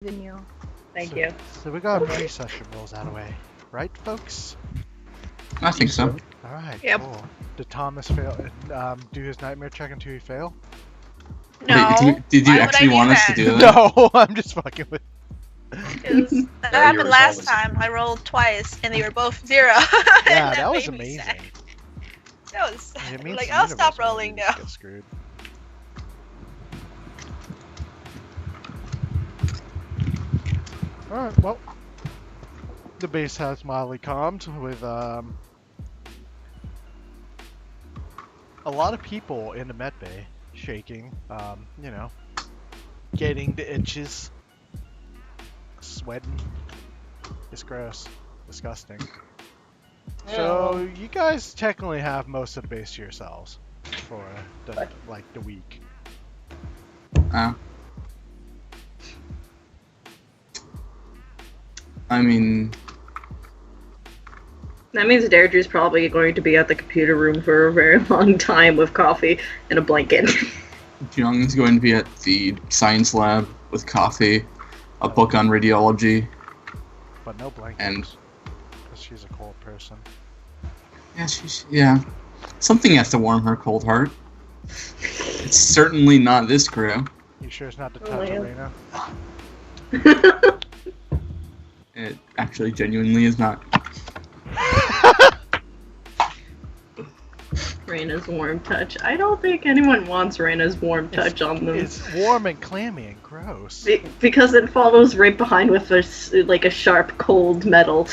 Than you. Thank you. So we got pre-session rules out of the way, right, folks? I think so. All right. Yep. Cool. Did Thomas fail? Do his nightmare check until he fail? No. Wait, did you Why would actually I want us that? to do that? No, I'm just fucking with. 'Cause that Yeah, happened yours last always- time. I rolled twice and they were both 0. Yeah, And that was made me amazing. sad. That was It means like the I'll universe stop might rolling just now. Get screwed. All right. Well, the base has mildly calmed with a lot of people in the med bay shaking. You know, getting the itches, sweating. It's gross, disgusting. So you guys technically have most of the base to yourselves for the week. I mean, That means Deirdre's probably going to be at the computer room for a very long time with coffee and a blanket. Jung's going to be at the science lab with coffee, a book on radiology, But no blankets. and Because she's a cold person. yeah, something has to warm her cold heart. It's certainly not this crew. You sure it's not the Oh, touch man. arena? It actually genuinely is not. Raina's warm touch. I don't think anyone wants Raina's warm touch on them. It's warm and clammy and gross. Because it follows right behind with a sharp, cold metal.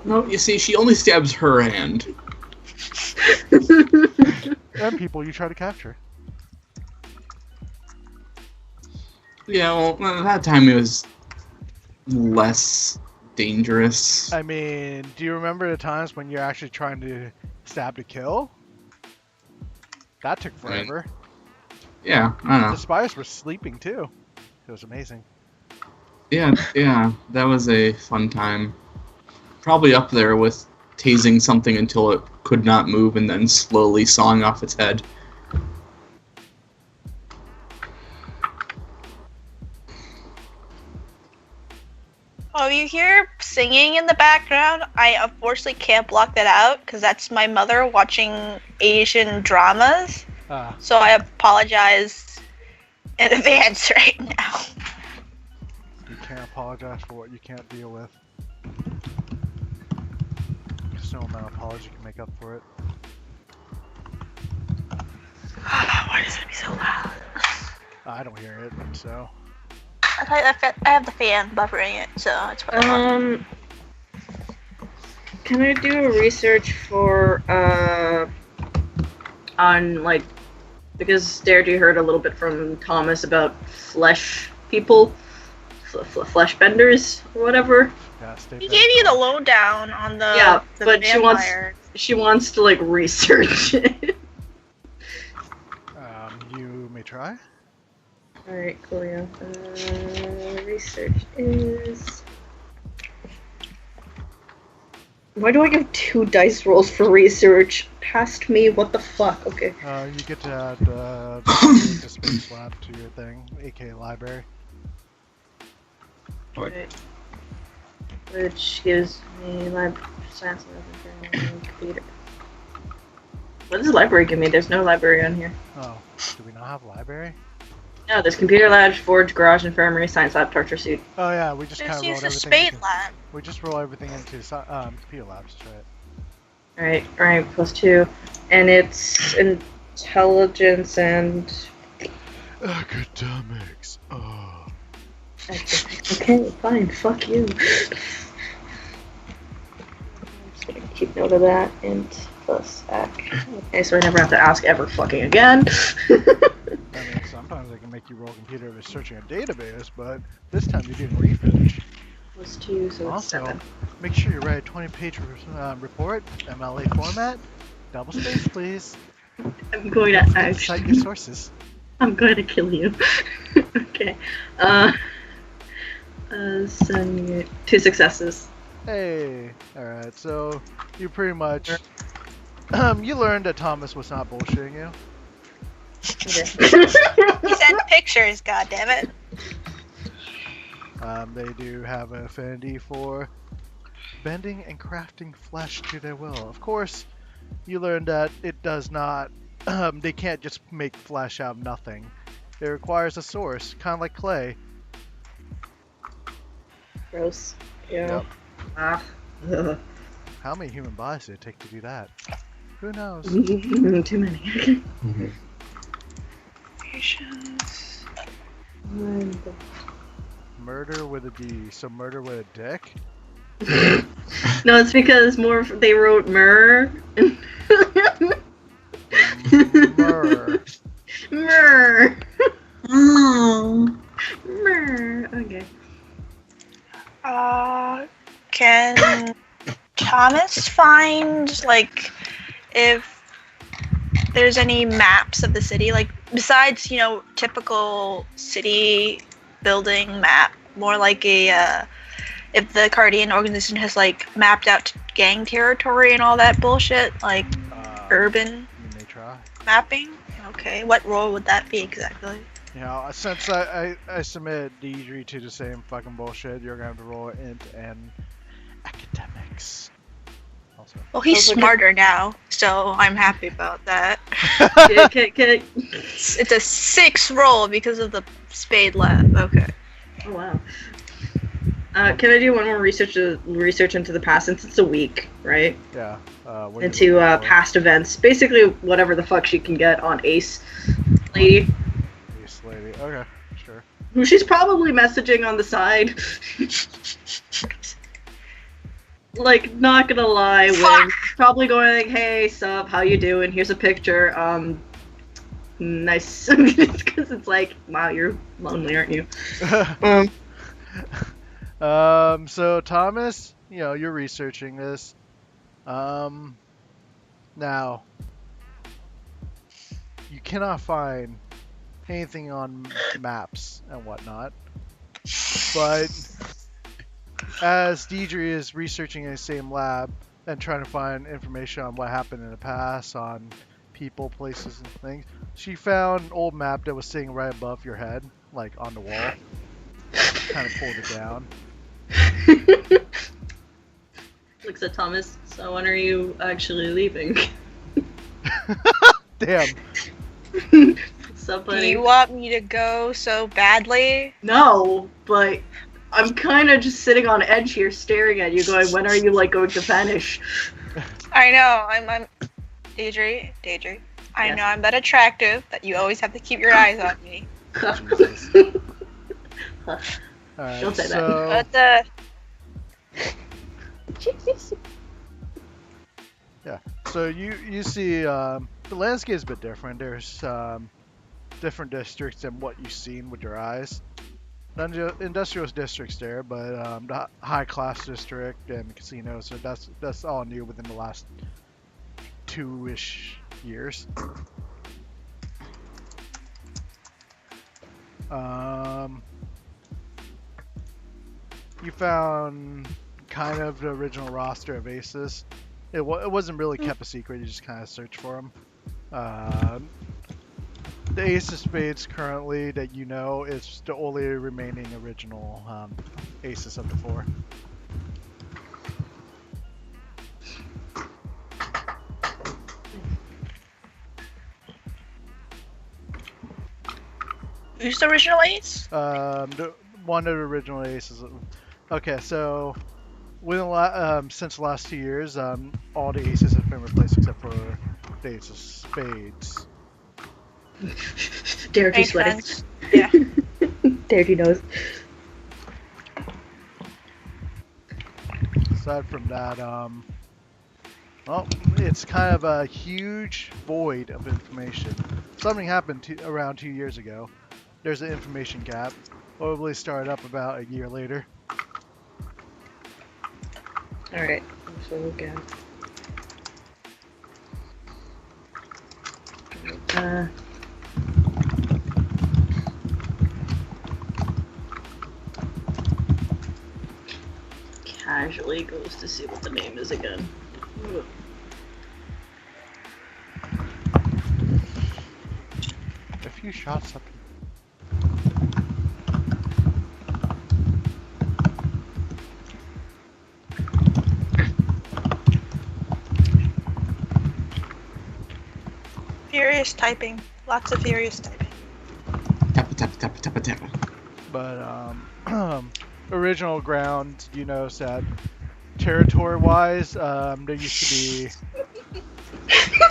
No, you see, she only stabs her hand. And people you try to capture. Yeah, well, that time it was less dangerous. I mean, do you remember the times when you're actually trying to stab to kill? That took forever. Yeah, I don't The know. spies were sleeping too. It was amazing. Yeah, that was a fun time. Probably up there with tasing something until it could not move and then slowly sawing off its head. Oh, you hear singing in the background? I unfortunately can't block that out because that's my mother watching Asian dramas. So I apologize in advance right now. You can't apologize for what you can't deal with. There's no amount of apology can make up for it. Why does it be so loud? I don't hear it, so. I have the fan buffering it, so it's fine. Can I do a research for, on, like, because Deirdre heard a little bit from Thomas about flesh people, flesh benders, or whatever. Yeah, stay He back. gave you the lowdown on the Yeah, the but vampire. she wants to, like, research it. You may try. Alright, cool, yeah. Research is... Why do I give 2 dice rolls for research? Past me, what the fuck? Okay. You get to add the space lab to your thing, aka library. Okay. Which gives me science and computer. What does library give me? There's no library on here. Oh, do we not have library? No, there's computer lab, forge, garage, infirmary, science lab, torture suite. Oh yeah, we just kind Just of use rolled the everything. spade lab. We just roll everything into computer labs, that's right. Alright, plus 2. And it's intelligence and... Academics. Oh. Okay, fine, fuck you. I'm just gonna keep note of that, and plus act. Okay, so I never have to ask ever fucking again. I mean, sometimes they can make you roll computer if it's searching a database, but this time you didn't research. Plus 2, so it's Also, 7. make sure you write a 20-page report, MLA format, double space, please. I'm going to Cite actually... your sources. I'm going to kill you. Okay. Send you 2 successes. Hey, alright, so you pretty much, you learned that Thomas was not bullshitting you. Okay. He sent pictures, goddammit. They do have an affinity for bending and crafting flesh to their will. Of course, you learn that it does not. They can't just make flesh out of nothing. It requires a source, kind of like clay. Gross. Yeah. Yep. Ah. How many human bodies did it take to do that? Who knows? Too many. Patience. Murder with a D. So murder with a dick? No, it's because they wrote myrrh. Murr. Myrrh. Oh. Myrrh. Okay. Can Thomas find, like, if there's any maps of the city, like, besides, you know, typical city building map, more like a, if the Cardian organization has, like, mapped out gang territory and all that bullshit, like, urban You may try. mapping? Okay, what role would that be exactly? You know, since I submitted Deidre to the same fucking bullshit, you're gonna have to roll int and academics. Also. Well, he's smarter now, so I'm happy about that. It's a 6 roll because of the spade lab. Okay. Oh wow. Can I do one more research into the past, since it's a week, right? Yeah. Into past events, basically whatever the fuck she can get on Ace Lady. Ace Lady. Okay, sure. Who she's probably messaging on the side. Like, not gonna lie, Wing. Probably going like, "Hey, sup? How you doing? Here's a picture. Nice." Because it's like, wow, you're lonely, aren't you? So Thomas, you know, you're researching this. Now, you cannot find anything on maps and whatnot, but as Deidre is researching in the same lab and trying to find information on what happened in the past, on people, places, and things, she found an old map that was sitting right above your head, like on the wall. Kind of pulled it down. Looks at Thomas. So when are you actually leaving? Damn. Do you want me to go so badly? No, but I'm kind of just sitting on edge here, staring at you, going, "When are you like going to vanish?" I know. I'm Deidre. I know I'm that attractive that you always have to keep your eyes on me. Alright, Don't say But yeah. So you see the landscape is a bit different. There's different districts than what you've seen with your eyes. Industrial districts there, but the high class district and casinos. So that's all new within the last 2-ish years. You found kind of the original roster of aces. It wasn't really kept a secret. You just kind of search for them. The ace of spades currently that you know is the only remaining original aces of the 4. who's the original ace? One of the original aces. Okay, so since the last 2 years, all the aces have been replaced except for the ace of spades. Dirty sweating. Yeah. Dirty nose. Aside from that, well, it's kind of a huge void of information. Something happened around 2 years ago. There's an information gap. Probably started up about a year later. Alright, so again. Casually goes to see what the name is again. A few shots up. Furious typing. Lots of furious typing. Tappa, tappa, tappa, tappa, tappa. But original ground, you notice that territory-wise, there used to be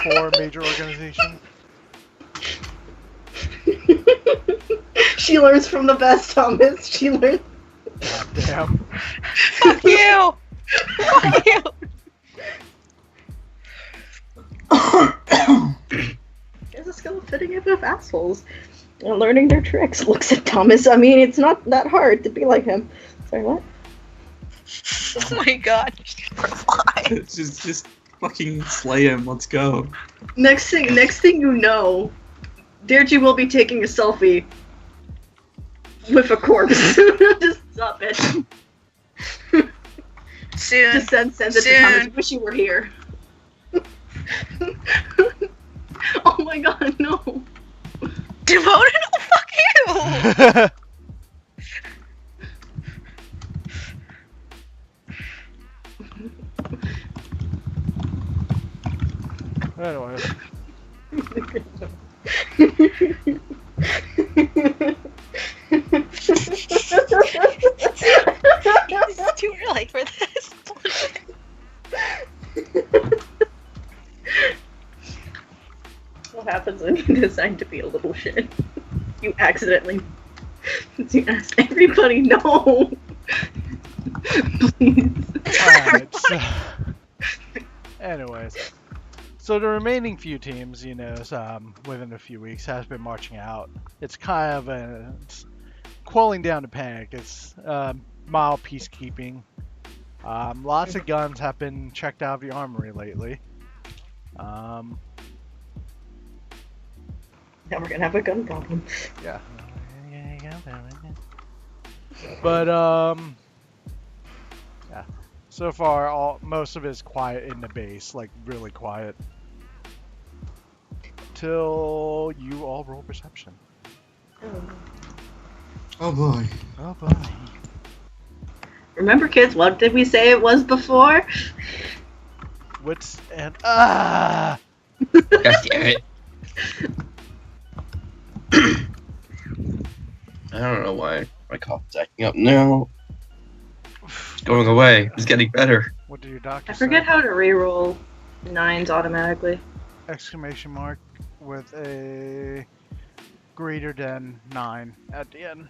4 major organizations. She learns from the best, Thomas. She learns. God damn. Fuck you! Fuck you! There's a skill of fitting in with assholes and learning their tricks. Looks at Thomas. I mean, it's not that hard to be like him. Sorry, what? Oh my god. just fucking slay him. Let's go. Next thing you know, Deirdre will be taking a selfie with a corpse. Just stop it. Soon. Just send it to Thomas. Wish you were here. Oh my god, no. Devoted? Oh, fuck you! Anyway. It's too early for this. What happens when you decide to be a little shit? You accidentally. You ask everybody no. Please. Alright, so. Anyways. So the remaining few teams, you know, within a few weeks has been marching out. It's kind of it's quelling down the panic. It's mild peacekeeping. Lots of guns have been checked out of the armory lately. Now we're gonna have a gun problem. Yeah. But yeah. So far, most of it is quiet in the base, like really quiet. Till you all roll perception. Oh boy. Oh boy. Remember, kids, what did we say it was before? Wits and God damn it. I don't know why my cough is acting up now. It's going away. It's getting better. What did your doctor I forget say? how to reroll 9s automatically. Exclamation mark with a greater than 9 at the end.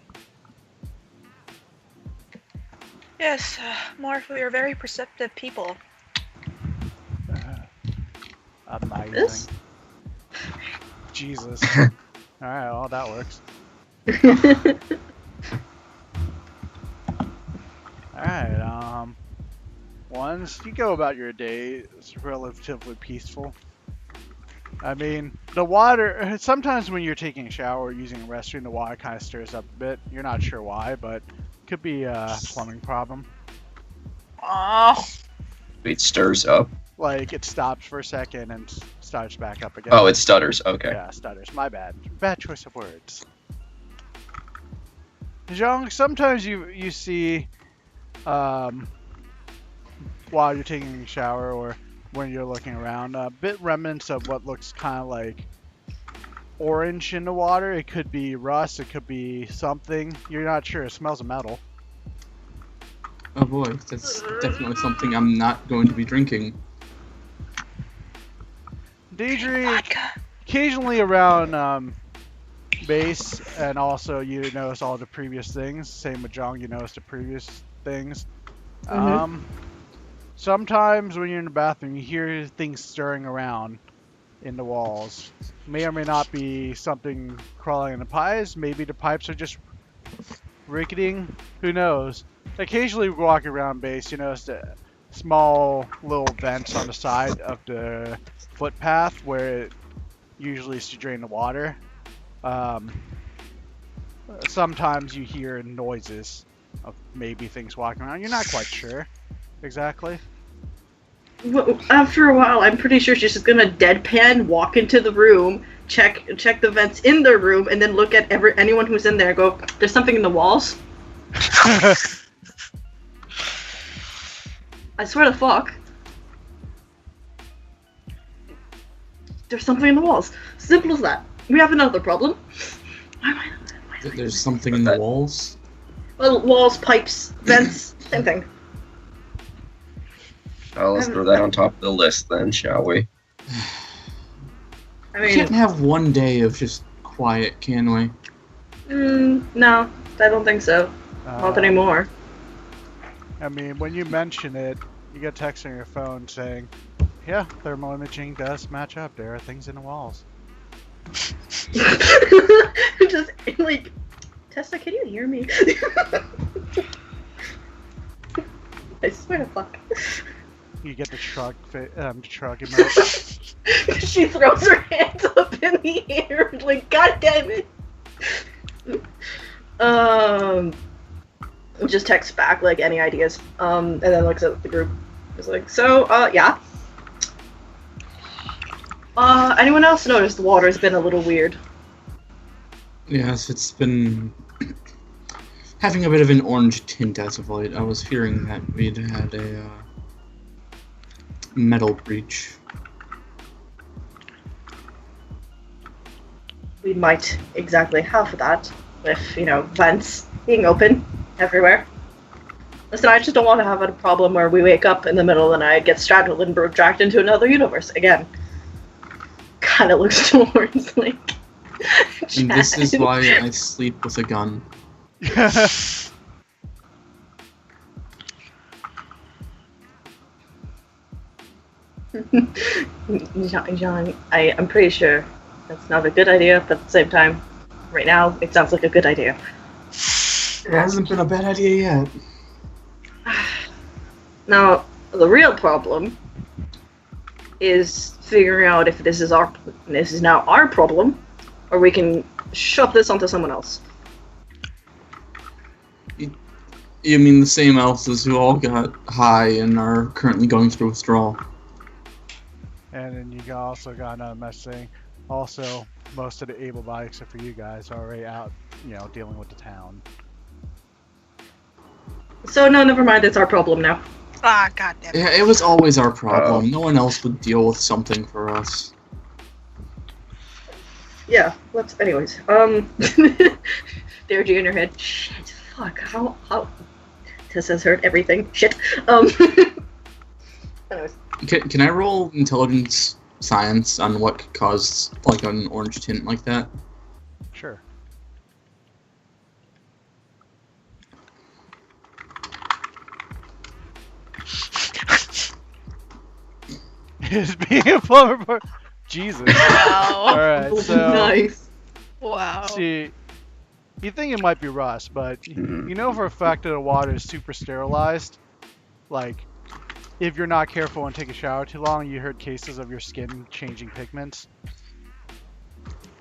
Yes, Morph, we are very perceptive people. Amazing. This? Jesus. Alright, well, that works. Alright, once you go about your day, it's relatively peaceful. I mean, the water, sometimes when you're taking a shower or using a restroom, the water kind of stirs up a bit. You're not sure why, but it could be a plumbing problem. Oh. It stirs up. Like, it stops for a second and starts back up again. Oh, it stutters. Okay. Yeah, stutters. My bad. Bad choice of words. Zhang, sometimes you see, while you're taking a shower or when you're looking around, a bit remnants of what looks kind of like orange in the water. It could be rust, it could be something. You're not sure. It smells of metal. Oh boy, that's definitely something I'm not going to be drinking. Deidre, occasionally around base, and also you notice all the previous things. Same with Zhang, you notice the previous things. Sometimes when you're in the bathroom, you hear things stirring around in the walls. May or may not be something crawling in the pipes. Maybe the pipes are just ricketing. Who knows? Occasionally walking around base, you notice the small little vents on the side of the footpath where it usually is to drain the water. Sometimes you hear noises of maybe things walking around. You're not quite sure exactly. Well, after a while, I'm pretty sure she's just gonna deadpan walk into the room, check the vents in the room, and then look at anyone who's in there and go, "There's something in the walls." I swear to fuck. There's something in the walls. Simple as that. We have another problem. There's something in the walls? Well, walls, pipes, vents, same thing. Well, let's throw that on top of the list then, shall we? I We mean, can't have one day of just quiet, can we? no, I don't think so. Not anymore. I mean, when you mention it, you get a text on your phone saying, yeah, thermal imaging does match up. There are things in the walls. Just, like, Tessa, can you hear me? I swear to fuck. You get the truck emoji. She throws her hands up in the air, like, God damn it. Just texts back, like, any ideas. And then looks at the group. It's like, so, yeah. Anyone else notice the water's been a little weird? Yes, it's been having a bit of an orange tint as of late. I was hearing that we'd had a metal breach. We might exactly have that, with, vents being open everywhere. Listen, I just don't want to have a problem where we wake up in the middle of the night, get straddled, and dragged into another universe again. Kind of looks towards, like, And this is why I sleep with a gun. John, I'm pretty sure that's not a good idea, but at the same time, right now, it sounds like a good idea. It hasn't been a bad idea yet. Now, the real problem is figuring out if this is now our problem, or we can shove this onto someone else. You mean the same elves who all got high and are currently going through withdrawal? And then you also got another message saying, also, most of the able-bodied, except for you guys, are already out, dealing with the town. So, no, never mind, it's our problem now. Ah, goddamn. Yeah, it was always our problem. No one else would deal with something for us. Yeah, anyways, there, G in your head. Shit, fuck, how, Tessa's heard everything, shit, anyways. Can I roll intelligence science on what could cause, like, an orange tint like that? Sure. Is being a plumber. Jesus. Wow. Alright, so. Nice. Wow. See, you think it might be rust, but you know for a fact that the water is super sterilized. Like, if you're not careful and take a shower too long, you heard cases of your skin changing pigments.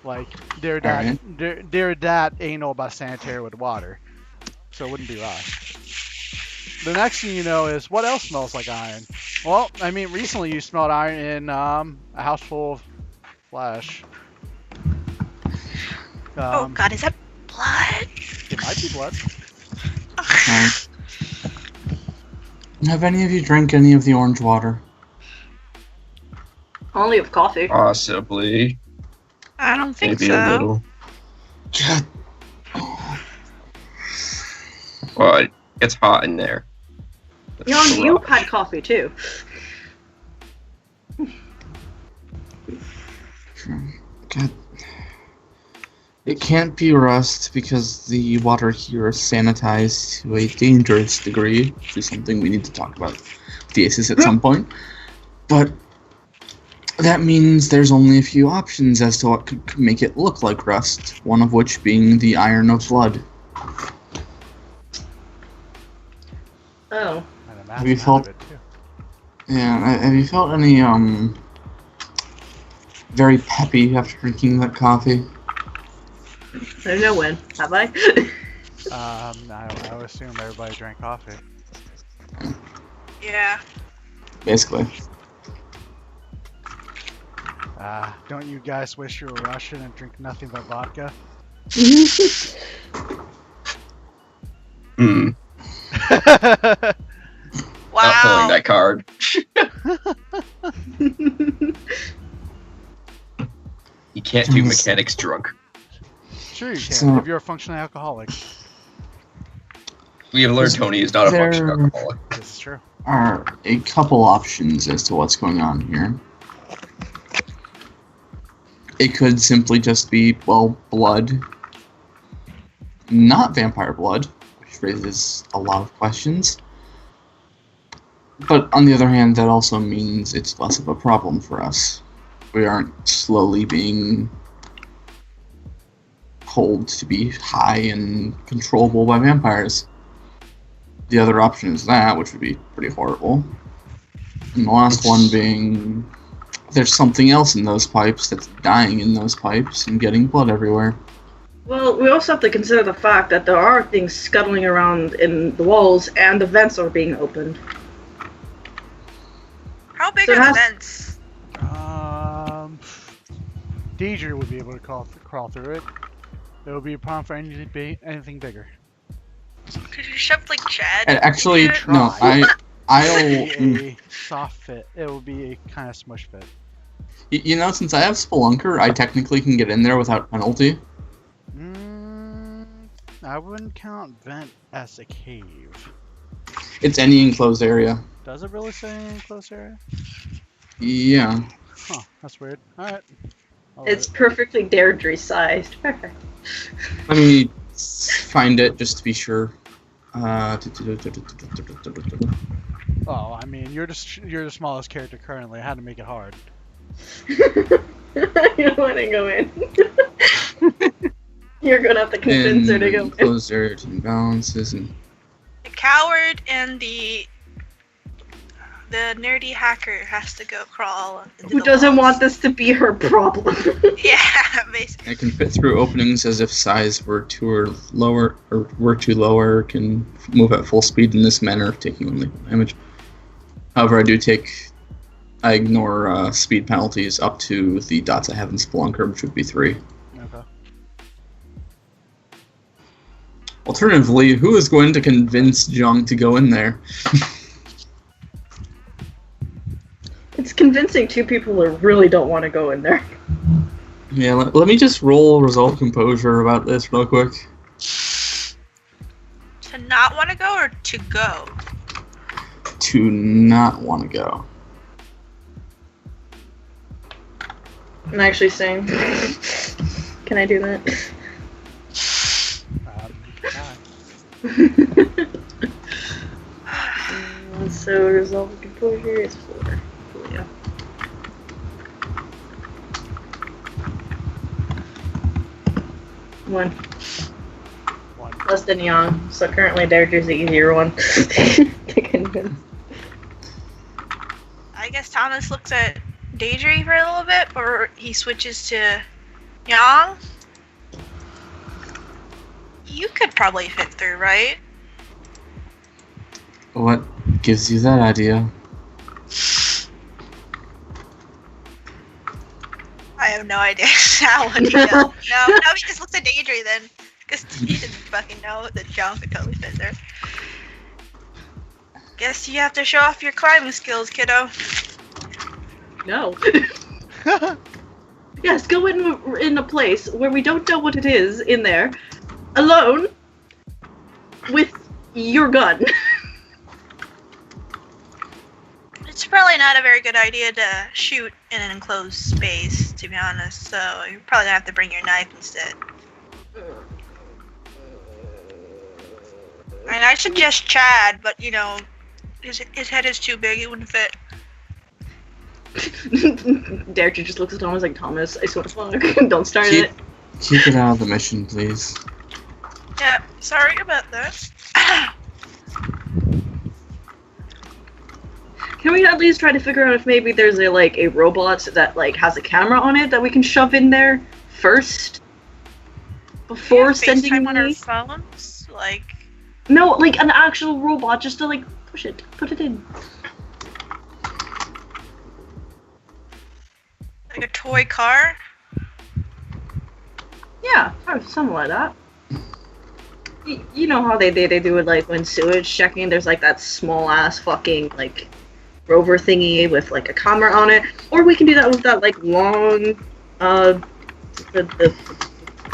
Like, they're that anal about sanitary with water. So it wouldn't be rust. The next thing you know is, what else smells like iron? Well, I mean, recently you smelled iron in a house full of flesh. Oh god, is that blood? It might be blood. Have any of you drank any of the orange water? Only of coffee. Possibly. I don't think Maybe so. a little. God. Well, it's hot in there. That's You rough. had coffee too. God. It can't be rust because the water here is sanitized to a dangerous degree, which is something we need to talk about with the Aces at some point. But that means there's only a few options as to what could make it look like rust, one of which being the iron of blood. Oh. Have you felt? Yeah, have you felt any very peppy after drinking that coffee? I don't know when. Have I? I would assume everybody drank coffee. Yeah. Basically. Don't you guys wish you were Russian and drink nothing but vodka? Wow. Not pulling that card. can't do mechanics drunk. Sure you can, So- if you're a functional alcoholic. We have learned Tony is not a functional alcoholic. This is true. Are a couple options as to what's going on here. It could simply just be, well, blood. Not vampire blood, which raises a lot of questions. But on the other hand, that also means it's less of a problem for us. We aren't slowly being told to be high and controllable by vampires. The other option is that, which would be pretty horrible. And the last one being, there's something else in those pipes that's dying in those pipes and getting blood everywhere. Well, we also have to consider the fact that there are things scuttling around in the walls and the vents are being opened. How big So it are the has- vents? Deidre would be able to crawl through it. It would be a problem for anything bigger. Could you shove like Chad? And actually, into it? no, It I'll... would be a soft fit. It would be a kind of smush fit. You know, since I have Spelunker, I technically can get in there without penalty. I wouldn't count vent as a cave. It's any enclosed area. Does it really say enclosed area? Yeah. Huh, that's weird. Alright. It's perfectly Deirdre sized. Perfect. Let me find it just to be sure. Oh, I mean, you're the smallest character currently. I had to make it hard. You don't want to go in. You're gonna have to convince her to go in. Enclosed area imbalances and... The coward and the nerdy hacker has to go crawl. Who doesn't want this to be her problem? Yeah, basically. It can fit through openings as if size were too lower, can move at full speed in this manner, taking only damage. However, I ignore speed penalties up to the dots I have in Spelunker, which would be 3. Okay. Alternatively, who is going to convince Jung to go in there? It's convincing two people who really don't want to go in there. Yeah, let me just roll Resolve Composure about this real quick. To not want to go or to go? To not want to go. I'm actually saying, can I do that? So resolve composure is 4. Yeah. One. Less than Young, so currently Deirdre's the easier one to convince. I guess Thomas looks at Deirdre for a little bit, or he switches to Yang. You could probably fit through, right? What gives you that idea? I have no idea. How would you know? No, he just looks at Deirdre then. Because he didn't fucking know that John could totally fit there. Guess you have to show off your climbing skills, kiddo. No. Yes, go in a place where we don't know what it is in there, alone, with your gun. It's probably not a very good idea to shoot in an enclosed space, to be honest, so you're probably gonna have to bring your knife instead. And I suggest Chad, but you know, his head is too big, he wouldn't fit. Deirdre just looks at Thomas like, Thomas, I swear to fuck, don't start it. Keep it out of the mission, please. Yeah, sorry about that. Can we at least try to figure out if maybe there's a robot that has a camera on it that we can shove in there first? Before sending FaceTime on our me? phones? Like... No, like an actual robot, just to push it, put it in. Like a toy car? Yeah, or something like that. You know how they do it when sewage checking, there's that small ass fucking rover thingy with a camera on it. Or we can do that with that long the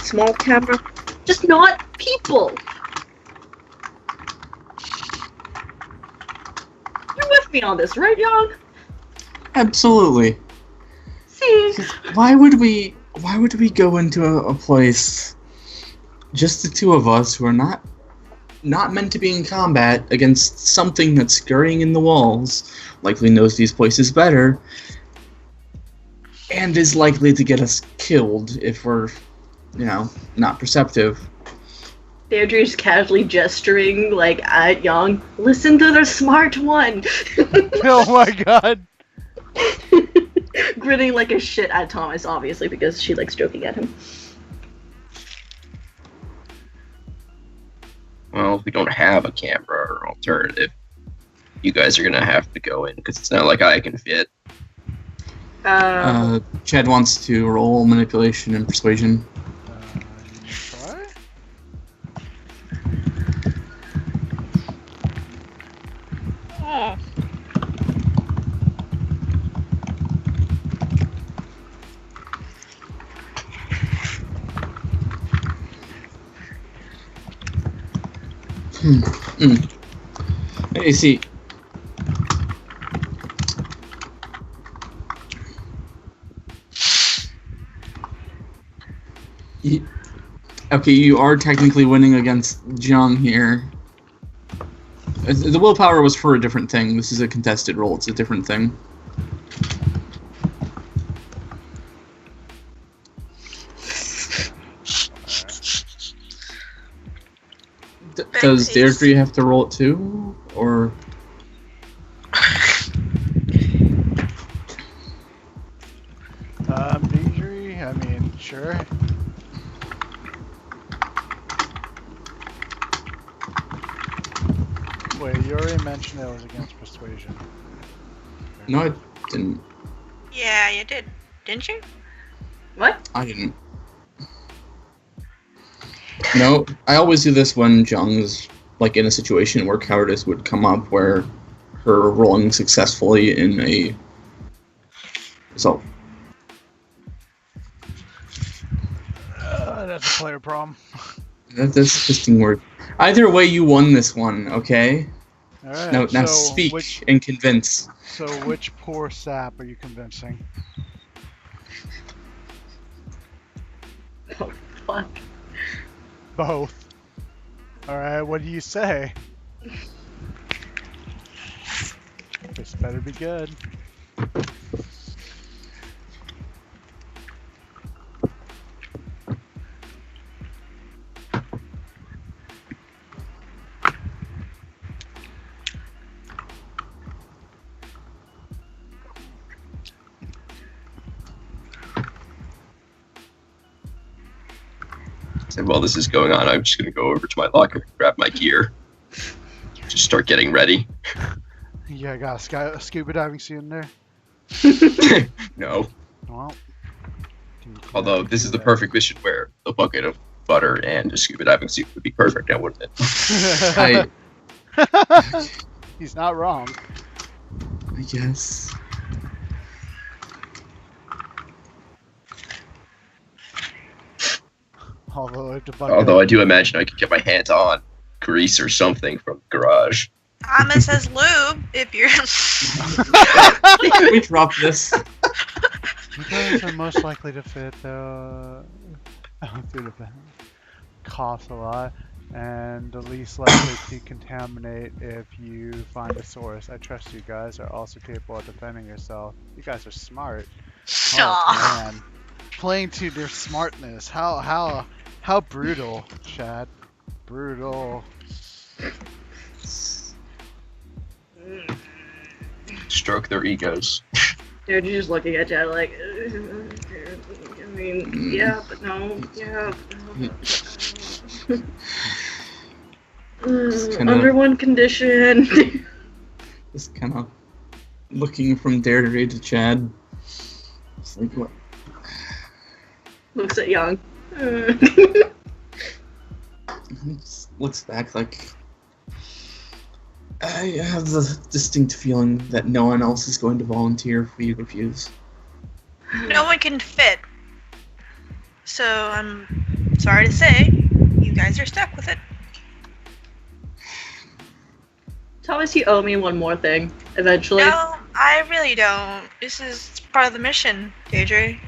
small camera. Just not people. You're with me on this, right, Young? Absolutely. See? Why would we go into a place, just the two of us, who are not meant to be in combat, against something that's scurrying in the walls, likely knows these places better, and is likely to get us killed if we're, not perceptive. Deirdre's casually gesturing, like, at Young. Listen to the smart one! Oh my god! Grinning like a shit at Thomas, obviously, because she likes joking at him. Well, if we don't have a camera or alternative, you guys are gonna have to go in, because it's not like I can fit. Chad wants to roll manipulation and persuasion. Try? Oh. Hey, see. Okay, you are technically winning against Jung here. The willpower was for a different thing. This is a contested roll. It's a different thing. Does Deirdre have to roll it too, or? Deirdre? I mean, sure. Wait, you already mentioned that was against persuasion. No, I didn't. Yeah, you did. Didn't you? What? I didn't. No, I always do this when Jung's like in a situation where cowardice would come up, where her rolling successfully in a result. That's a player problem. That's a twisting word. Either way, you won this one, okay? Alright, Now so speak and convince. So which poor sap are you convincing? Oh, fuck. Both. Alright, what do you say? This better be good. And while this is going on, I'm just gonna go over to my locker, grab my gear, just start getting ready. Yeah, I got a scuba diving suit in there. No. Well, Although this is the perfect mission where a bucket of butter and a scuba diving suit would be perfect now, wouldn't it? He's not wrong. I guess. Although I do imagine I could get my hands on grease or something from the garage. Thomas has lube if you're. Can we drop this? You guys are most likely to fit through the vent. Cost a lot, and the least likely to contaminate if you find a source. I trust you guys are also capable of defending yourself. You guys are smart. Oh man, playing to their smartness. How brutal, Chad. Brutal. Stroke their egos. They're just looking at Chad like, I mean, yeah, but no, yeah. Under one condition. Just kind of looking from Deirdre to Chad. It's like, what? Looks at Young. Just looks back like, I have the distinct feeling that no one else is going to volunteer if we refuse. No one can fit. so I'm sorry to say, you guys are stuck with it. Thomas, you owe me one more thing, eventually. No, I really don't. This is part of the mission, Deirdre.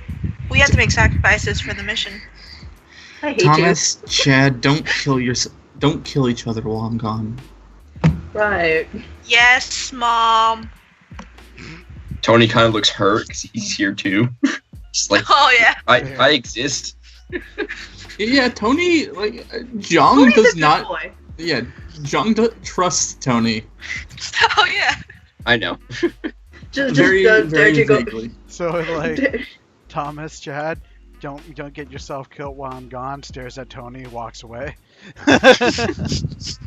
We have to make sacrifices for the mission. I hate Thomas, Chad, don't kill each other while I'm gone. you. Right. Yes, Mom. Tony kind of looks hurt because he's here too. Just like, Oh, yeah. I exist. Yeah, Tony, like, Jong Tony's a does good not. boy. Yeah, Jong trusts Tony. Oh, yeah. I know. Just Very there you go. vaguely. So like Thomas, Chad, don't get yourself killed while I'm gone. Stares at Tony, walks away.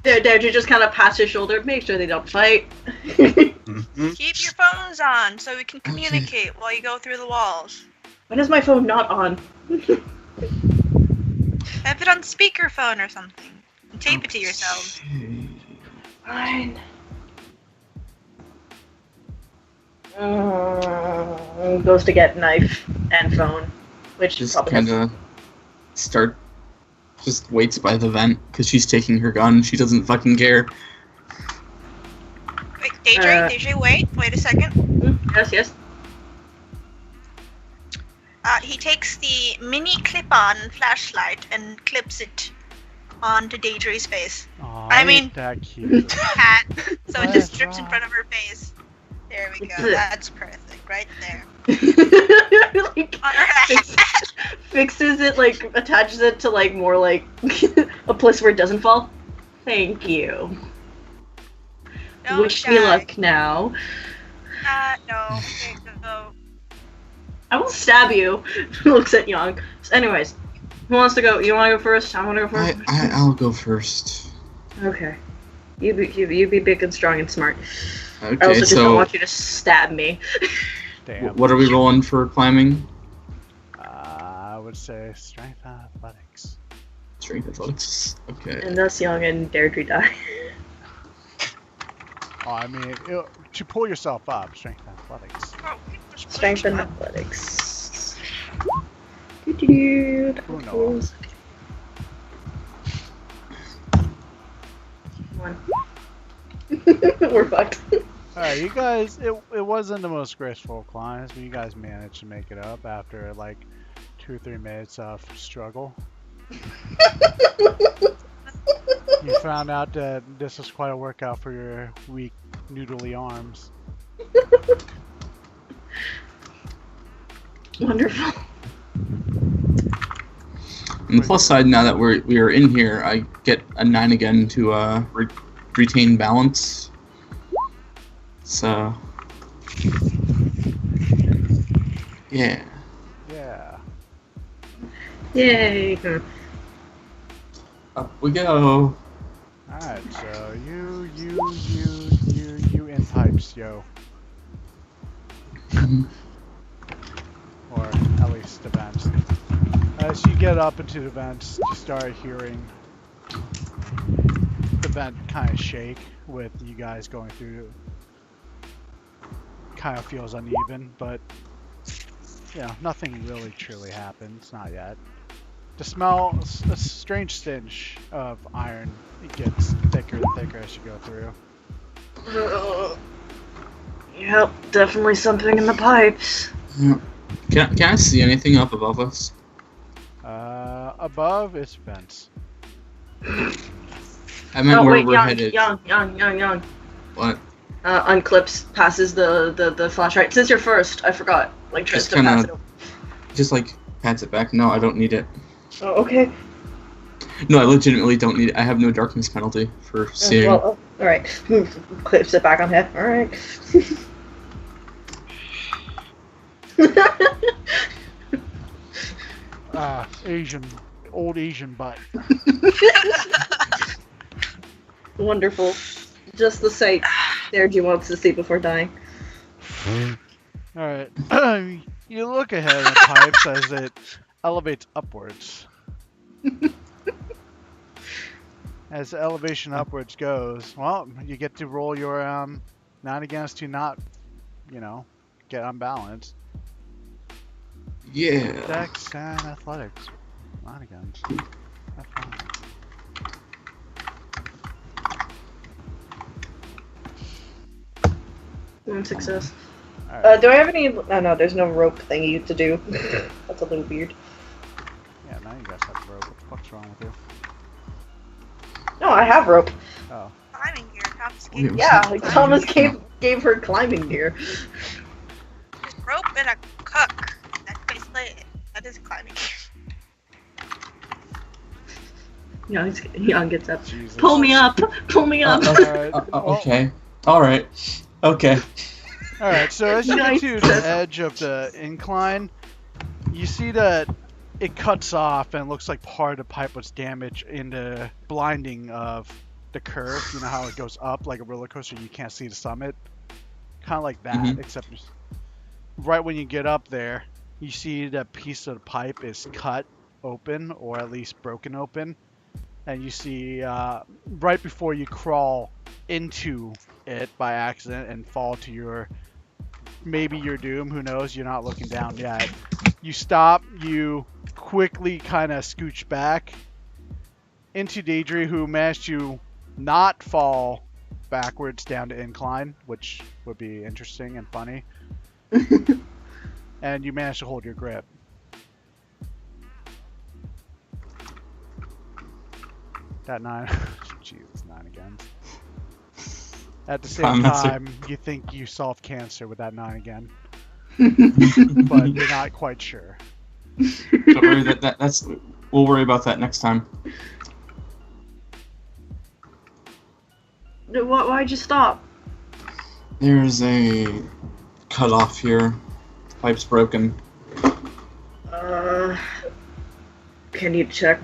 There you just kind of pats his shoulder, make sure they don't fight. Mm-hmm. Keep your phones on so we can communicate while you go through the walls. When is my phone not on? Have it on speakerphone or something. And tape it to yourselves. Okay. Fine. Goes to get knife and phone, which Just probably kind of just waits by the vent because she's taking her gun. She doesn't fucking care. Wait, Deirdre, wait a second. Yes. He takes the mini clip-on flashlight and clips it onto Deirdre's face. Aw, I mean- ain't that cute. Hat, so it just That's drips in right. front of her face. There we go. It's- That's perfect, right there. Like, On her hat. fixes it, like attaches it to like more like a place where it doesn't fall. Thank you. Don't Wish me die. luck now. No. There you go. I will stab you. Looks at Young. So anyways, who wants to go? You want to go first? I want to go first. I'll go first. Okay. You be big and strong and smart. I Okay, also just don't so want you to stab me. Damn. what are we rolling for climbing? I would say strength athletics. Strength athletics. Okay. And thus Young and Deirdre die. Oh, I mean, to pull yourself up, strength athletics. Oh, Strength and athletics. Doo-doo-doo. Who knows? Come on. We're fucked. Alright, you guys, it wasn't the most graceful climbs, but you guys managed to make it up after like 2 or 3 minutes of struggle. You found out that this was quite a workout for your weak, noodly arms. Wonderful. On the plus side, now that we are in here, I get a 9 again to retain balance. So yeah. Yeah. Yay. Up we go. Alright, so you in pipes, yo. Or at least the vents. As you get up into the vents, you start hearing the vent kind of shake with you guys going through. Kind of feels uneven, but yeah, nothing really truly happens, not yet. The smell, a strange stench of iron, it gets thicker and thicker as you go through. Yep, definitely something in the pipes. Yeah. Can I see anything up above us? Above is vents. I meant Oh where wait, we're headed. Young. What? Unclips, passes the flashlight. Since you're first, I forgot. Like, tries Just to pass kinda- it over. Just like pats it back. No, I don't need it. Oh, okay. No, I legitimately don't need it. I have no darkness penalty for seeing. Well, alright. Clips it back on head. Alright. Old Asian butt. Wonderful. Just the sight Sergi wants to see before dying. Alright. You look ahead at the pipes as it elevates upwards. As the elevation upwards goes, well, you get to roll your 9 against to not, get unbalanced. Yeah. Dex and athletics. Shenanigans. Have fun. One success. Alright. Do I have any? Oh no, there's no rope thingy to do. That's a little weird. Yeah, now you guys have rope. What the fuck's wrong with you? No, I have rope. Oh. Climbing gear. Confiscated. Yeah, Thomas gave her climbing gear. There's rope and a cook. That's basically it. That is climbing gear. Jan gets up. Jesus. Pull me up! Pull me up! Alright. Okay. Alright. Okay. Alright, so as you get Nice. to the edge of the incline, you see that it cuts off and looks like part of the pipe was damaged in the blinding of the curve. You know how it goes up like a roller coaster, you can't see the summit? Kind of like that, except right when you get up there, you see that piece of the pipe is cut open, or at least broken open. And you see right before you crawl into it by accident and fall to your doom, who knows, you're not looking down yet. You stop, you quickly kind of scooch back into Deidre, who managed to not fall backwards down the incline, which would be interesting and funny. And you managed to hold your grip. That 9. Jesus, 9 again. At the same time, you think you solved cancer with that 9 again. But you're not quite sure. Don't worry, that's we'll worry about that next time. Why'd you stop? There's a cut off here. The pipe's broken. Can you check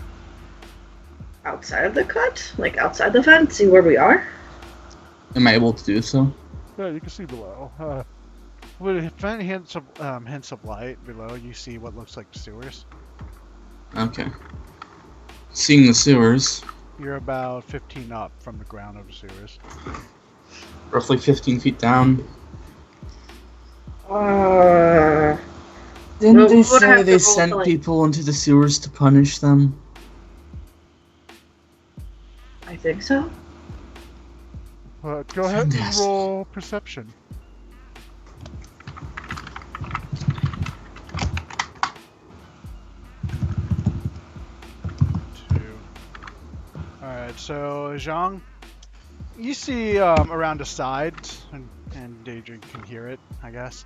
outside of the cut? Like outside the fence, see where we are? Am I able to do so? Yeah, you can see below. With any hints of light below, you see what looks like the sewers. Okay. Seeing the sewers. You're about 15 up from the ground of the sewers. Roughly 15 feet down. Didn't Well, they we would have say to they roll sent to, like- people into the sewers to punish them? I think so. Go ahead and Yes. roll perception. Alright, so Zhang, you see around the sides, and Daedric can hear it, I guess.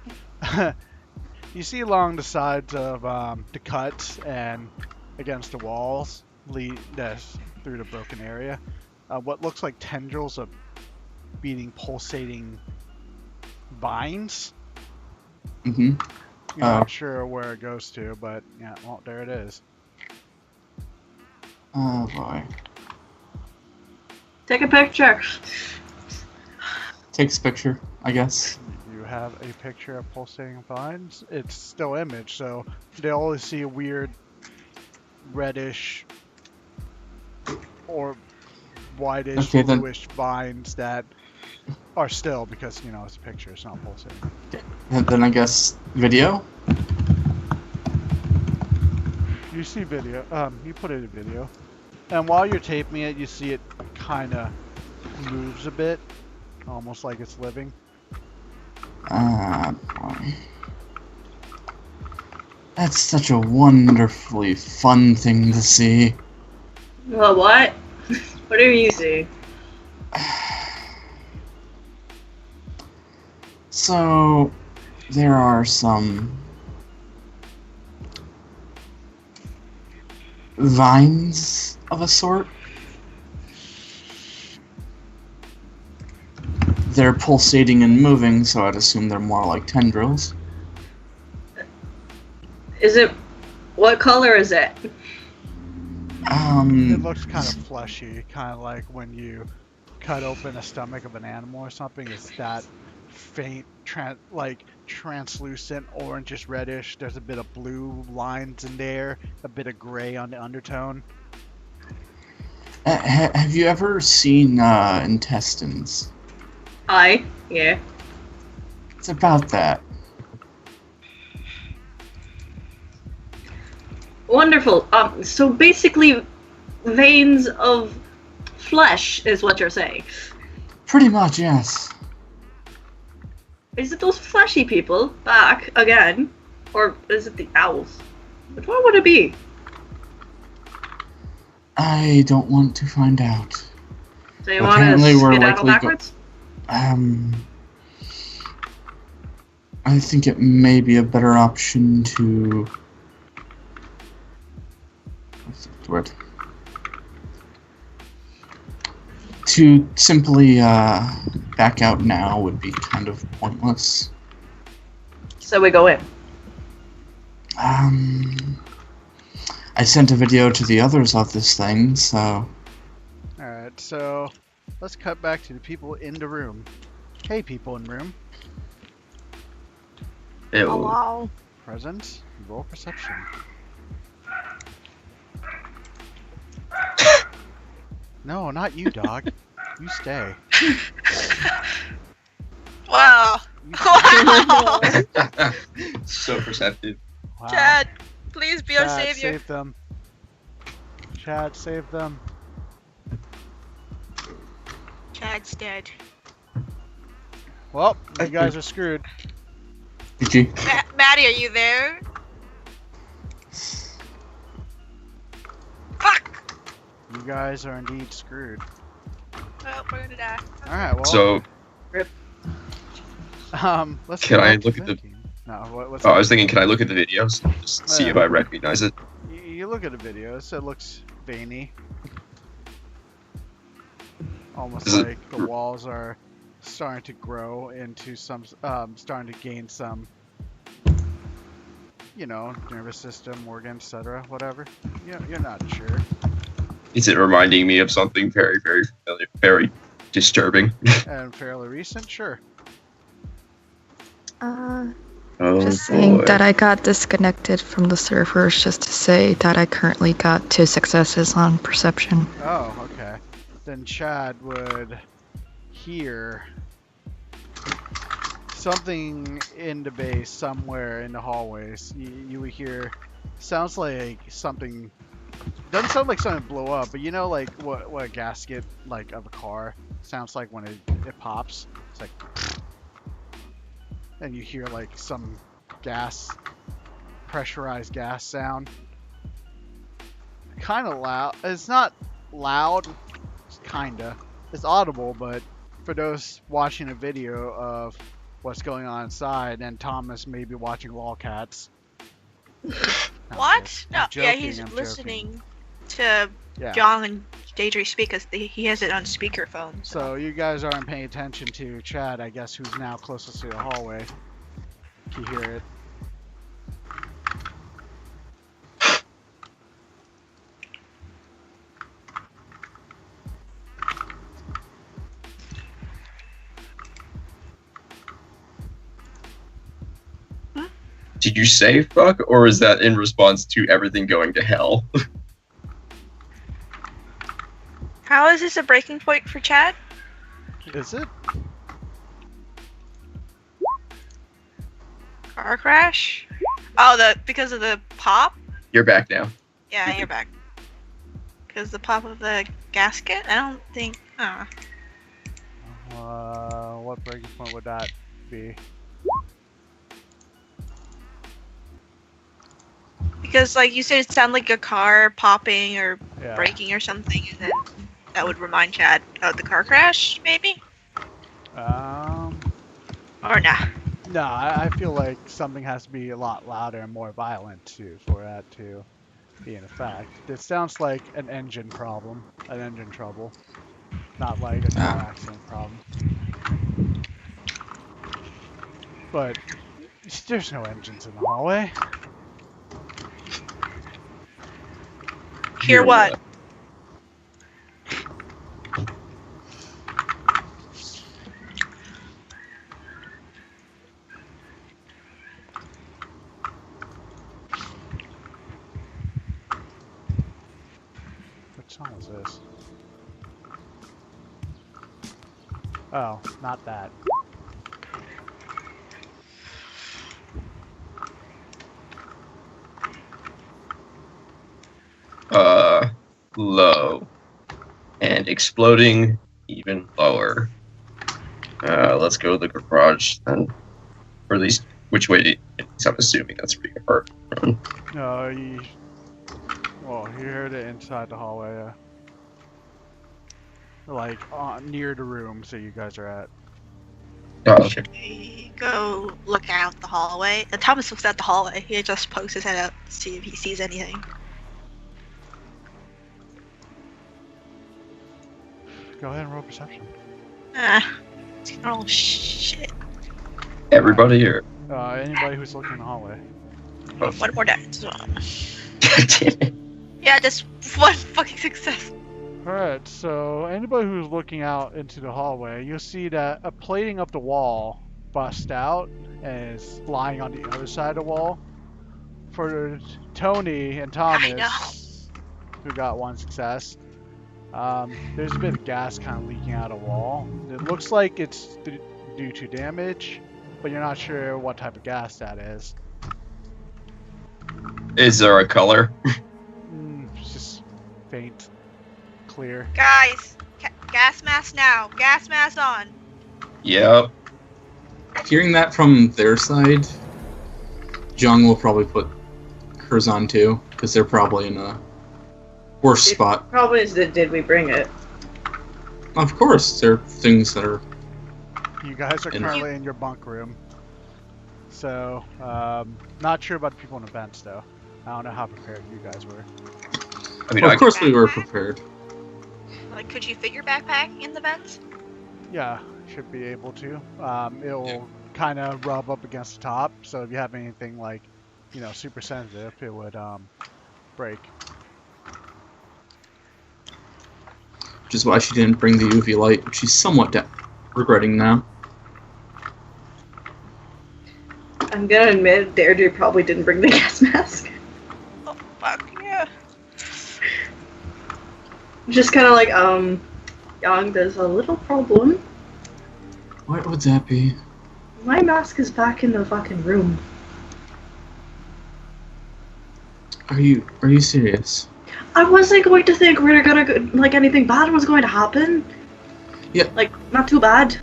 You see along the sides of the cuts and against the walls through the broken area, what looks like tendrils of beating, pulsating vines. Mm-hmm. You're not sure where it goes to, but yeah, well, there it is. Oh boy. Take a picture. Takes a picture, I guess. You have a picture of pulsating vines. It's still image, so they always see a weird reddish or whitish, Okay, then. bluish vines that are still, because you know it's a picture, it's not pulsating. And then I guess video? You see video. You put it in video, and while you're taping it, you see it kind of moves a bit, almost like it's living. Boy. That's such a wonderfully fun thing to see. Well, what? What are you seeing? So, there are some vines of a sort. They're pulsating and moving, so I'd assume they're more like tendrils. Is it? What color is it? It looks kind of fleshy, kind of like when you cut open a stomach of an animal or something. It's that faint, translucent, orangish reddish. There's a bit of blue lines in there, a bit of gray on the undertone. Have you ever seen intestines? Yeah. It's about that. Wonderful. So basically, veins of flesh is what you're saying. Pretty much, yes. Is it those fleshy people back again? Or is it the owls? Which one would it be? I don't want to find out. So you want to skedaddle backwards? I think it may be a better option to... What's the word? To simply back out now would be kind of pointless. So we go in. I sent a video to the others of this thing, so... Alright, so let's cut back to the people in the room. Hey, people in room. Ew. Hello. Present, roll perception. No, not you, dog. You stay. Wow. Wow. So perceptive. Wow. Chad, please be our Chad, savior. save them. Chad, save them. Chad's dead. Well, you guys are screwed. GG. Maddie, are you there? Fuck! You guys are indeed screwed. Oh, we're gonna die. Alright, well, So, let's can go I back to look at the- thinking. No, what's I was thinking, can I look at the videos and just see Yeah. if I recognize it? You look at the videos, it looks veiny. Almost Is it- like the walls are starting to grow into some, starting to gain some, you know, nervous system, organ, etc., whatever. You're not sure. Is it reminding me of something very, very familiar, very disturbing? And fairly recent, sure. Oh, Just saying boy. that I got disconnected from the servers just to say that I currently got 2 successes on perception. Oh, okay. Then Chad would hear something in the base somewhere in the hallways. You would hear, sounds like something, doesn't sound like something blow up, but you know like what a gasket like of a car sounds like when it pops? It's like, and you hear like some gas, pressurized gas sound. Kind of loud. It's not loud, it's kinda. It's audible, but for those watching a video of what's going on inside, and Thomas may be watching Lolcats. What? I'm No, joking, yeah, he's I'm listening to Yeah. John and Daedry speak because he has it on speakerphone. So you guys aren't paying attention to Chad, I guess, who's now closest to the hallway. You hear it. Did you say fuck, or is that in response to everything going to hell? How is this a breaking point for Chad? Is it? Car crash? Oh, because of the pop? You're back now. Yeah, you're back. Because the pop of the gasket? I don't think. What breaking point would that be? Because, like you said, it sounded like a car popping or Yeah. breaking or something, and then that would remind Chad of the car crash, maybe? Or nah. No, I feel like something has to be a lot louder and more violent too for that to be in effect. It sounds like an engine problem, an engine trouble, not like a car accident problem. But there's no engines in the hallway. Hear what? What song is this? Oh, not that. low. And exploding even lower. Let's go to the garage then. Or at least, which way? I'm assuming that's where you're hurt. No, you heard it inside the hallway. Like, near the room, so you guys are at. Oh, okay. We go look out the hallway. And Thomas looks out the hallway. He just pokes his head out to see if he sees anything. Go ahead and roll perception. Oh shit. Everybody here. Anybody who's looking in the hallway. Oh, One more dance. God damn it. Yeah, just one fucking success. Alright, so anybody who's looking out into the hallway, you'll see that a plating of the wall bust out and is lying on the other side of the wall. For Tony and Thomas, who got one success, there's a bit of gas kind of leaking out of the wall. It looks like it's due to damage, but you're not sure what type of gas that is. Is there a color? It's just faint, clear. Guys, gas mask now. Gas mask on. Yep. Hearing that from their side, Jung will probably put hers on too, because they're probably in a worse spot. Problem is that did we bring it? Of course, there are things that are... You guys are currently in your bunk room. So, not sure about the people in the vents though. I don't know how prepared you guys were. I mean, Well, of course we were prepared. Like, could you fit your backpack in the vents? Yeah, should be able to. It'll kind of rub up against the top, so if you have anything like, super sensitive, it would break. Which is why she didn't bring the UV light, which she's somewhat regretting now. I'm gonna admit, Deirdre probably didn't bring the gas mask. Oh, fuck, yeah. Just kind of like, Young, there's a little problem. What would that be? My mask is back in the fucking room. Are you serious? I wasn't going to think we were gonna, like, anything bad was going to happen. Yeah. Like, not too bad.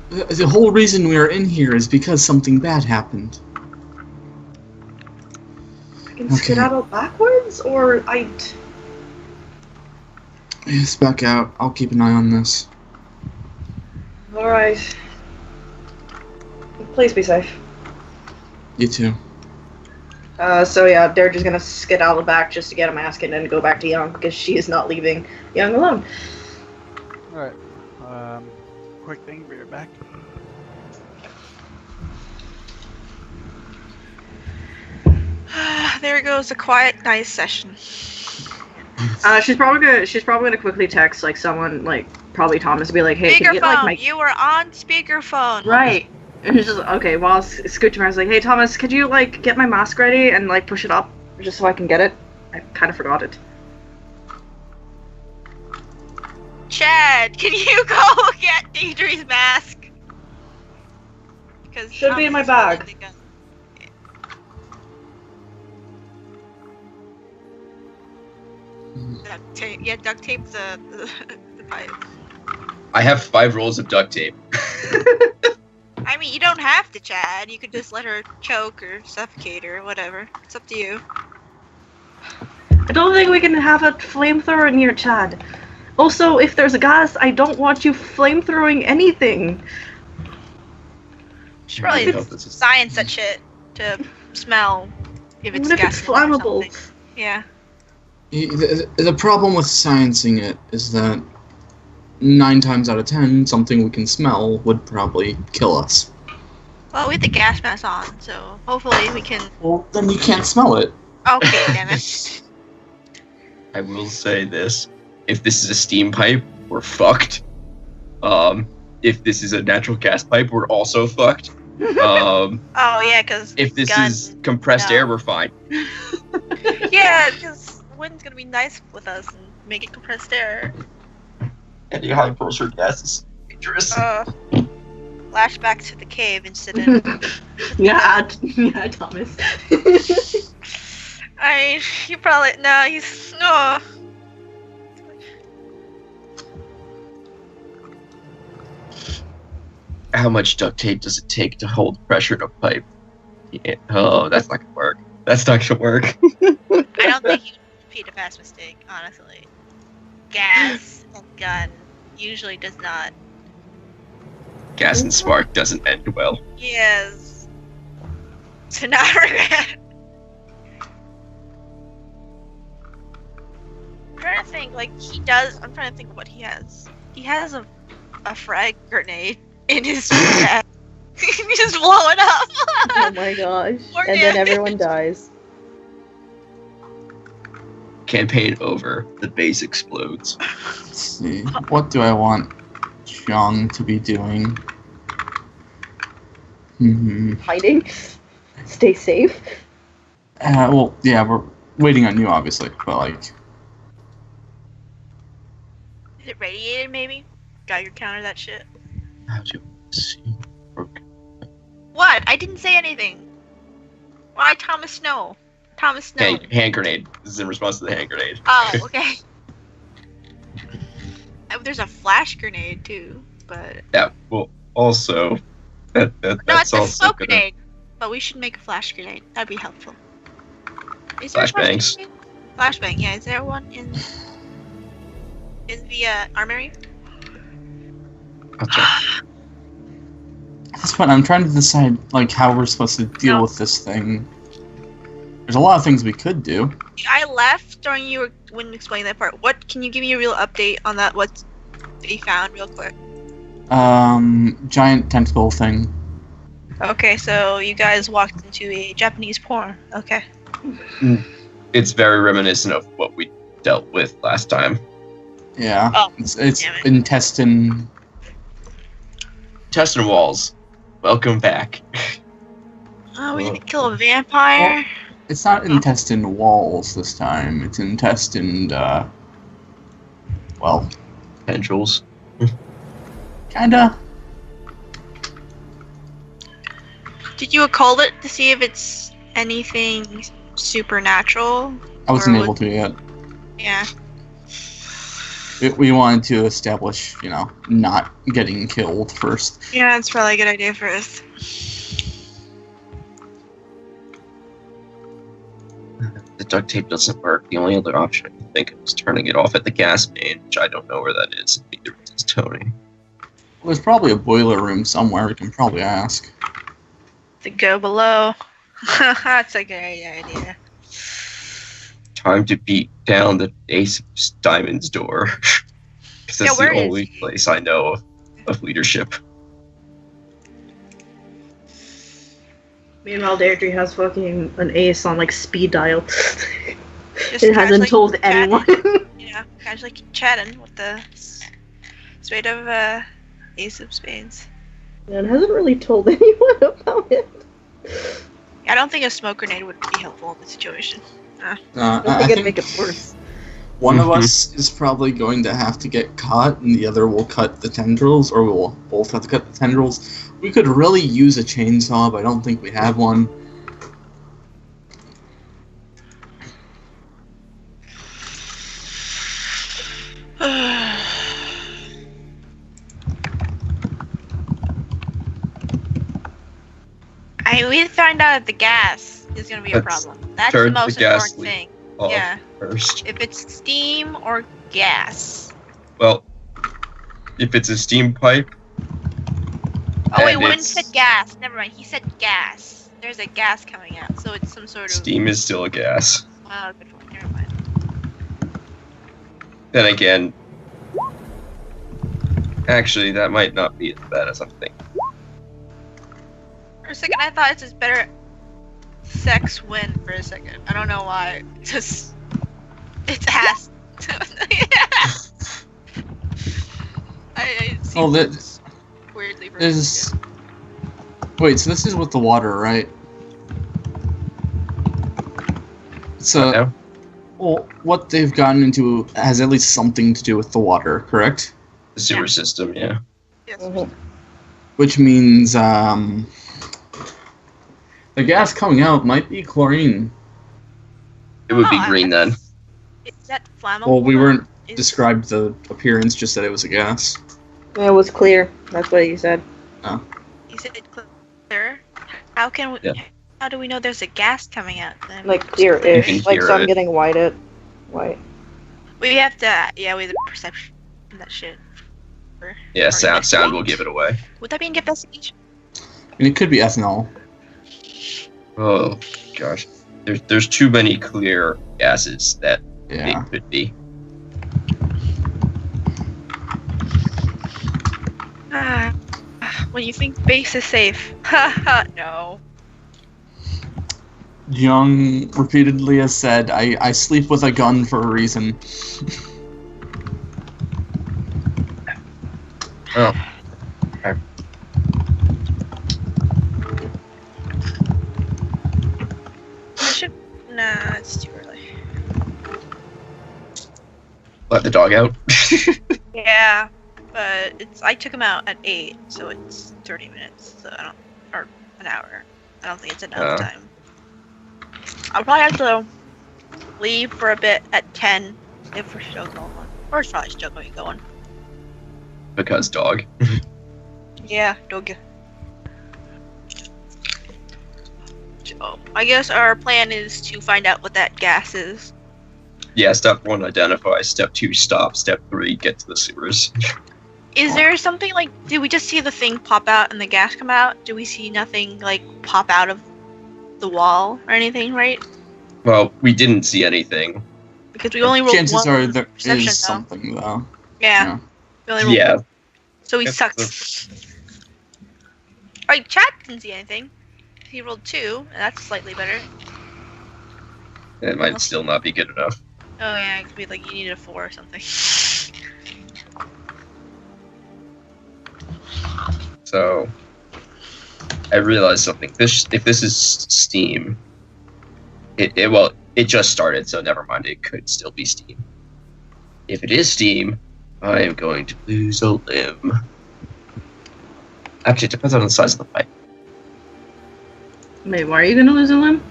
The whole reason we are in here is because something bad happened. I can skedaddle backwards, or Yes, back out. I'll keep an eye on this. Alright. Please be safe. You too. So yeah, they're just gonna skedaddle back just to get a mask and then go back to Young, because she is not leaving Young alone. Alright. Quick thing, be right back. There goes a quiet, nice session. She's probably gonna quickly text like someone, like probably Thomas, to be like, "Hey, can you get like my..." You were on speakerphone. Right. And he's just okay. While Scoot to like, "Hey Thomas, could you like get my mask ready and like push it up just so I can get it? I kind of forgot it." Chad, can you go get Deirdre's mask? Because should be in my bag. Duct tape the pipe. I have 5 rolls of duct tape. I mean, you don't have to, Chad. You could just let her choke or suffocate or whatever. It's up to you. I don't think we can have a flamethrower near Chad. Also, if there's a gas, I don't want you flamethrowing anything. Should probably science that shit to smell if it's gas. If it's flammable. Yeah. The problem with sciencing it is that 9 times out of 10, something we can smell would probably kill us. Well, we have the gas mask on, so hopefully we can... Well, then you can't smell it. Okay, damn it. I will say this. If this is a steam pipe, we're fucked. If this is a natural gas pipe, we're also fucked. Oh, yeah, because... If this is compressed air, we're fine. Yeah, because wind's gonna be nice with us and make it compressed air. Any high pressure gas is dangerous. Flashback to the cave incident. yeah, Thomas. You probably no. He's no. How much duct tape does it take to hold the pressure in a pipe? Yeah. Oh, that's not gonna work. That's not gonna work. I don't think you repeat a fast mistake, honestly. Gas and gun usually does not. Gas and spark doesn't end well. Yes. To not regret. I'm trying to think, like, he does. I'm trying to think of what he has. He has a frag grenade in his bag. You just blow it up. Oh my gosh. Poor And then everyone dies. Campaign over. The base explodes. Let's see. What do I want Jung to be doing? Hiding. Stay safe. Well, yeah, we're waiting on you, obviously, but like. Is it radiated, maybe? Geiger counter that shit. How do you see? What? I didn't say anything. Why Thomas Snow? Thomas Snow. Hand grenade. This is in response to the hand grenade. Oh, okay. There's a flash grenade too, but Yeah. Well, also, no, that's it's a also smoke gonna- grenade. But we should make a flash grenade. That'd be helpful. Is there a flash Flashbangs. grenade? Flashbang. Yeah. Is there one in the armory? I'll check. That's fun. I'm trying to decide like how we're supposed to deal with this thing. There's a lot of things we could do. I left during when you explained that part. What can you give me a real update on that? What they found, real quick? Giant tentacle thing. Okay, so you guys walked into a Japanese porn. Okay. It's very reminiscent of what we dealt with last time. Yeah. Oh, It's damn it. intestine. Intestine walls. Welcome back. Oh, we didn't kill a vampire. It's not intestine walls this time. It's intestine. Well, Tendrils. kinda. Did you occult it to see if it's anything supernatural? I wasn't Or able to yet. Yeah. We wanted to establish, not getting killed first. Yeah, it's probably a good idea for us. The duct tape doesn't work. The only other option I can think of is turning it off at the gas main, which I don't know where that is. Neither does Tony. Well, there's probably a boiler room somewhere. We can probably ask. To go below. That's a great idea. Time to beat down the Ace of Diamonds door. Because that's where the is only he? place I know of leadership. Meanwhile, Deirdre has fucking an ace on like speed dial. Just It hasn't casually told chatting, anyone. Casually chatting with the spade of Ace of Spades. It hasn't really told anyone about it. I don't think a smoke grenade would be helpful in this situation. I think it'd make it worse. One of us is probably going to have to get caught, and the other will cut the tendrils, or we'll both have to cut the tendrils. We could really use a chainsaw, but I don't think we have one. We find out that the gas is going to be a Let's problem. That's turn the the most gas important thing. Off Yeah. First. If it's steam or gas. Well, if it's a steam pipe. Oh wait, and Wynn it's- said gas. Never mind. He said gas. There's a gas coming out, so it's some sort of. Steam is still a gas. Oh, good point. Never mind. Then again, actually, that might not be as bad as I'm thinking. For a second, I thought it's just better. Sex win for a second. I don't know why. Just it's ass. I see Oh, that weirdly. For is. Wait, so this is with the water, right? So, No? well, what they've gotten into has at least something to do with the water, correct? The sewer system, yeah. Yes. Which means, the gas coming out might be chlorine. It would be green then. Is that flammable? Well, we weren't described the appearance, just said it was a gas. It was clear. That's what he said. Oh. Is it clear? How can we? Yeah. How do we know there's a gas coming out then? Like You clear-ish. can Like hear so I'm it. getting white. We have to. Yeah, we have the perception. That shit. Yeah, Or sound will give it away. Would that be an investigation? I mean, it could be ethanol. Oh gosh, there's too many clear gases that Yeah. it could be. When you think base is safe, haha, no. Young repeatedly has said, I sleep with a gun for a reason. Oh. Okay. I should. Nah, it's too early. Let the dog out. Yeah, but it's. I took him out at 8, so it's 30 minutes. So I don't, or an hour. I don't think it's enough time. I'll probably have to leave for a bit at 10 if we're still going. Or it's probably still going to be going. Because dog. Yeah, dog. So I guess our plan is to find out what that gas is. Yeah, step 1, identify. Step 2, stop. Step 3, get to the sewers. Is there something like? Did we just see the thing pop out and the gas come out? Do we see nothing like pop out of the wall or anything? Right? Well, we didn't see anything. Because we only rolled Chances one are there perception, is though. something, though. Yeah. We only rolled Yeah. one. So he Yep. sucks. Alright, Chad didn't see anything. He rolled 2, and that's slightly better. It might still not be good enough. Oh yeah, it could be like you needed a 4 or something. So I realized something. If this is Steam, it just started, so never mind. It could still be Steam. If it is Steam, I am going to lose a limb. Actually, it depends on the size of the pipe. Wait, why are you gonna lose a limb?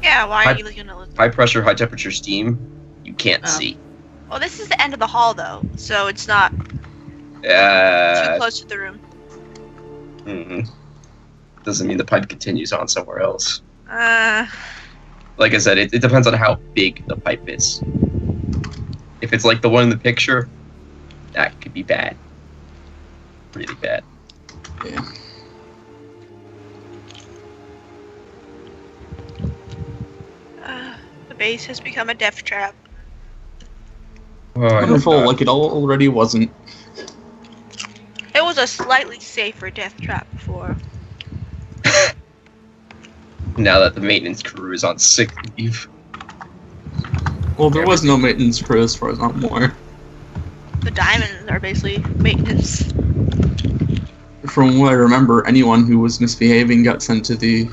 Yeah, why are you gonna lose? High pressure, high temperature steam, you can't Oh. see. Well, this is the end of the hall, though, so it's not too Uh, close to the room. doesn't mean the pipe continues on somewhere else. Uh, Like I said, it depends on how big the pipe is. If it's like the one in the picture, that could be bad. Really bad. Yeah. the base has become a death trap. Oh, I hope Wonderful, not. like it already wasn't. It was a slightly safer death trap before. Now that the maintenance crew is on sick leave. Well, there was no maintenance crew as far as I'm aware. The diamonds are basically maintenance. From what I remember, anyone who was misbehaving got sent to the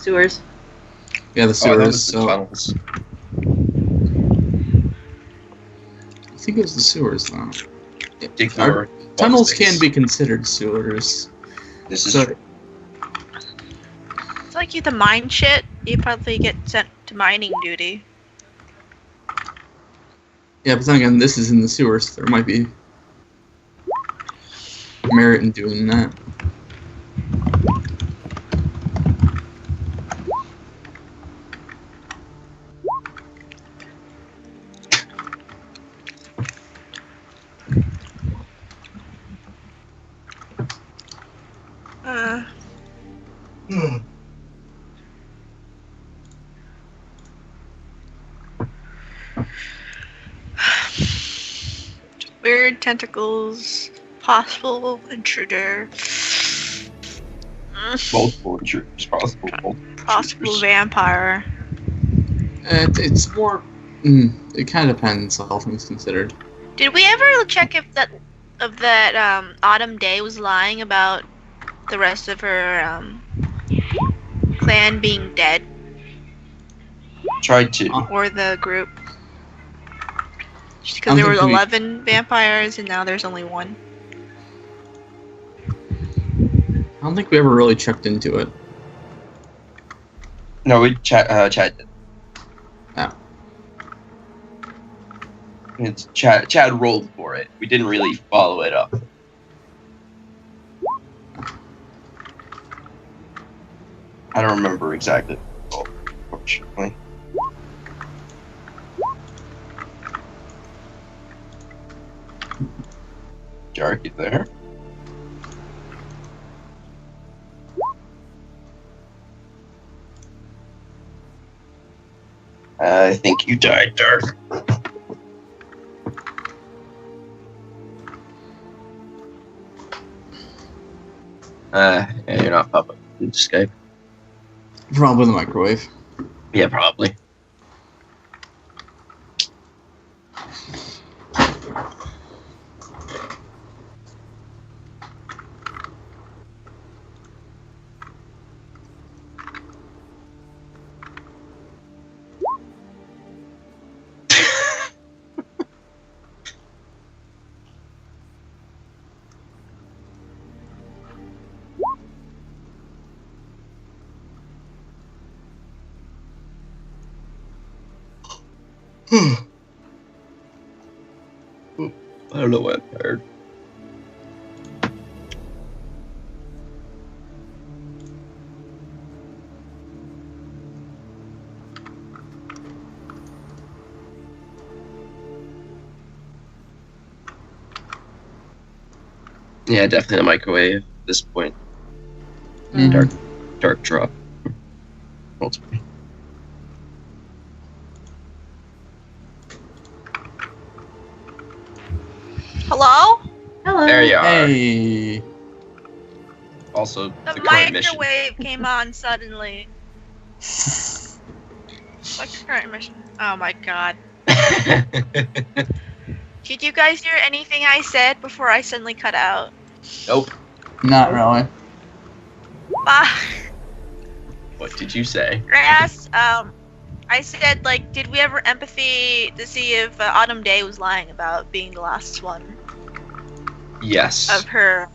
Sewers. yeah, the Oh, that sewers. was the So tunnels. I think it was the sewers though. Dig Our more tunnels space. can be considered sewers. This is So true. It's like you the mine shit, you probably get sent to mining duty. yeah, but then again, this is in the sewers. There might be merit in doing that. Weird tentacles, possible intruder, Multiple intruders, possible possible intruders. vampire. It's more. It kind of depends, all things considered. Did we ever check if that Autumn Day was lying about the rest of her clan being dead, Tried to. or the group? Just I because there don't was think we- 11 vampires and now there's only 1. I don't think we ever really checked into it. No, Chad did. Oh. Chad rolled for it. We didn't really follow it up. I don't remember exactly, unfortunately. Jark, you there? I think you died, Dark. Yeah, you're not popping in Skype. Probably the microwave. Yeah, probably. I don't know why I'm tired. Yeah, definitely the microwave at this point. Dark drop. Ultimately. Hello? Hello. There you are. Hey. Also, The the current mission. microwave came on suddenly. What's the current mission? Oh my god. Did you guys hear anything I said before I suddenly cut out? Nope. Not really. What did you say? Grass, I said, like, did we ever empathy to see if Autumn Day was lying about being the last one Yes. of her,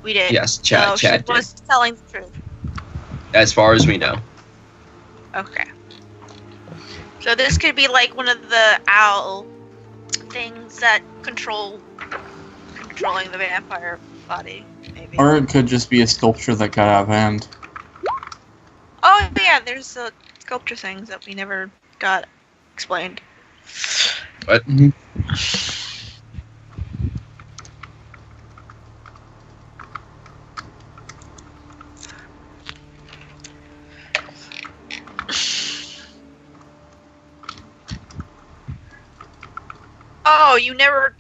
we did. Yes, Chad she did. was telling the truth. As far as we know. Okay. So this could be like one of the owl things that controlling the vampire body, maybe. Or it could just be a sculpture that got out of hand. Oh yeah, there's sculpture things that we never got explained. What? Oh, you never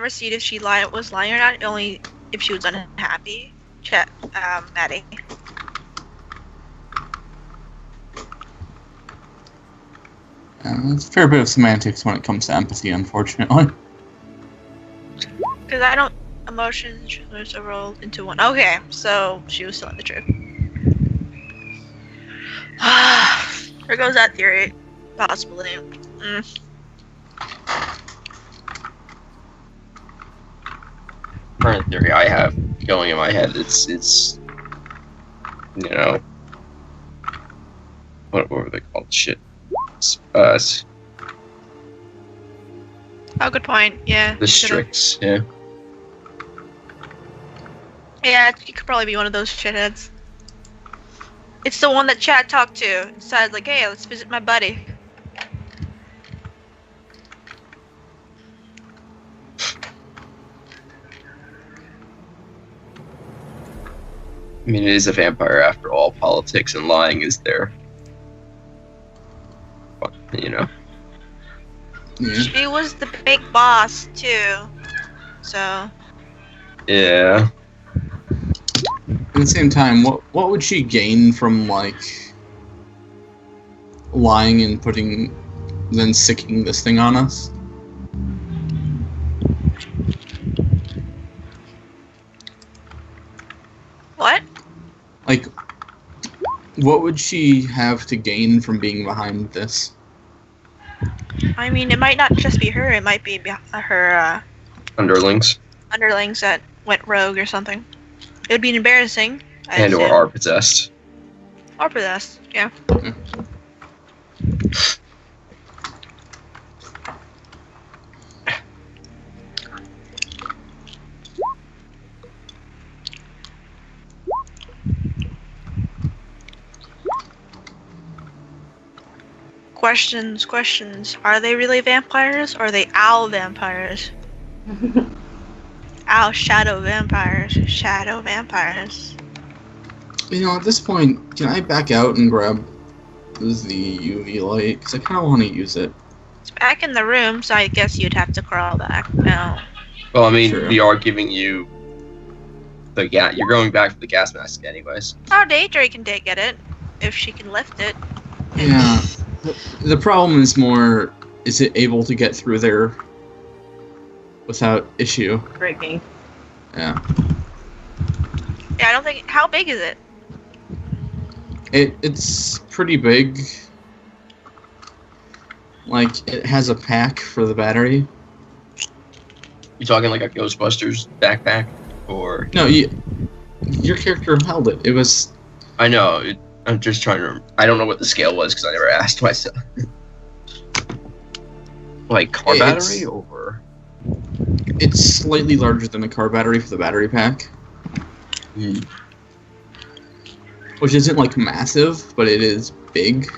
see if she was lying or not, only if she was unhappy. Maddie. It's a fair bit of semantics when it comes to empathy, unfortunately. Because I don't emotions are rolled into one. Okay, so she was telling the truth. There goes that theory. Possibly. Current theory I have going in my head it's you know, what were they called? Shit. Oh, good point. Yeah. The Strix, yeah. Yeah, it could probably be one of those shitheads. It's the one that Chad talked to. It said, like, hey, let's visit my buddy. I mean, it is a vampire after all. Politics and lying is there. You know. Yeah. She was the big boss, too. So. Yeah. At the same time, what would she gain from, like, lying and then sicking this thing on us? What? Like, what would she have to gain from being behind this? I mean, it might not just be her. It might be her Underlings. underlings that went rogue or something. It would be embarrassing. And or are possessed. Or possessed, yeah. Questions. Are they really vampires or are they owl vampires? Owl shadow vampires. Shadow vampires. You know, at this point, can I back out and grab the UV light? Because I kind of want to use it. It's back in the room, so I guess you'd have to crawl back now. Well, I mean, Sure. we are giving you the gas. You're going back for the gas mask anyways. Oh, Daedra can get it if she can lift it. Yeah. The problem is more, is it able to get through there without issue? Breaking. Yeah. Yeah, I don't think. How big is it? It's pretty big. Like, it has a pack for the battery. You talking like a Ghostbusters backpack, or? No, your character held it. It was... I know. I'm just trying to. I don't know what the scale was because I never asked myself. Like car battery, or? It's slightly larger than a car battery for the battery pack. Which isn't, like, massive, but it is big.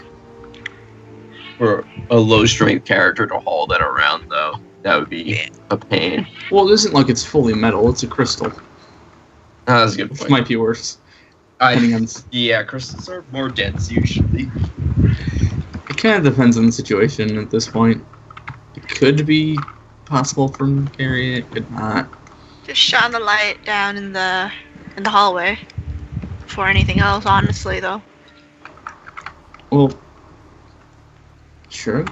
For a low strength character to haul that around, though, that would be a pain. Well, it isn't like it's fully metal, it's a crystal. That's a good Which point. might be worse. Yeah, crystals are more dense usually. It kind of depends on the situation at this point. It could be possible for him to carry it, could not. Just shine the light down in the hallway. Before anything else, honestly, though. Well, sure.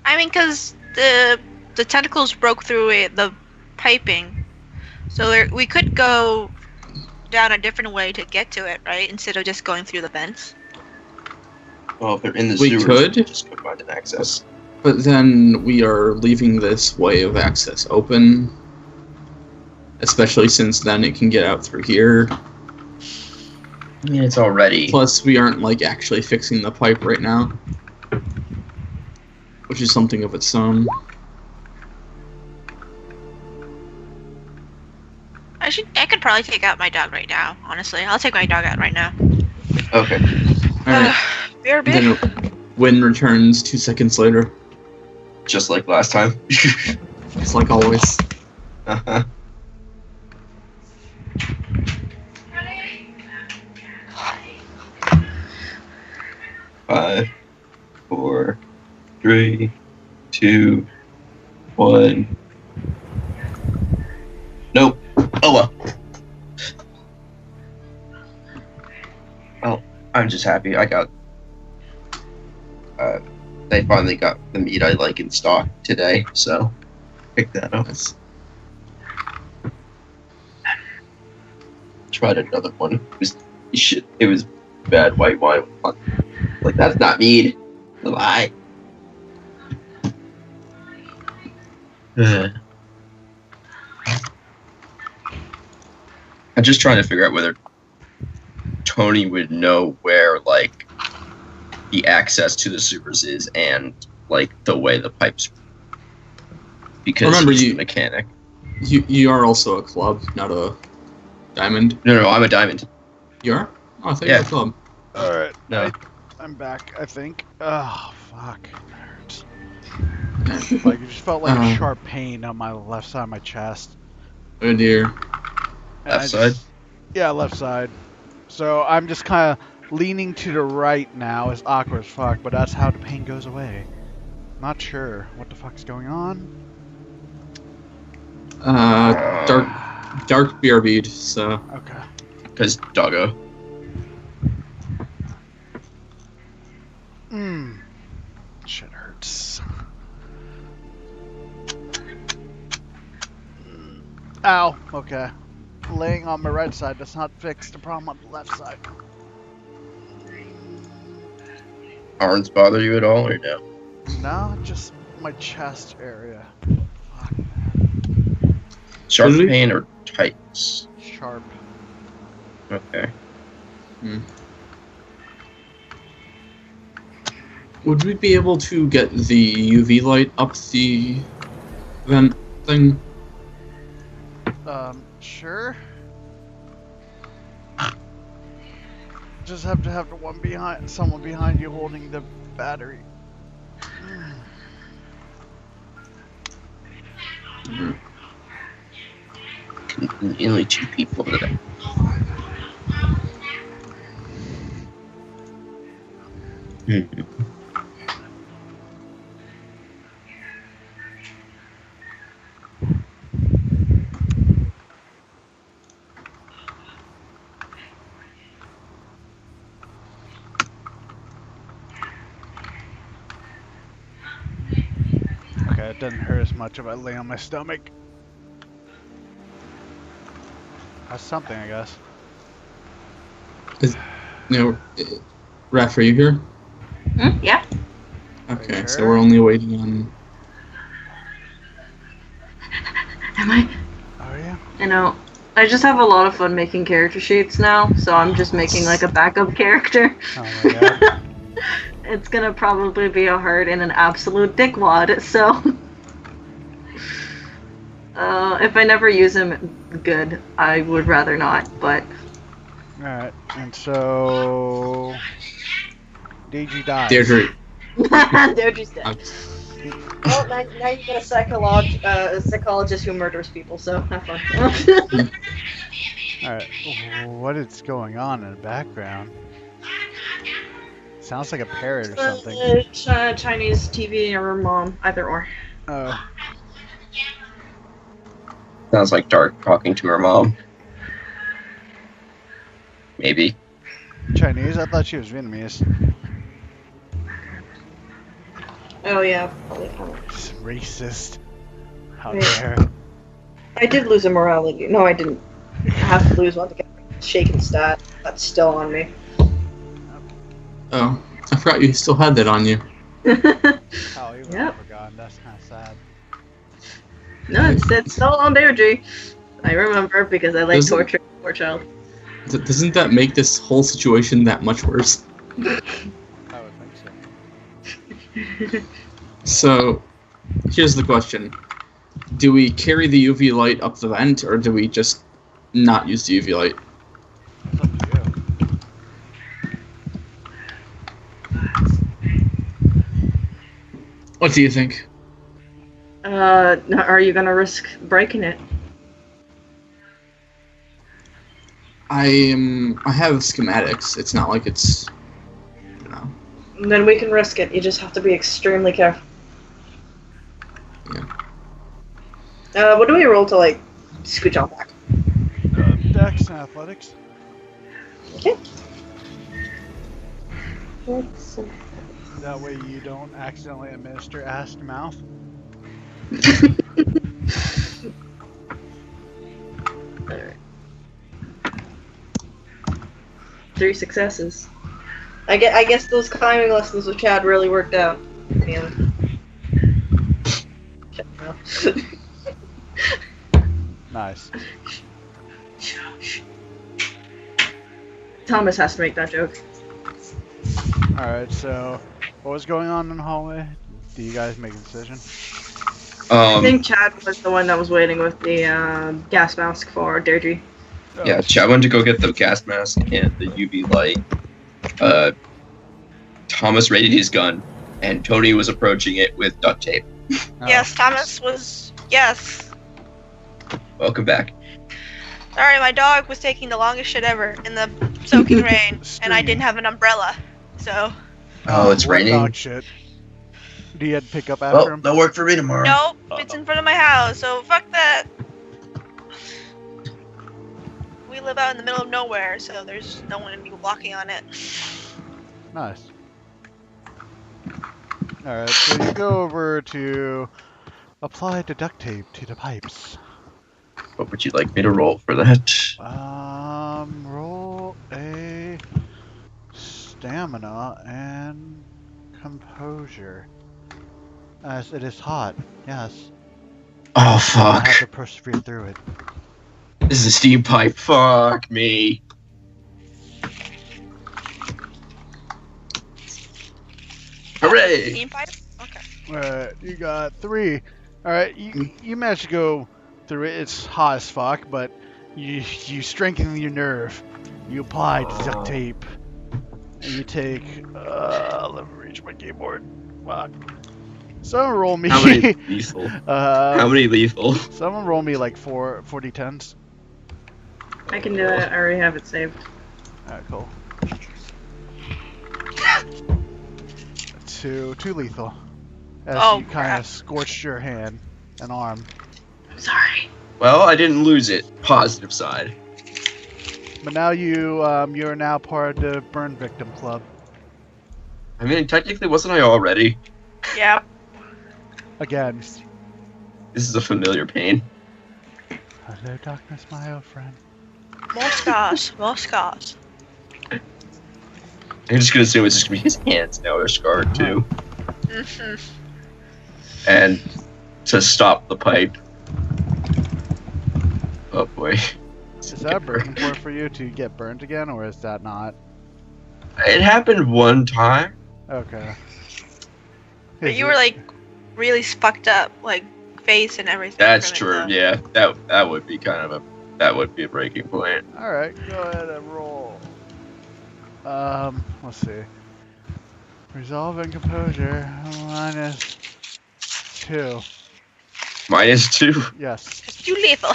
I mean, because the tentacles broke through the piping, so we could go down a different way to get to it, right? Instead of just going through the vents. Well, if they're in the We sewers, could. just go find an access. But then we are leaving this way of access open. Especially since then it can get out through here. I mean, it's already. Plus, we aren't, like, actually fixing the pipe right now. Which is something of its own. I could probably take out my dog right now, honestly. I'll take my dog out right now. Okay. Alright. Beer. Then Win returns 2 seconds later. Just like last time. It's like always. Uh-huh. Five, 4, 3, 2, 1. Nope. Oh well. Well, I'm just happy I got. They finally got the meat I like in stock today, so pick that up. Yes. Tried another one. It was bad white wine. Like, that's not mead. A lie. I'm just trying to figure out whether Tony would know where, like, the access to the sewers is and, like, the way the pipes. Because Remember, he's you- a mechanic. You are also a club, not a diamond. No, I'm a diamond. You are? Oh, I thought you were a club. Alright. No. I'm back, I think. Oh, fuck. It hurts. Like, it just felt like a sharp pain on my left side of my chest. Oh dear. And I Left side? Yeah, left side. So I'm just kind of leaning to the right now. It's awkward as fuck, but that's how the pain goes away. Not sure what the fuck's going on. Dark beer bead, so. Okay. Because doggo. Shit hurts. Ow. Okay. Laying on my right side does not fix the problem on the left side. Arms bother you at all, or no? No, just my chest area. Fuck. Sharp Really? pain or tights? Sharp. Okay. Would we be able to get the UV light up the vent thing? Sure. Just have to have someone behind you holding the battery. Only 2 people today. Okay, it doesn't hurt as much if I lay on my stomach. That's something, I guess. Raph, are you here? Yeah. Okay, so we're only waiting on... Am I? Are you? You know, I just have a lot of fun making character sheets now, so I'm just making like a backup character. Oh my god. It's gonna probably be a hard and an absolute dickwad, so... if I never use him, good. I would rather not, but... Alright, and so... DG dies. Deirdre. Deirdre's dead. Well, now you get a psychologist who murders people, so have fun. Alright, what is going on in the background? Sounds like a parrot or something. Chinese TV or mom, either or. Oh. Sounds like Dark talking to her mom. Maybe. Chinese? I thought she was Vietnamese. Oh yeah. Racist. How Wait. dare. I did lose a morality. No, I didn't. I have to lose one to get my shaken stat. That's still on me. Oh, I forgot you still had that on you. Oh, even Yep. I forgot. That's kind of sad. No, it's still on Deirdre. I remember because I like Doesn't- torturing the poor child. Doesn't that make this whole situation that much worse? I would think so. So, here's the question. Do we carry the UV light up the vent, or do we just not use the UV light? It's up to you. What do you think? Are you gonna risk breaking it? I have schematics. It's not like it's, you know. Then we can risk it. You just have to be extremely careful. Yeah. What do we roll to, like, scooch on back? Dex and athletics. Okay. That way you don't accidentally administer ass to mouth. Alright. 3 successes. I guess those climbing lessons with Chad really worked out. Yeah. Nice. Thomas has to make that joke. Alright, so what was going on in the hallway? Do you guys make a decision? I think Chad was the one that was waiting with the gas mask for Deirdre. Yeah, Chad went to go get the gas mask and the UV light. Thomas raided his gun, and Tony was approaching it with duct tape. Oh. Yes, Thomas was. Yes. Welcome back. Sorry, my dog was taking the longest shit ever in the soaking rain, and I didn't have an umbrella, so. Oh, it's what raining. dog shit? Do you have to pick up after Well, him? no work for me tomorrow. Nope, it's in front of my house, so fuck that. We live out in the middle of nowhere, so there's no one to be walking on it. Nice. Alright, so you go over to apply the duct tape to the pipes. What would you like me to roll for that? Roll a stamina and composure. As it is hot, yes. Oh, I fuck. have to persevere through it. This is a steam pipe. Fuck me. Hooray! Steam pipe? Okay. Alright, you got 3. Alright, you managed to go through it. It's hot as fuck, but you strengthen your nerve. You apply duct tape. And you take, let me reach my keyboard. Fuck. Someone roll me. How many lethal? How many lethal? Someone roll me like 4 d10s. I can do it. I already have it saved. Alright, cool. 2 lethal. As you kind of scorched your hand and arm. I'm sorry. Well, I didn't lose it. Positive side. But now you're now part of the burn victim club. I mean, technically, wasn't I already? Yeah. Again. This is a familiar pain. Hello, darkness, my old friend. More scars. More scars. I'm just gonna assume it's just gonna be his hands now are scarred too. Mm-hmm. And to stop the pipe. Oh boy. Is that a breaking point for you to get burnt again, or is that not? It happened one time. Okay. But you were like really fucked up, like face and everything. That's from it, true. Yeah, that would be kind of a breaking point. All right, go ahead and roll. Let's see. Resolve and composure -2. -2. Yes. It's too lethal.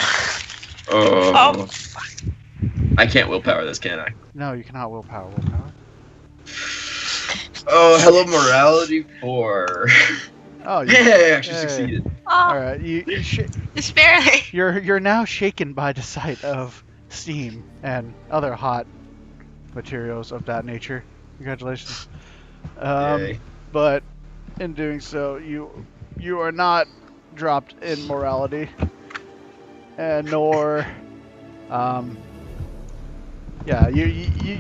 Oh. I can't willpower this, can I? No, you cannot willpower. Oh, hello, morality 4. Oh, Yeah, I actually succeeded. All right, Just barely. You're now shaken by the sight of steam and other hot materials of that nature. Congratulations. Yay. But in doing so, you are not dropped in morality, and nor, yeah, you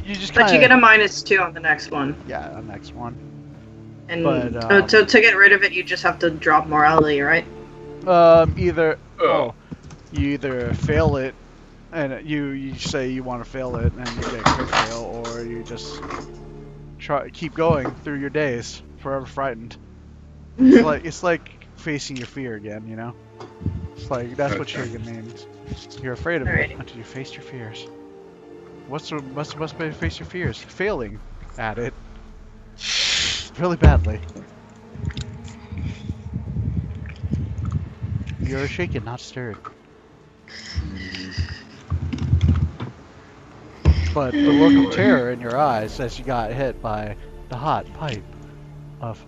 just kind of. But you get a -2 on the next one. Yeah, the next one. And But, to get rid of it, you just have to drop morality, right? You either fail it, and you say you want to fail it, and you get a crit fail, or you just keep going through your days, forever frightened. It's like facing your fear again, you know. It's like that's what shaken means. You're afraid of it until you face your fears. What's the best way to face your fears? Failing at it really badly. You're shaken, not stirred. But the look of terror in your eyes as you got hit by the hot pipe of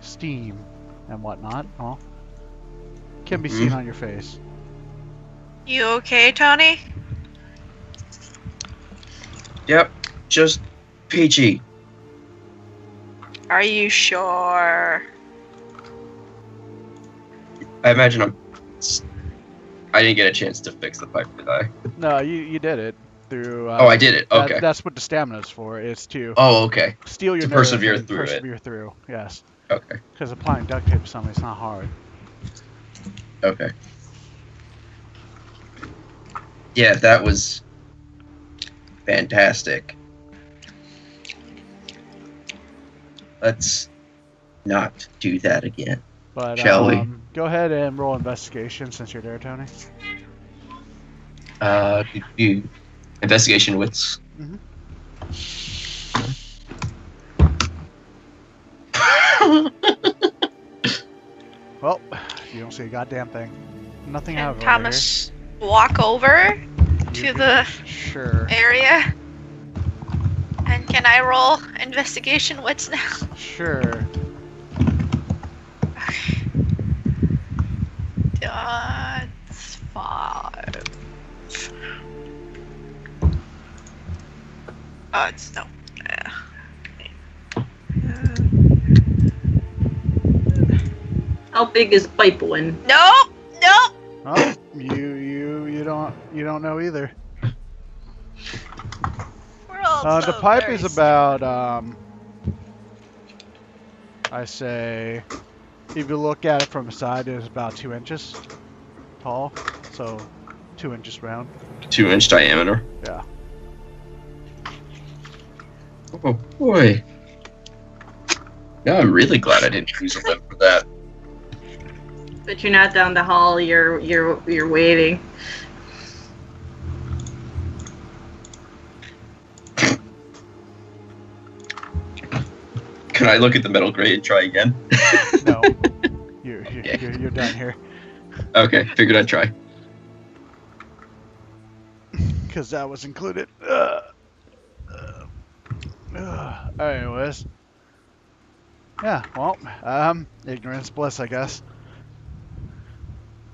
steam and whatnot, well, can be seen on your face. You okay, Tony? Yep, just peachy. Are you sure? I imagine I didn't get a chance to fix the pipe, did I? No, you did it through. Oh, I did it. Okay. That's what the stamina's for. Is to Oh, okay. steal your To nerve persevere and through it. persevere through. Yes. Okay. Because applying duct tape to something is not hard. Okay. Yeah, that was fantastic. Let's not do that again. But Shall we? Go ahead and roll investigation since you're there, Tony. Do investigation wits. Mhm. Well, you don't see a goddamn thing. Nothing Can out of Thomas walk over to the Sure. area? And can I roll investigation wits now? Sure. That's 5. Oh, it's no. How big is pipe one? No, no. Oh, you don't know either. We're all The so pipe very is about I say, if you look at it from the side, it's about 2 inches tall, so 2 inches round. 2-inch diameter. Yeah. Oh boy. Yeah, I'm really glad I didn't use a limb for that. But you're not down the hall. You're waiting. Can I look at the metal grate and try again? No. You're done here. Okay, figured I'd try. Because that was included. Anyways. Yeah, well, ignorance bliss, I guess.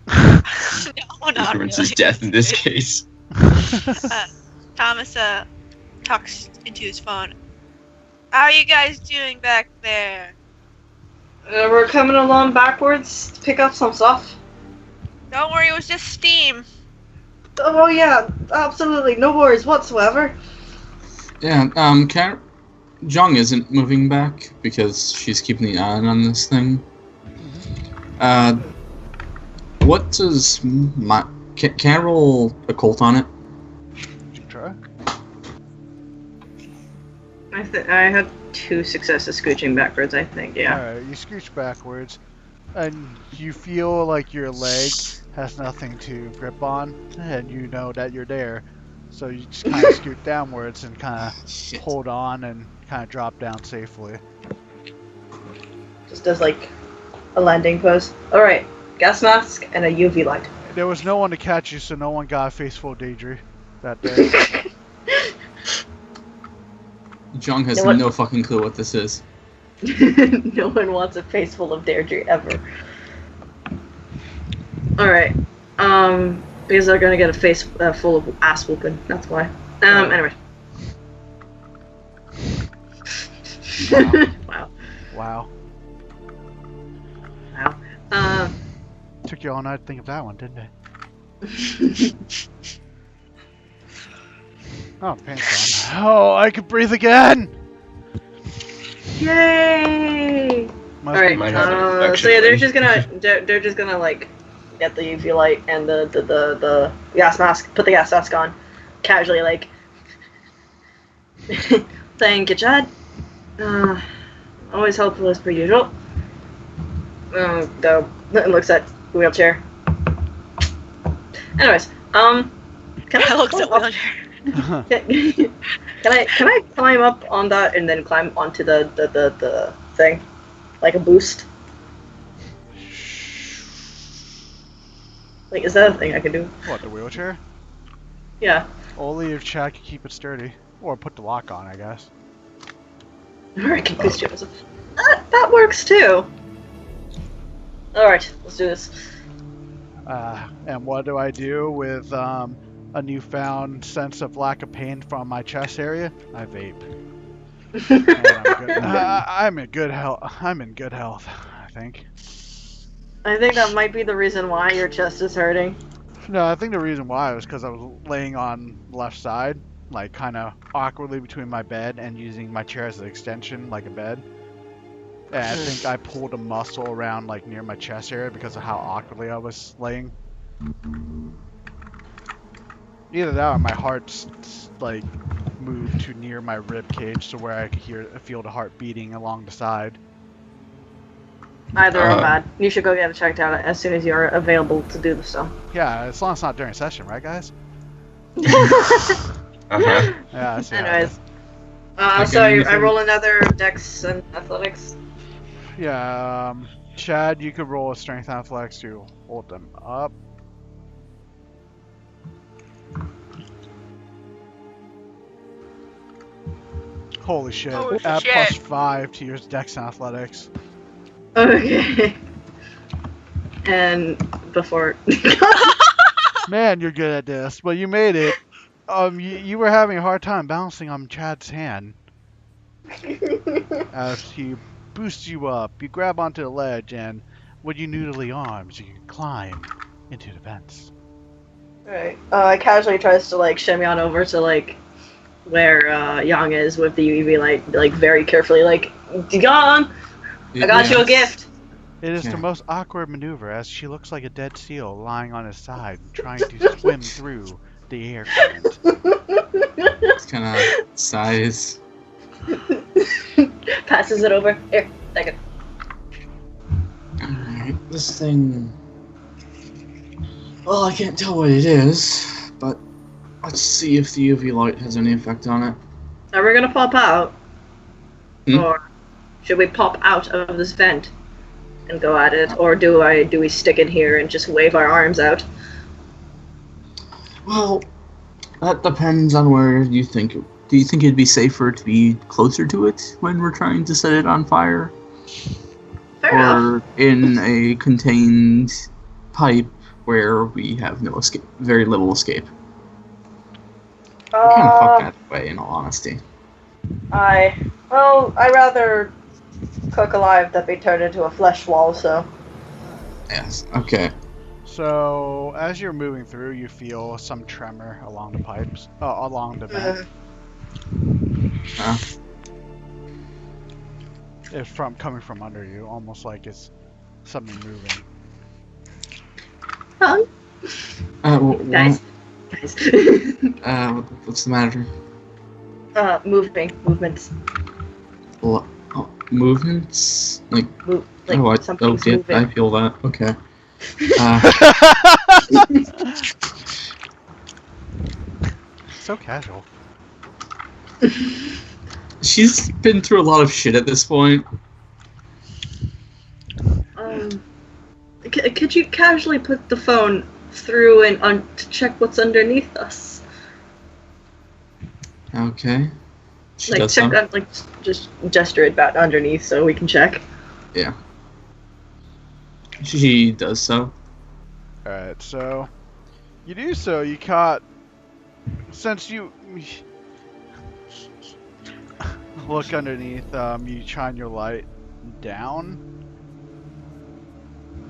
No, not Ignorance really. is death in this case. Thomas talks into his phone. How are you guys doing back there? We're coming along backwards to pick up some stuff. Don't worry, it was just steam. Oh yeah, absolutely, no worries whatsoever. Yeah, Jong isn't moving back because she's keeping the eye on this thing. What does my... Can I roll occult on it? You try? I had 2 successes scooching backwards, I think, yeah. Alright, you scooch backwards, and you feel like your leg has nothing to grip on, and you know that you're there. So you just kind of scoot downwards and kind of hold on and kind of drop down safely. Just does like a landing pose. Alright, gas mask and a UV light. There was no one to catch you, so no one got a face full of Daedry that day. Jong has no fucking clue what this is. No one wants a face full of Deirdre ever. Alright. Because they're gonna get a face full of ass whooping. That's why. Anyway. Wow. Wow. Wow. Took you all night to think of that one, didn't it? Oh, pants on. Oh, I can breathe again! Yay! Alright, so yeah, they're just gonna like get the UV light and the gas mask, put the gas mask on, casually like, thank you, Chad. Always helpful as per usual. Though it looks at the wheelchair. Anyways, can I Looks at wheelchair. can I climb up on that and then climb onto the thing, like a boost? Like, is that a thing I can do? What, the wheelchair? Yeah. Only if Chad can keep it sturdy. Or put the lock on, I guess. Alright, keep this Joseph. That works too. Alright, let's do this. And what do I do with a newfound sense of lack of pain from my chest area? I vape. I'm in good health. I'm in good health, I think. I think that might be the reason why your chest is hurting. No, I think the reason why was because I was laying on the left side, like kind of awkwardly between my bed and using my chair as an extension, like a bed. And I think I pulled a muscle around like near my chest area because of how awkwardly I was laying. Either that or my heart like moved to near my rib cage to where I could feel the heart beating along the side. Either are bad. You should go get it checked out as soon as you're available to do this stuff. Yeah, as long as it's not during session, right, guys? Uh-huh. Yeah, I see. Anyways. So I roll another Dex and Athletics. Yeah, Chad, you could roll a Strength and Athletics to hold them up. Holy shit. Holy Add shit. +5 to your Dex and Athletics. Okay. And before... Man, you're good at this, but you made it. You were having a hard time balancing on Chad's hand. As he boosts you up, you grab onto the ledge, and with your noodly arms, you can climb into the vents. Alright. Casually tries to like shimmy on over to like where Yang is with the UV light, like very carefully, like, Yang, I got you a gift. It is the most awkward maneuver, as she looks like a dead seal lying on his side, trying to swim through the air current. Just kind of sighs. Passes it over. Here, Take it. Alright, this thing... Well, I can't tell what it is, but let's see if the UV light has any effect on it. Are we gonna pop out? Hmm? Or should we pop out of this vent and go at it? Or do we stick in here and just wave our arms out? Well, that depends on where you think... Do you think it'd be safer to be closer to it when we're trying to set it on fire? Fair enough. Or in a contained pipe where we have no escape, very little escape? I kind of fucked that way, in all honesty. I rather cook alive than be turned into a flesh wall, so. Yes, okay. So, as you're moving through, you feel some tremor along the pipes, along the vent. It's coming from under you, almost like it's something moving. Huh? Guys. What's the matter? Movements. Movements? Like, Something's yeah, moving. I feel that. Okay. So casual. She's been through a lot of shit at this point. Could you casually put the phone through and to check what's underneath us? Okay. She Like does check, so. just gesture it back underneath so we can check. Yeah. She does so. Alright, so you do so, you caught, since you look underneath, you shine your light down.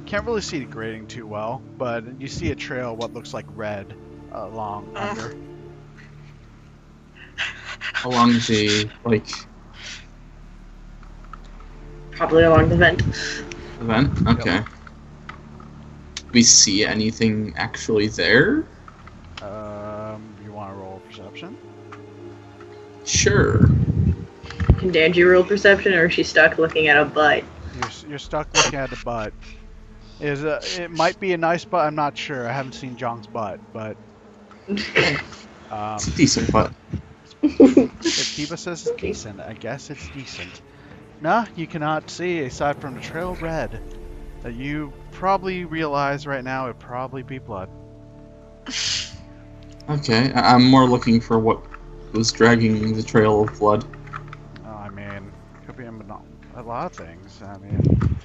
Can't really see the grading too well, but you see a trail what looks like red along under. Along the, like... Probably along the vent. Event? Okay. Yep. We see anything actually there? You want to roll perception? Sure. Can Danji roll perception, or is she stuck looking at a butt? You're stuck looking at the butt. It might be a nice butt, I'm not sure. I haven't seen Jong's butt, but... It's a decent butt. If Kiva says it's decent, I guess it's decent. Nah, you cannot see, aside from the trail of red, that you probably realize right now it'd probably be blood. Okay, I'm more looking for what was dragging the trail of blood. Oh, I mean, could be a lot of things. I mean,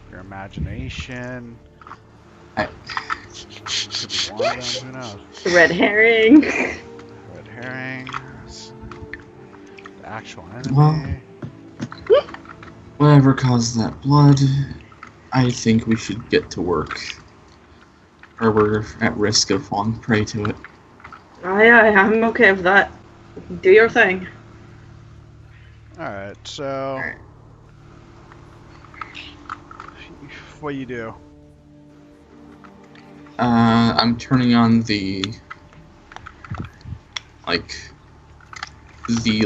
your imagination. I- Could be one of them, who knows? Red herring. Red herrings. The actual enemy. Well, whatever caused that blood, I think we should get to work. Or we're at risk of falling prey to it. I'm okay with that. Do your thing. Alright, so... What do you do? I'm turning on the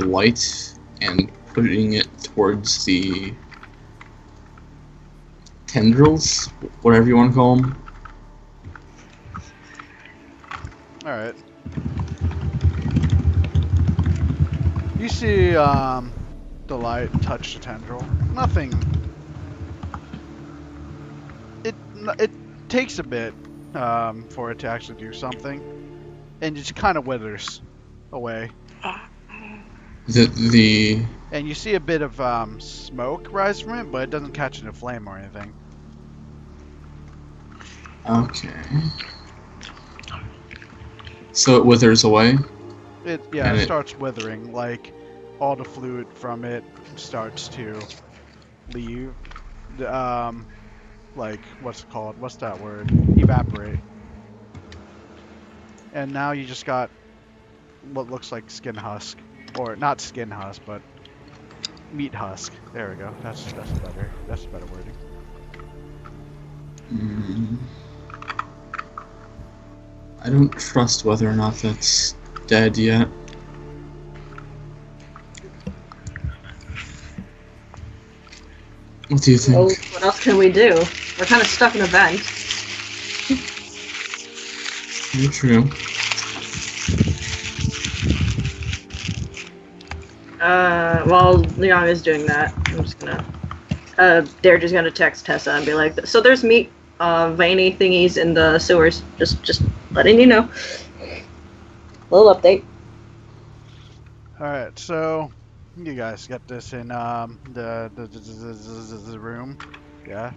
light and putting it towards the tendrils, whatever you want to call them. Alright. You see the light touch the tendril. Nothing. It takes a bit for it to actually do something, and it just kind of withers away. And you see a bit of smoke rise from it, but it doesn't catch in a flame or anything. Okay. So it withers away? It starts withering, like all the fluid from it starts to leave. Like, what's it called? What's that word? Evaporate. And now you just got what looks like skin husk. Or not skin husk, but meat husk. There we go. That's better wording. I don't trust whether or not that's dead yet. What do you think? Well, what else can we do? We're kind of stuck in a vent. Very true. While Leon is doing that, I'm just gonna... they're just gonna text Tessa and be like, so there's meat, veiny thingies in the sewers. Just letting you know. Little update. Alright, so you guys got this in the room. Yeah.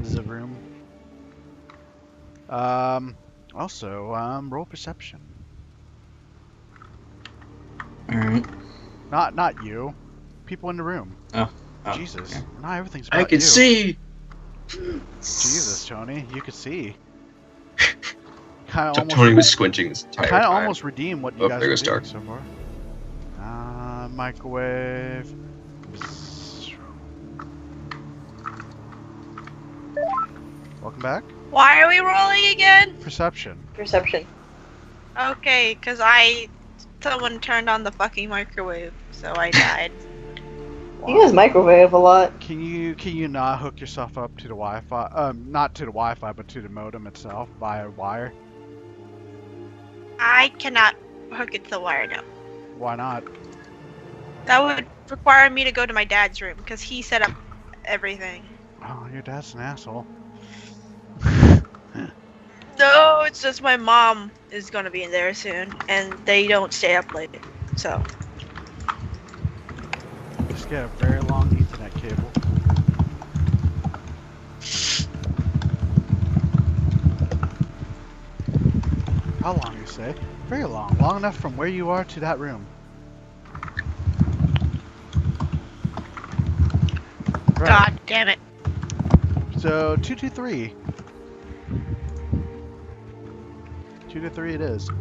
The room. Also, roll perception. Alright. Not you. People in the room. Oh. Jesus. Okay. Not everything's about I can you. see. Jesus, Tony, you could see. Kind of Tony was squinting this entire Kind time. of almost redeem what you Oh, guys there are goes doing Dark. so far. Microwave. Welcome back. Why are we rolling again? Perception. Perception. Okay, because someone turned on the fucking microwave, so I died. You guys microwave a lot. Can you not hook yourself up to the Wi-Fi? Not to the Wi-Fi, but to the modem itself via wire. I cannot hook it to the wire now. Why not? That would require me to go to my dad's room, because he set up everything. Oh, your dad's an asshole. No, it's just my mom is gonna be in there soon, and they don't stay up late, so. Just get a very long Ethernet cable. How long, you say? Very long. Long enough from where you are to that room. Right. God damn it. So, 223. 2 to 3 it is.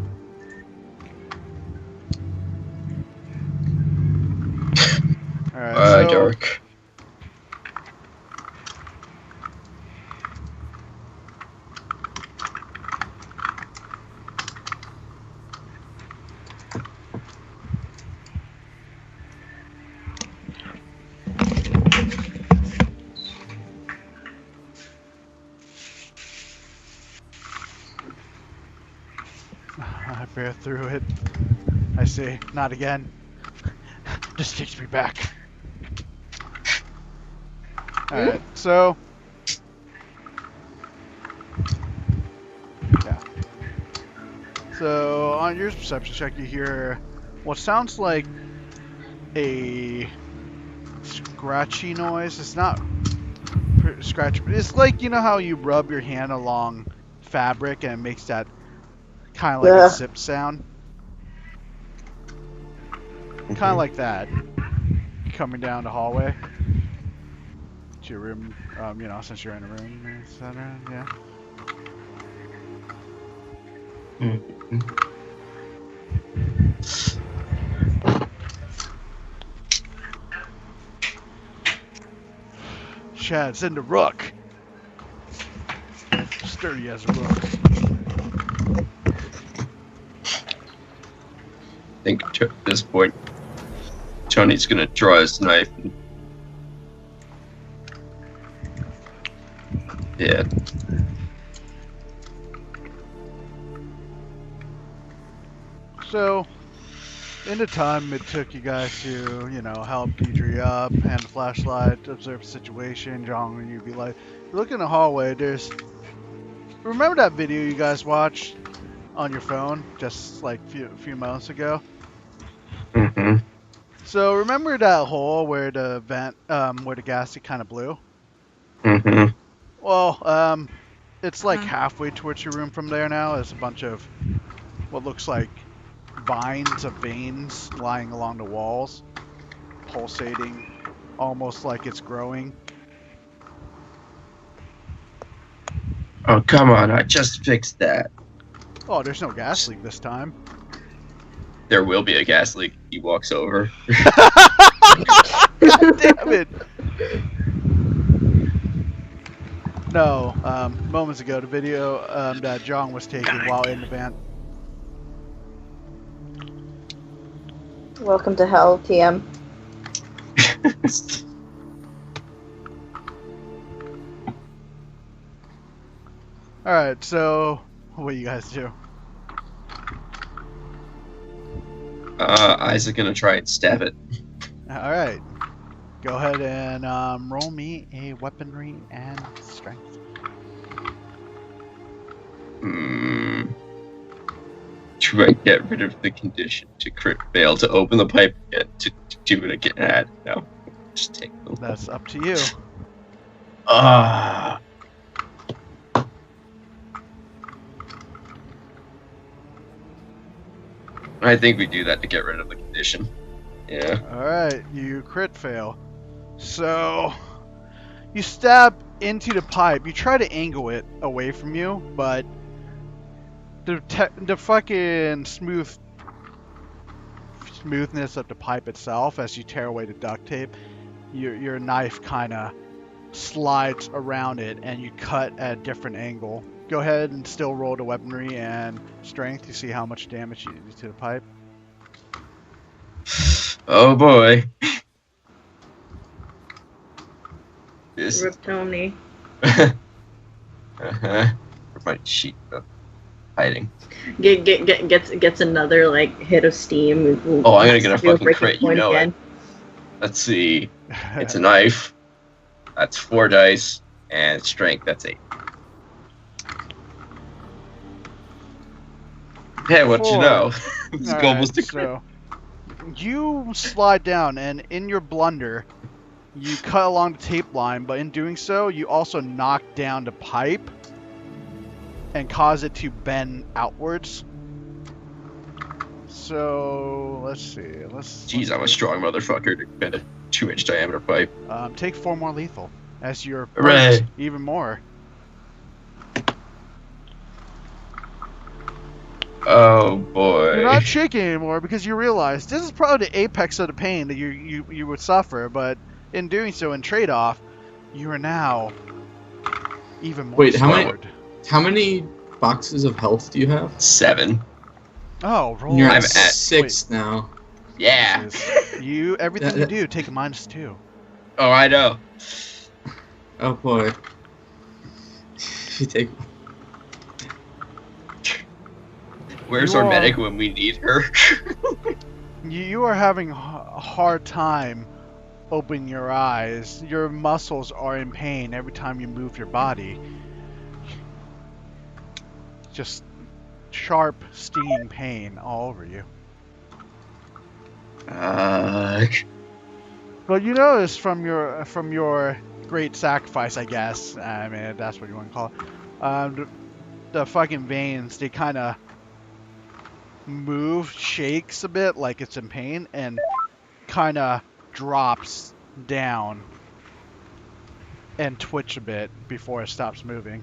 Alright, Bye, so... Dark. I bear through it. I see. Not again. Just takes me back. Alright, so... Yeah. So, on your perception check, you hear what sounds like a scratchy noise. It's not scratchy, but it's like, you know how you rub your hand along fabric and it makes that kind of like a zip sound? Kind of like that. Coming down the hallway. To your room, you know, since you're in a room, etc. Yeah. Chad's in the rook. Sturdy as a rook. I think at this point, Tony's gonna draw his knife. Yeah. So, in the time it took you guys to, you know, help Deidre up, hand the flashlight, observe the situation, John and you be like, look in the hallway, there's... Remember that video you guys watched on your phone just like a few months ago? Mm-hmm. So remember that hole where the vent, where the gasket kind of blew? Mm-hmm. Well, it's like halfway towards your room from there now. There's a bunch of what looks like vines of veins lying along the walls, pulsating, almost like it's growing. Oh, come on, I just fixed that. Oh, there's no gas leak this time. There will be a gas leak. He walks over. God damn it! No, moments ago, the video that John was taking while in the van. Welcome to hell, TM. Alright, so what do you guys do? Isaac's gonna try and stab it. Alright. Go ahead and roll me a weaponry and strength. Do I get rid of the condition to crit fail to open the pipe again to do it again? No. Just take them. That's up to you. Ah. I think we do that to get rid of the condition. Yeah. Alright, you crit fail. So, you stab into the pipe. You try to angle it away from you, but the fucking smoothness of the pipe itself, as you tear away the duct tape, your knife kind of slides around it, and you cut at a different angle. Go ahead and still roll the weaponry and strength to see how much damage you do to the pipe. Oh boy. This. Rip Tony. Uh-huh. My sheet hiding. Gets another like hit of steam. Oh, I'm gonna get a fucking breaking crit. You point know again. it. Let's see. It's a knife. That's 4 dice, and strength. That's 8. Hey, what you know? This goal was to crit. So you slide down, and in your blunder, you cut along the tape line, but in doing so, you also knock down the pipe and cause it to bend outwards. So let's see. Jeez, I'm a strong motherfucker to bend a 2-inch diameter pipe. Take 4 more lethal as you're Hooray. burnt even more. Oh boy. You're not shaking anymore because you realize this is probably the apex of the pain that you would suffer, but in doing so, in trade-off, you are now even more Wait, scared. how many boxes of health do you have? 7. Oh, roll. You're I'm at at 6 now. Yeah. Everything you do, take a -2. Oh, I know. Oh boy. You take. Where's You our are- medic when we need her? You are having a hard time opening your eyes. Your muscles are in pain every time you move your body. Just sharp, stinging pain all over you. But you notice from your great sacrifice, I guess. I mean, if that's what you want to call it. The fucking veins, they kind of move, shakes a bit like it's in pain, and kind of drops down and twitch a bit before it stops moving.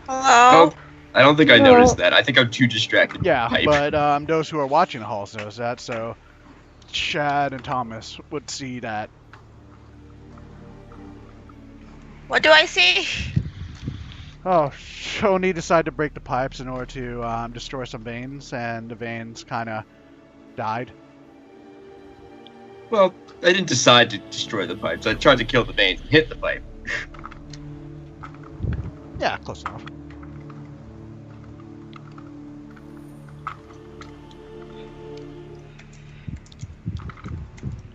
Hello? Oh, I don't think I noticed that. I think I'm too distracted. Yeah, Pipe. but those who are watching the halls knows that, so Chad and Thomas would see that. What do I see? Oh, Shoni decided to break the pipes in order to destroy some veins, and the veins kind of died. Well, I didn't decide to destroy the pipes. I tried to kill the veins and hit the pipe. Yeah, close enough.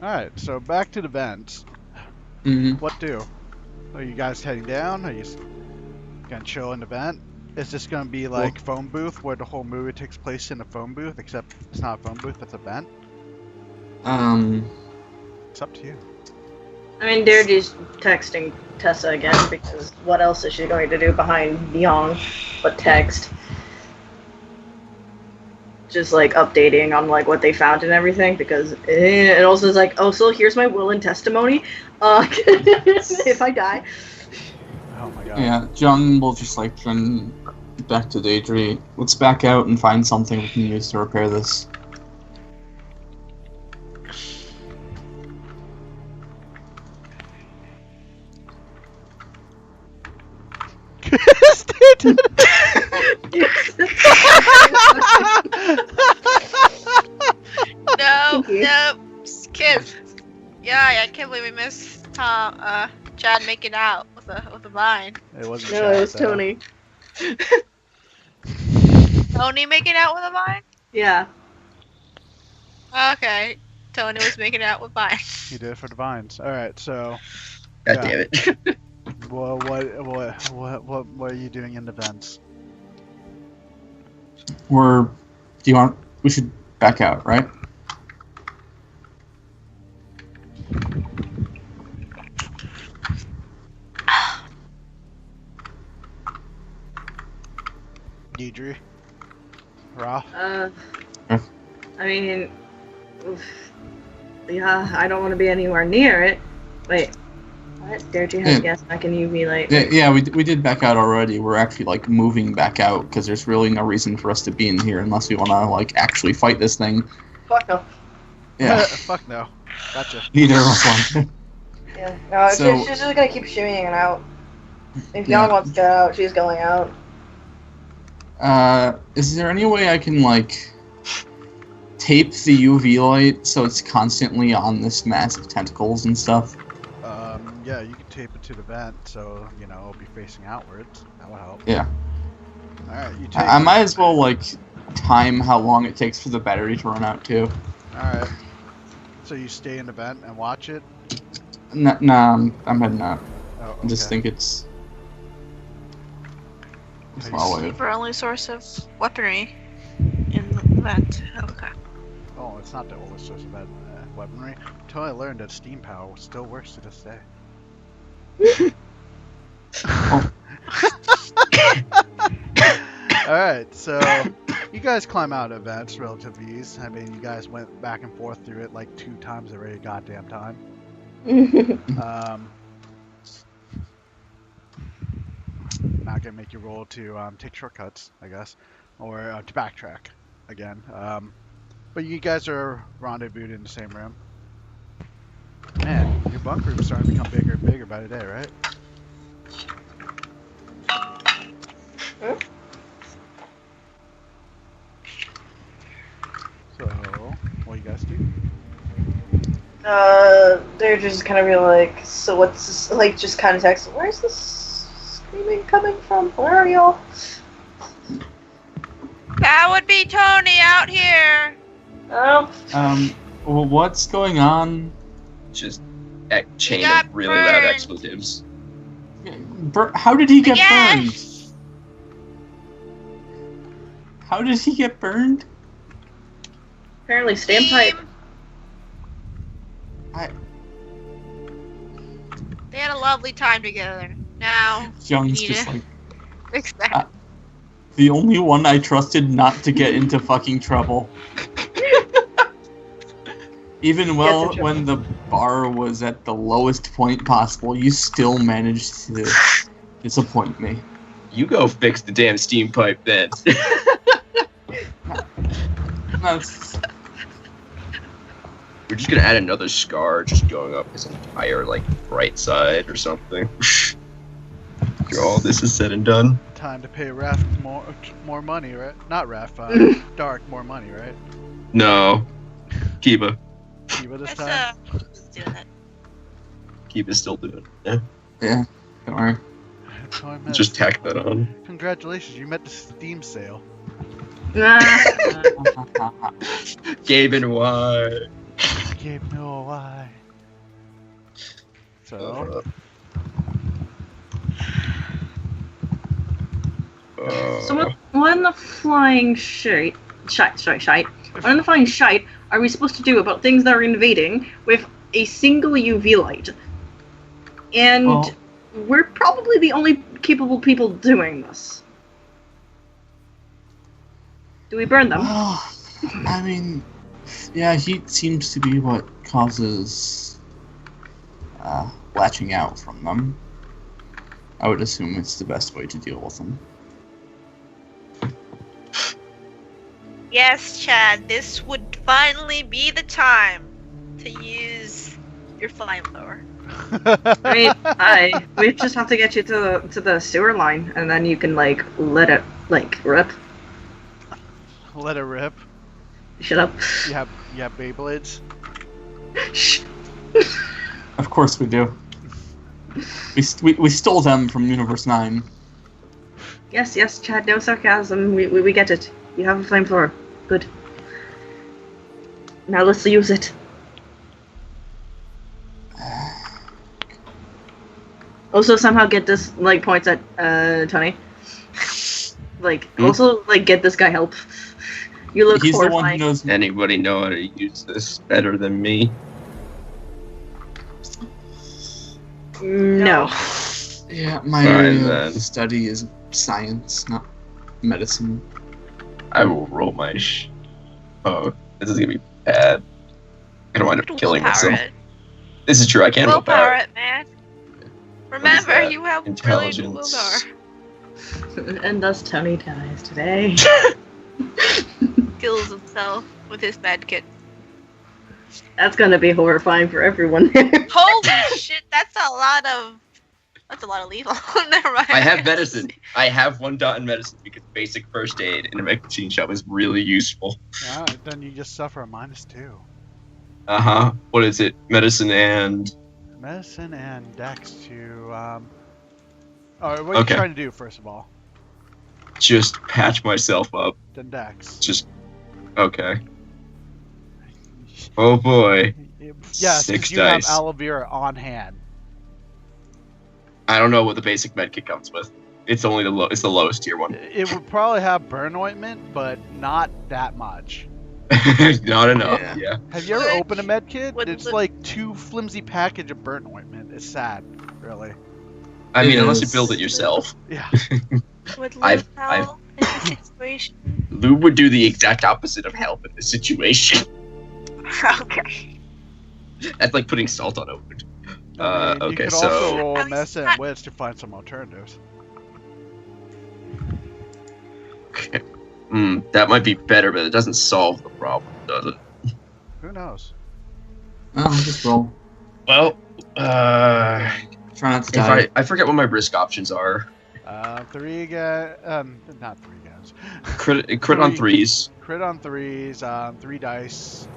Alright, so back to the vents. Mm-hmm. What do? Are you guys heading down? Are you gonna chill in the vent? Is this gonna be like phone booth, where the whole movie takes place in a phone booth, except it's not a phone booth, it's a vent? It's up to you. I mean, they're just texting Tessa again because what else is she going to do behind Young but text? Just like updating on like what they found and everything, because it also is like, oh, so here's my will and testimony. If I die. Oh my god. Yeah, Jung will just like turn back to Daedry. Let's back out and find something we can use to repair this. No, no, kids. Yeah, I can't believe we missed Chad making out with a vine. It wasn't No, Chad, it was though. Tony. Tony making out with a vine? Yeah. Okay. Tony was making out with vine. He did it for the vines. All right, so God Yeah. damn it. well, what are you doing in the vents? We should back out, right? Deidre? Ra? I mean, oof. Yeah, I don't want to be anywhere near it. Wait, what? Dared you have Yeah. gas back in UV light? Yeah, we did back out already. We're actually like moving back out because there's really no reason for us to be in here unless we want to like actually fight this thing. Fuck no. Yeah, Fuck no. Gotcha. neither of us want. Yeah, no, So- she's just gonna keep shimmying it out. If Yeah. Young wants to get out, she's going out. Is there any way I can like tape the UV light so it's constantly on this mass of tentacles and stuff? Yeah, you can tape it to the vent so, you know, it'll be facing outwards. That will help. Yeah. Alright, you take I might as well like time how long it takes for the battery to run out too. Alright. So you stay in the vent and watch it? Nah, I'm heading out. Oh, okay. I just think it's far away. For only source of weaponry in the event. Okay. Oh, it's not the only source of weaponry. Until I learned that steam power still works to this day. Alright, so you guys climb out of vents relative ease. I mean, you guys went back and forth through it like 2 times every goddamn time. Not gonna make you roll to take shortcuts, I guess, or to backtrack again. But you guys are rendezvoused in the same room. Man, your bunk room's starting to become bigger and bigger by the day, right? Huh? So, what do you guys do? They're just kind of be like, so what's this, like, just kind of text, where's this screaming coming from? Where are y'all? That would be Tony out here. Well, what's going on? Just a chain got of really loud burned. expletives. How did he get Yes! burned? How did he get burned? Apparently, standpipe. Team. I- They had a lovely time together. Now, Young's Need just it. like fix that. the only one I trusted not to get into fucking trouble. Even when the bar was at the lowest point possible, you still managed to disappoint me. You go fix the damn steam pipe then. That's, We're just gonna add another scar just going up his entire like right side or something. After all this is said and done. Time to pay Raf more money, right? Not Raf, Dark more money, right? No. Kiba. Kiva this Let's, time? let's do it. Kiba's still doing it. Yeah. yeah, don't worry. Oh, I met- Just tack that on. Congratulations, you met the Steam sale. Gabe and Y. Gave no why. So, So what in the flying shite, what in the flying shite are we supposed to do about things that are invading with a single UV light? And Well- we're probably the only capable people doing this. Do we burn them? I mean, yeah, heat seems to be what causes latching out from them. I would assume it's the best way to deal with them. Yes, Chad, this would finally be the time to use your flamethrower. I mean, we just have to get you to the sewer line, and then you can like let it like rip. let it rip. Shut up. You have Beyblades? Shh. Of course we do. We stole them from Universe 9. Yes, Chad, no sarcasm. We get it. You have a flamethrower. Good. Now let's use it. Also, somehow get this, like, points at, Tony. Like, also, like, get this guy help. You look He's horrifying. the one who knows. Anybody know how to use this better than me? No. Yeah, my Fine, area then. of study is science, not medicine. I will roll my Oh, this is gonna be bad. I'm gonna wind up killing myself. It. This is true, I can't Willpower willpower. it, man. Remember, that? you have Intelligence. brilliant willpower. And thus Tony dies today. Kills himself with his med kit. That's gonna be horrifying for everyone there. Holy shit, that's a lot of lethal. Never mind. I have medicine. I have 1 dot in medicine because basic first aid in a machine shop is really useful. Yeah, then you just suffer a -2. What is it? Medicine and... Medicine and Dex to, Alright, what are you Okay. trying to do, first of all? Just patch myself up. Then Dex. Just... Okay. Oh boy. Yes, 6 you have dice. aloe vera on hand. I don't know what the basic medkit comes with. It's only it's the lowest tier one. It would probably have burn ointment, but not that much. Not enough, Yeah. yeah. Have you ever opened a med kit? Would- It's would- like 2 flimsy package of burn ointment. It's sad, really. I mean, It unless you is. build it yourself. Yeah. Would I've- help in this situation? Lube would do the exact opposite of help in this situation. Okay. That's like putting salt on a wound. I mean, you Okay, could so... also roll At least medicine not- and wits to find some alternatives. Okay. That might be better, but it doesn't solve the problem, does it? Who knows? Oh, just roll. Well, Try not to if die. I forget what my risk options are. 3 guys, not 3 guys. Crit on 3s. Crit on 3s, 3 dice,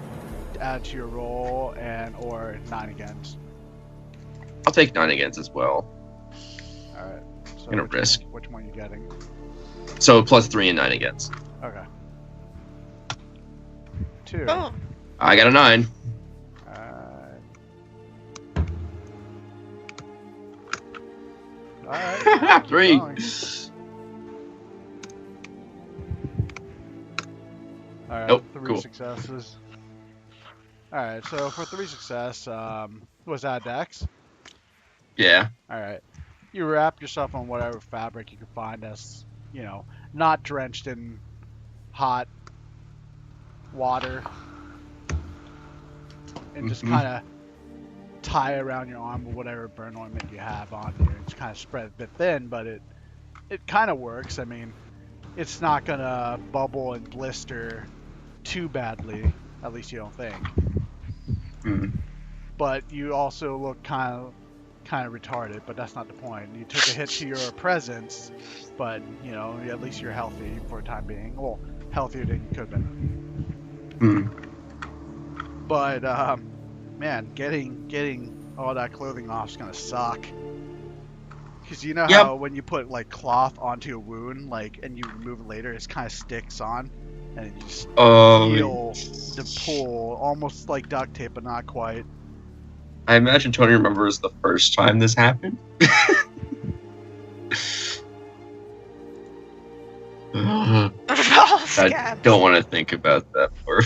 add to your roll, or 9 against. I'll take 9 against as well. Alright. So Gonna which risk. One, which one are you getting? So plus 3 and 9 against. Okay. 2. Oh. I got a 9. Alright. 3. Alright, Nope, 3 cool. successes. Alright, so for 3 success, was that Dex? Yeah. Alright. You wrap yourself on whatever fabric you can find that's, not drenched in hot water. And just Mhm. kind of tie around your arm with whatever burn ointment you have on you. Just kind of spread it a bit thin, but it kind of works. I mean, it's not going to bubble and blister too badly, at least you don't think. Mm. But you also look kind of retarded, but that's not the point. You took a hit to your presence, but at least you're healthy for the time being. Well, healthier than you could have been. But man, getting all that clothing off is gonna suck. Cause you know how when you put like cloth onto a wound, and you remove it later, it kind of sticks on, and you just feel the pull, almost like duct tape, but not quite. I imagine Tony remembers the first time this happened. I don't want to think about that more.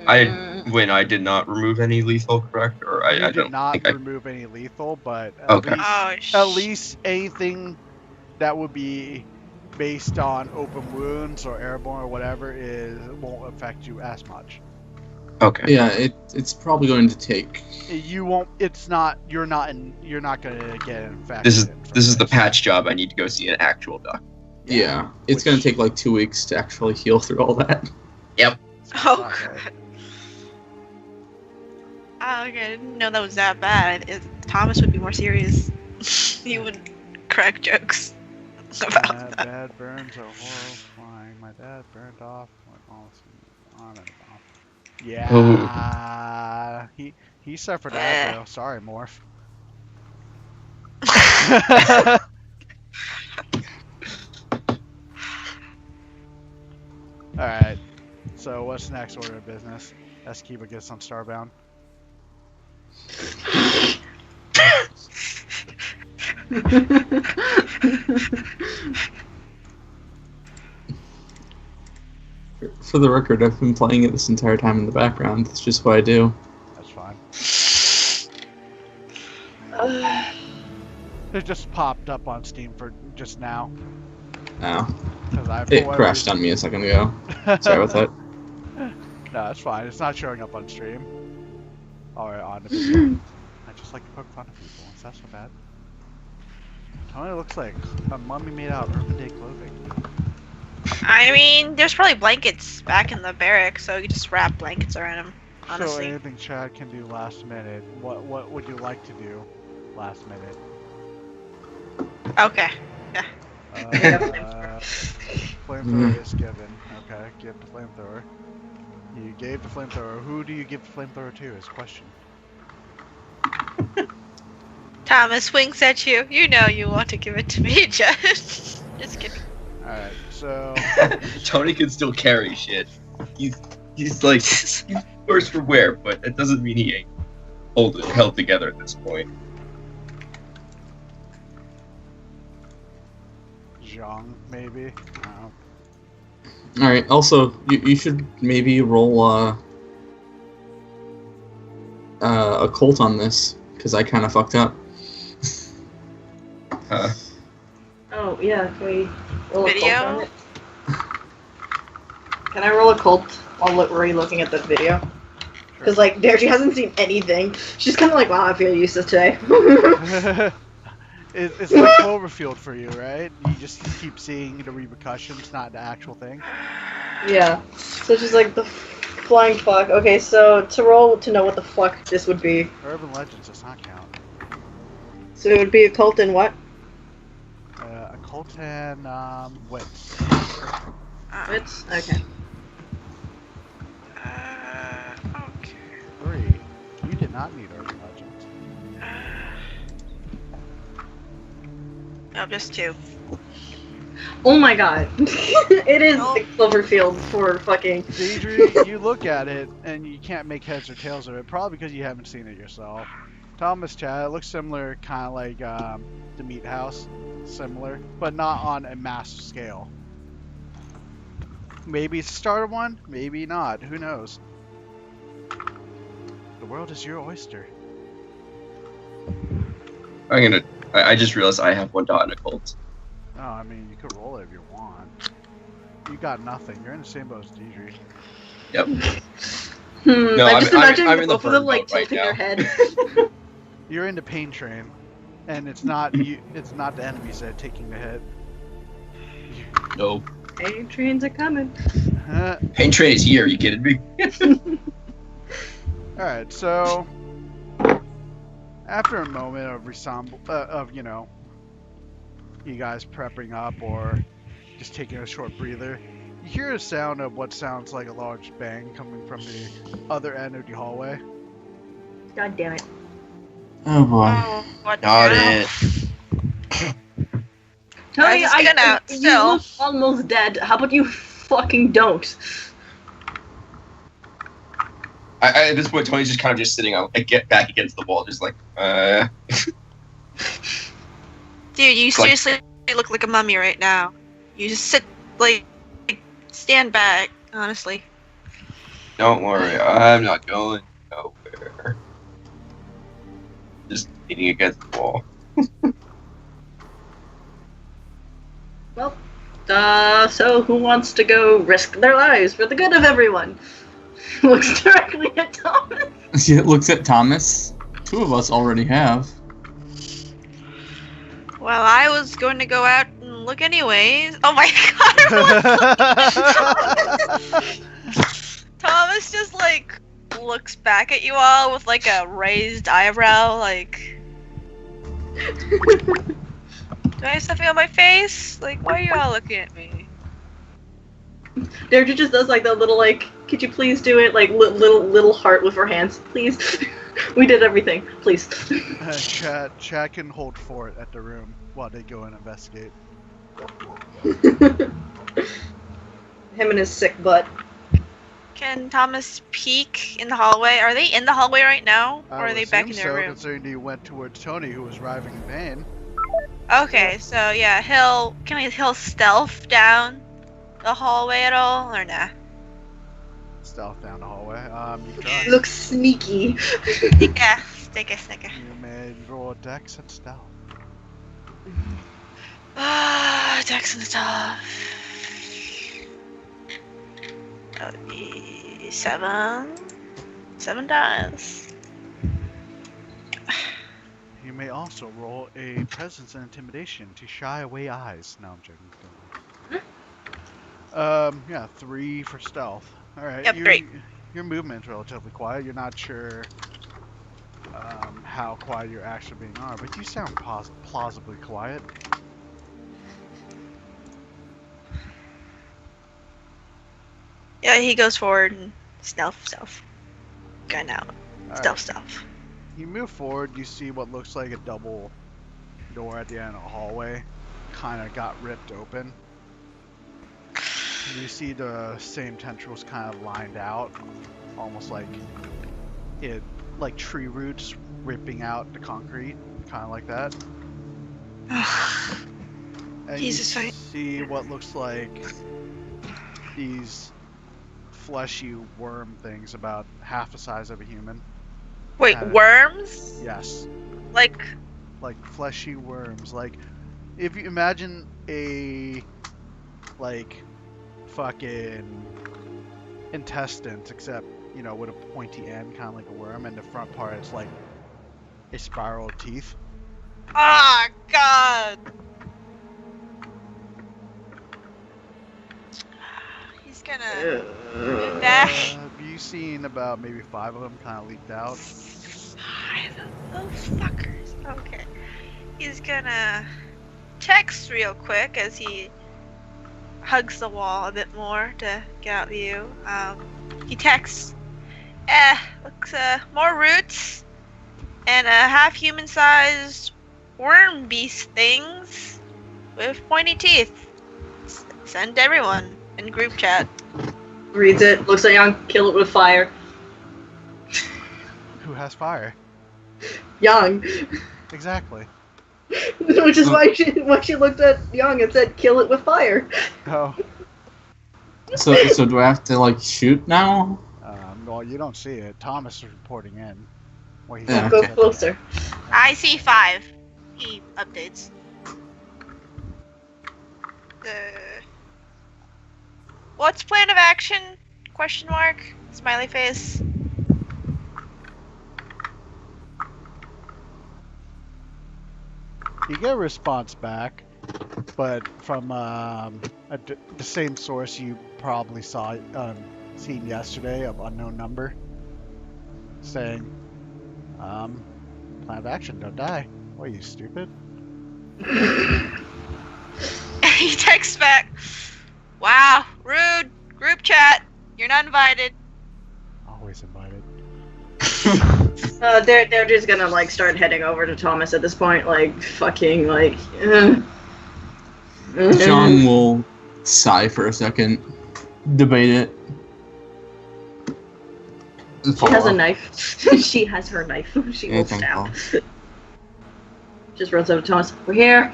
I did not remove any lethal, correct? Or I did don't not think I... remove any lethal, but Okay. at least anything that would be based on open wounds or airborne or whatever won't affect you as much. Okay. Yeah, it's probably going to take. You won't. It's not. You're not gonna get infected. This is the patch job. I need to go see an actual doctor. Yeah, it's going to take like 2 weeks to actually heal through all that. Yep. Oh god. Oh, okay, I didn't know that was that bad. Thomas would be more serious. He would crack jokes about that. Bad burns are horrifying. My dad burned off my policy on and off. Yeah. He suffered that though. Sorry, Morph. Alright. So what's the next order of business? Esquiva gets on Starbound. For the record, I've been playing it this entire time in the background. That's just what I do. That's fine. It just popped up on Steam for just now. No. It crashed on me a second ago. Sorry about that. No, it's fine. It's not showing up on stream. Or on the video. I just like to poke fun of people. Is that so bad? Tony looks like a mummy made out of Urban Day clothing. I mean, there's probably blankets back in the barracks, so you just wrap blankets around them. Honestly. So anything Chad can do last minute, what would you like to do last minute? Okay. Yeah. Flamethrower is given. Okay, give the flamethrower. You gave the flamethrower. Who do you give the flamethrower to is the question. Thomas winks at you. You know you want to give it to me, Just kidding. Alright, so... Tony can still carry shit. He's like, he's worse for wear, but that doesn't mean he ain't held together at this point. Zhang, maybe? I don't know. Alright, also, you should maybe roll a cult on this, because I kind of fucked up. Oh, yeah, can we roll a Video? cult on it? Can I roll a cult while we're looking at the video? Because, like, there, she hasn't seen anything. She's kind of like, wow, I feel useless today. It's like Cloverfield for you, right? You just keep seeing the repercussions, not the actual thing. Yeah. So she's like, the flying fuck. Okay, so to roll to know what the fuck this would be. Urban Legends does not count. So it would be a cult in what? A cult and, wits. Wits? Okay. Okay. 3. You did not need Urban Legends. No, just 2. Oh my god. It is the Cloverfield for fucking... Deidre, you look at it, and you can't make heads or tails of it, probably because you haven't seen it yourself. Thomas Chad, it looks similar, kind of like the Meat House. Similar, but not on a massive scale. Maybe it's the start of one, maybe not. Who knows? The world is your oyster. I just realized I have one dot in a cult. Oh, I mean, you could roll it if you want. You got nothing. You're in the same boat as Deidre. Yep. No, I'm just imagining I'm in the both of them like right tilting now. their head. You're in the pain train, and it's not you. It's not the enemies that are taking the hit. No. Pain trains are coming. Pain train is here. Are you kidding me? All right, so after a moment of you know, you guys prepping up or just taking a short breather, you hear a sound of what sounds like a large bang coming from the other end of the hallway. God damn it. Oh boy. Oh, what Got now? it. Tony, just gonna you still. look almost dead. How about you fucking don't? At this point, Tony's just kind of just sitting on, get back against the wall, just like, Dude, you seriously look like a mummy right now. You just sit, like, stand back, honestly. Don't worry, I'm not going nowhere. Just leaning against the wall. Well, so who wants to go risk their lives for the good of everyone? Looks directly at Thomas. Yeah, it looks at Thomas. 2 of us already have. Well, I was going to go out and look anyways. Oh my god! Thomas just, like, looks back at you all with, like, a raised eyebrow, like... Do I have something on my face? Like, why are you all looking at me? Deirdre just does like the little like, could you please do it? Like little heart with her hands, please. We did everything. Please. Chad can hold fort at the room while they go and investigate. Him and his sick butt. Can Thomas peek in the hallway? Are they in the hallway right now? Or are they back in their room? Considering he went towards Tony, who was writhing in pain. Okay, so yeah, he'll stealth down the hallway at all, or nah? Stealth down the hallway. You try. Looks sneaky. Yeah, sticker. You may roll dex and stealth. Dex and stealth. That would be 7. 7 dice. You may also roll a presence and intimidation to shy away eyes. No, I'm joking. Yeah, 3 for stealth. All right. Yep, 3. Your movement's relatively quiet. You're not sure how quiet your actually being are, but you sound plausibly quiet. Yeah, he goes forward and stealth. Gun out. Stealth. You move forward, you see what looks like a double door at the end of the hallway. Kind of got ripped open. You see the same tendrils kind of lined out, almost like tree roots ripping out the concrete, kind of like that. And Jesus, you see what looks like these fleshy worm things about half the size of a human. Wait, worms? Yes. Like Fleshy worms. Like, if you imagine a, fucking intestines, except, with a pointy end, kind of like a worm, and the front part is like a spiral of teeth. Oh, God! He's gonna move back. You've seen about maybe 5 of them kind of leaked out. 5 of those fuckers. Okay. He's gonna text real quick as he hugs the wall a bit more to get out view. He texts, looks, more roots and half human-sized worm beast things with pointy teeth. Send everyone in group chat. Reads it, looks at Young, kill it with fire. Who has fire? Young. Exactly. Which is why she looked at Young and said, kill it with fire. Oh. So do I have to shoot now? Well, you don't see it. Thomas is reporting in. Where he's Go closer. I see 5. He updates. What's plan of action? Question mark. Smiley face. You get a response back, but from the same source you probably seen yesterday, of unknown number, saying, plan of action, don't die. What, are you stupid? He texts back, wow, rude, group chat, you're not invited. Always invited. They're just gonna start heading over to Thomas at this point, John will sigh for a second, debate it. She has a knife. She has her knife. She will stab. Just runs over to Thomas. We're here.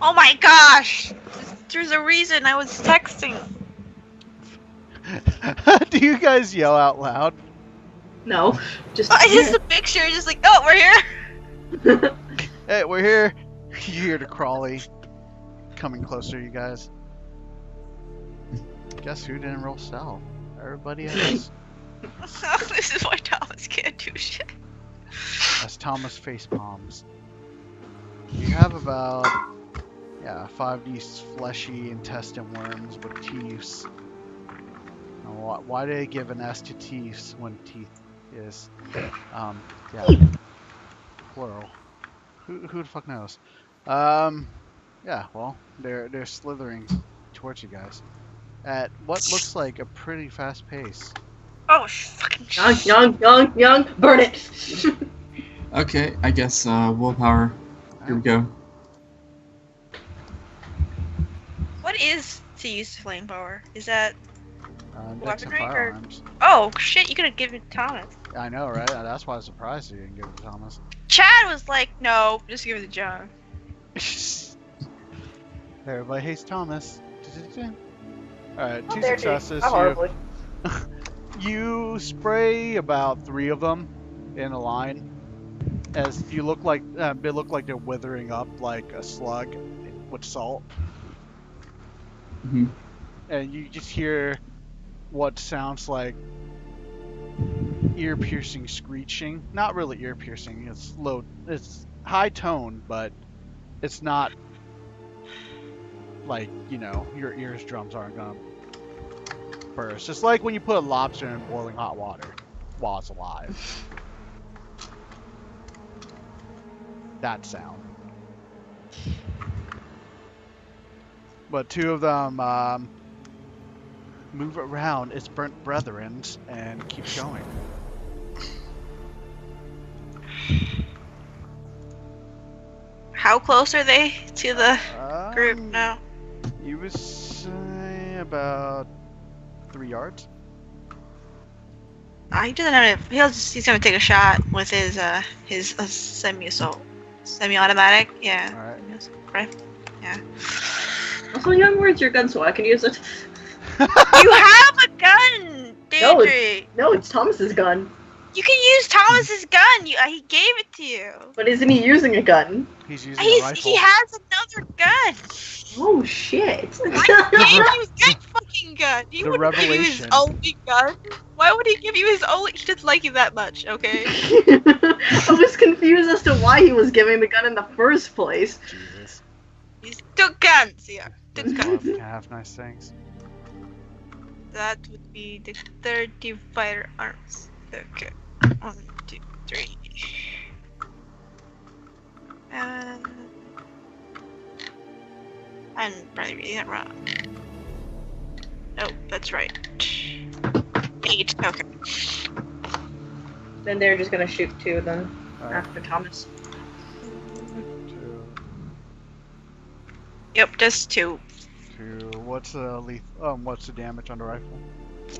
Oh my gosh! There's a reason I was texting. Do you guys yell out loud? No. Just a picture, just oh, we're here! Hey, we're here. You hear the crawly coming closer, you guys. Guess who didn't roll stealth? Everybody else. This is why Thomas can't do shit. As Thomas face palms. You have about 5 of these fleshy intestine worms with teeth. Why do they give an S to teeth when teeth is plural? Who the fuck knows? Well, they're slithering towards you guys at what looks like a pretty fast pace. Oh, fucking Young, burn it! Okay, I guess willpower. Here we go. What is to use flamethrower? Is that Dex and weaponry or? firearms. Oh shit! You could have given it to Thomas. I know, right? That's why I was surprised you didn't give it to Thomas. Chad was like, "No, just give it to John." Everybody hates Thomas. Alright, 2 there, successes. How horribly. You spray about 3 of them in a line. As you look like they look like they're withering up like a slug with salt. Mm-hmm. And you just hear what sounds like ear-piercing screeching. Not really ear-piercing. It's low. It's high tone, but it's not like, you know, your eardrums aren't gonna burst. It's like when you put a lobster in boiling hot water while it's alive. That sound. But 2 of them move around its burnt brethrens and keep going. How close are they to the group now? You would say about 3 yards. He doesn't have to. He's gonna take a shot with his semi-automatic. Yeah. All right. Right. Yeah. Also, Young, where's your gun so I can use it? You have a gun, Deidre. No, it's Thomas's gun. You can use Thomas's gun. He gave it to you. But isn't he using a gun? He's using a rifle. He has another gun. Oh shit! I gave you that fucking gun. He The wouldn't give you his revelation. only gun. Why would he give you his only? He doesn't like you that much, okay? I was confused as to why he was giving the gun in the first place. Jesus. He's two guns. Yeah, two Love guns. can have nice things. That would be the 30 firearms. Okay. 1, 2, 3. I'm probably reading that wrong. Nope, that's right. 8. Okay. Then they're just gonna shoot 2 of them Alright, after Thomas. 2. Yep, just 2. 2. What's the what's the damage on the rifle?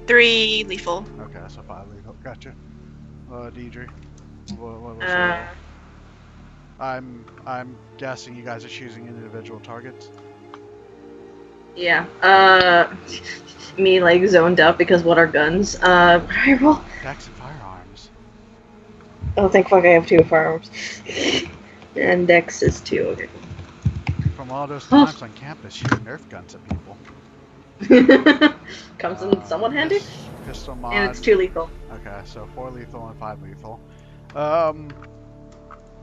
3 lethal. Okay, so 5 lethal. Gotcha. Deidre. What was I'm guessing you guys are choosing individual targets. Yeah. Me like zoned out because what are guns? I roll. Dex and firearms. Oh, thank fuck I have 2 firearms. And Dex is 2. Okay. From all those times on campus shooting Nerf guns at people. Comes in somewhat handy. Pistol mod. And it's 2 lethal. Okay, so 4 lethal and 5 lethal.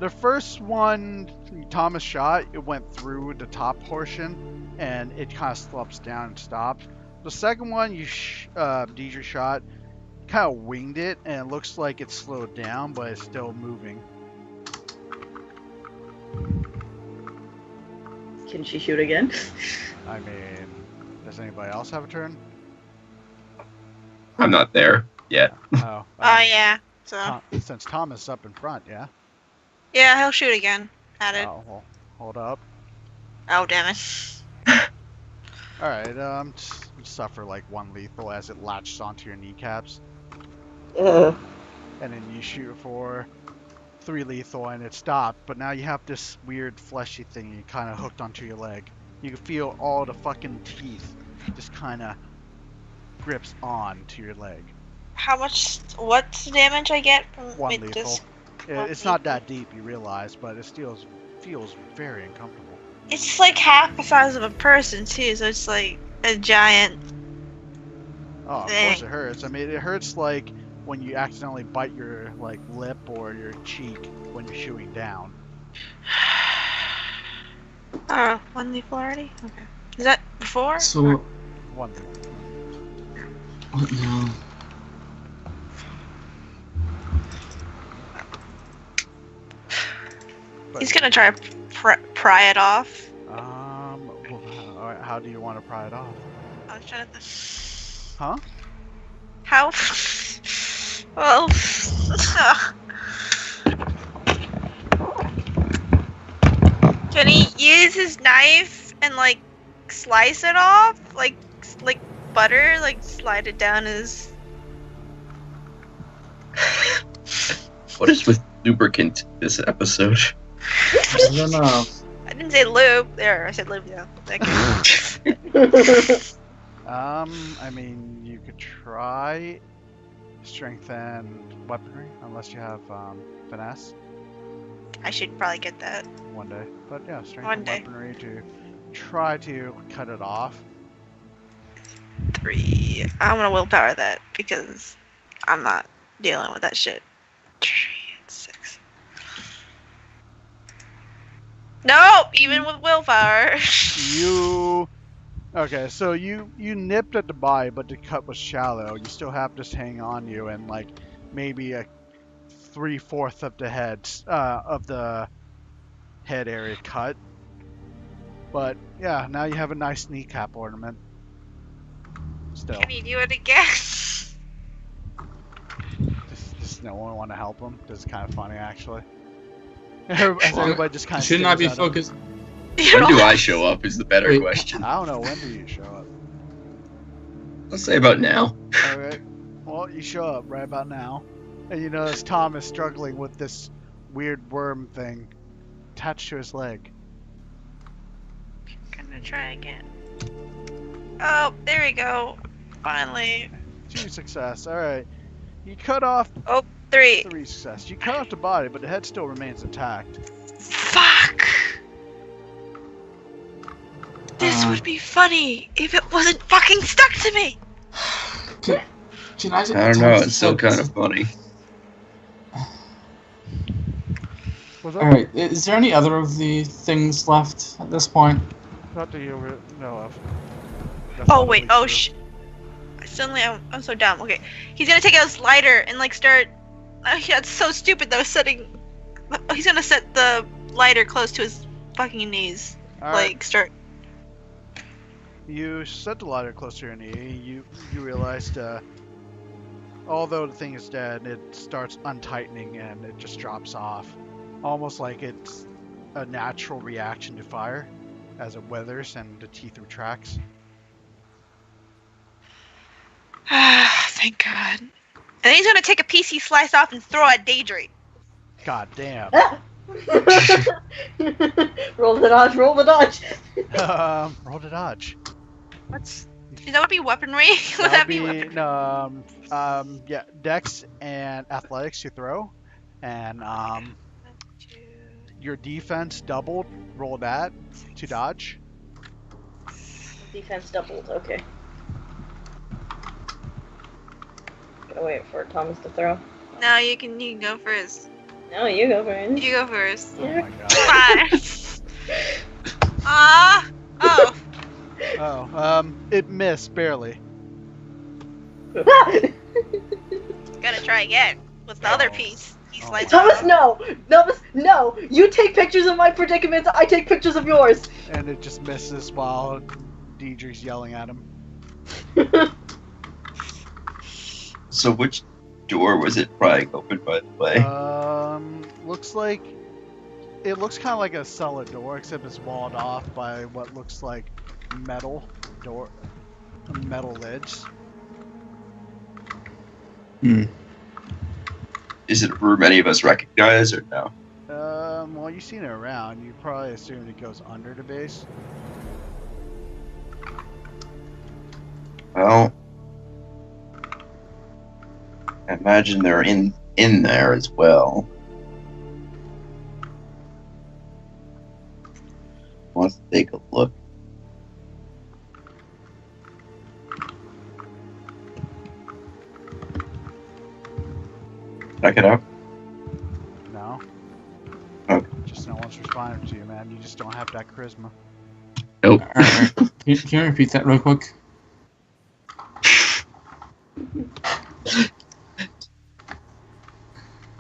The first one Thomas shot, it went through the top portion, and it kind of slumps down and stopped. The second one Deidre shot, kind of winged it, and it looks like it slowed down, but it's still moving. Can she shoot again? I mean, does anybody else have a turn? I'm not there yet. Oh, Yeah. So since Thomas is up in front, yeah. yeah, he'll shoot again at it. Oh, well, hold up. Oh damn it. All right, just suffer like 1 lethal as it latches onto your kneecaps, Ugh. and then you shoot for 3 lethal, and it stopped. But now you have this weird fleshy thing you kind of hooked onto your leg. You can feel all the fucking teeth just kind of grips on to your leg. What's the damage I get from 1 it lethal. just- It's not that deep, you realize, but it still feels very uncomfortable. It's like half the size of a person too, so it's like a giant. Oh, of course it hurts. I mean, it hurts like when you accidentally bite your like lip or your cheek when you're shooting down. Oh, 1 lethal already? Okay. Is that before? So, 1 lethal. what now? Or he's gonna try to pry it off. Well, how do you want to pry it off? I was trying to. Huh? How? Well, can he use his knife and like slice it off, like butter, like slide it down his? What is with lubricant this episode? I don't know. I didn't say lube. There, I said lube. Yeah. I mean, you could try strength and weaponry, unless you have finesse. I should probably get that one day. But yeah, strength one and day. weaponry to try to cut it off. 3. I'm gonna willpower that because I'm not dealing with that shit. 3 and 6. Nope, even with willpower. Okay, so you nipped at the body, but the cut was shallow. You still have this hang on you, and like maybe a 3/4 of the head area cut. But yeah, now you have a nice kneecap ornament. Still, Can you do it again? just no one want to help him. This is kind of funny, actually. Everybody just kind of should not be focused. When do I show up is the better Wait. question. I don't know, when do you show up? Let's say about now. Alright, well, you show up right about now. And you notice Tom is struggling with this weird worm thing attached to his leg. Gonna try again. Oh, there we go. Finally. 2 success, alright. You cut off Oh, 3. 3 success. You cut off the body, but the head still remains intact. Fuck! This would be funny if it wasn't fucking stuck to me! Can I I don't know, it's still kind of funny. Alright, is there any other of the things left at this point? Not that you know of. Oh, wait, oh suddenly I'm so dumb. Okay, he's gonna take out his lighter and like start. Yeah, it's so stupid though. He's gonna set the lighter close to his fucking knees. Alright. Like start. You set the lighter close to your knee. You realized, although the thing is dead, it starts untightening and it just drops off, almost like it's a natural reaction to fire, as it weathers and the teeth retracts. Thank God. And then he's gonna take a piece he sliced off and throw at Daedry. God damn. Roll the dodge, roll the dodge. Roll to dodge. Is that would be weaponry? Would that be weaponry? Yeah, Dex and Athletics to throw, and your defense doubled. Roll that to dodge. Defense doubled, okay. Gotta wait for Thomas to throw. No, you can go first. No, you go first. You go first. Oh my god. Fine. Oh. Oh, it missed barely. Gotta try again with the other piece. He sliced Thomas, off. no! Thomas, no! You take pictures of my predicaments, I take pictures of yours! And it just misses while Deidre's yelling at him. So which door was it prying open, by the way? Looks like it looks kind of like a cellar door, except it's walled off by what looks like metal lids. Is it a room any of us recognize or no? Well, you've seen it around. You probably assumed it goes under the base. Well, I imagine they're in there as well. Let's take a look. Check it out. No. Okay. Just no one's responding to you, man. You just don't have that charisma. Nope. Alright. Can you repeat that real quick?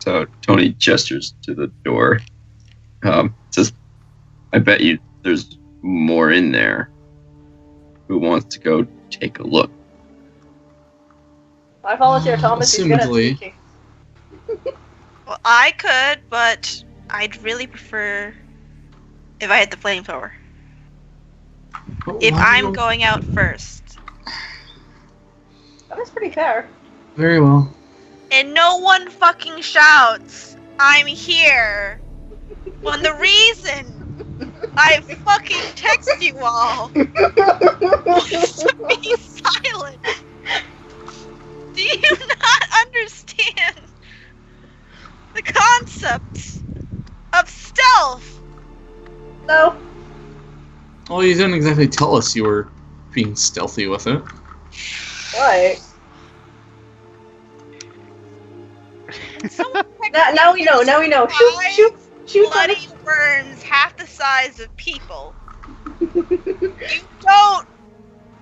So Tony gestures to the door. Says, "I bet you there's more in there. Who wants to go take a look?" I volunteer, Thomas. He's good at Assumedly. speaking. Well, I could, but I'd really prefer if I had the flamethrower. If I'm going out first. That was pretty fair. Very well. And no one fucking shouts, I'm here. When the reason I fucking text you all was to be silent. Do you not understand the concept of stealth? No. Well, you didn't exactly tell us you were being stealthy with it. Right. Someone Now we know. Now we know. Shoot bloody worms half the size of people. You don't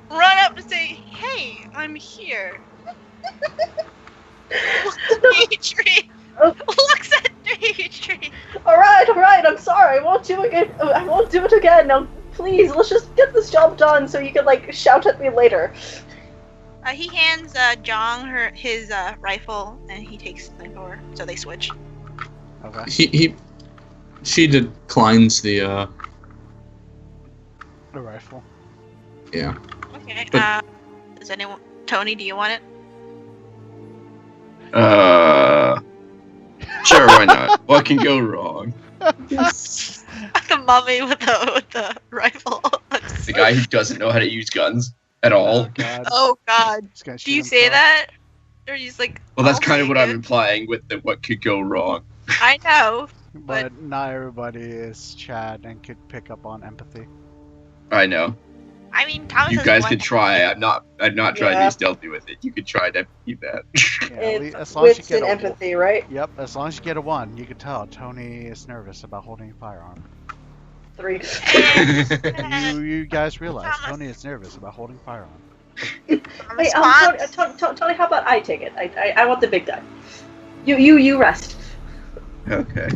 run up and say, "Hey, I'm here." Dimitri looks at Dimitri. All right. I'm sorry. I won't do it again. I won't do it again. Now, please, let's just get this job done so you can like shout at me later. He hands Jong his rifle, and he takes the flamethrower. So they switch. Okay. She declines the rifle. Yeah. Okay. But- Does anyone? Tony, do you want it? Sure, why not? What can go wrong? The mummy with the rifle. The guy who doesn't know how to use guns at all. Oh god. Oh God. This guy's Do you shooting say himself. that? Or you just like? Well, that's oh kind of my what I'm God. implying with the what could go wrong. I know. But not everybody is Chad and could pick up on empathy. I know. I mean, Thomas. You has guys one could try. I'm not trying to Yeah. be stealthy with it. You could try to keep that. Yeah, It's as long as you wits get and a empathy, right? Yep, as long as you get a 1, you can tell Tony is nervous about holding a firearm. 3. You guys realize Thomas. Tony is nervous about holding a firearm. Hey, Tony, how about I take it? I want the big gun. You rest. Okay.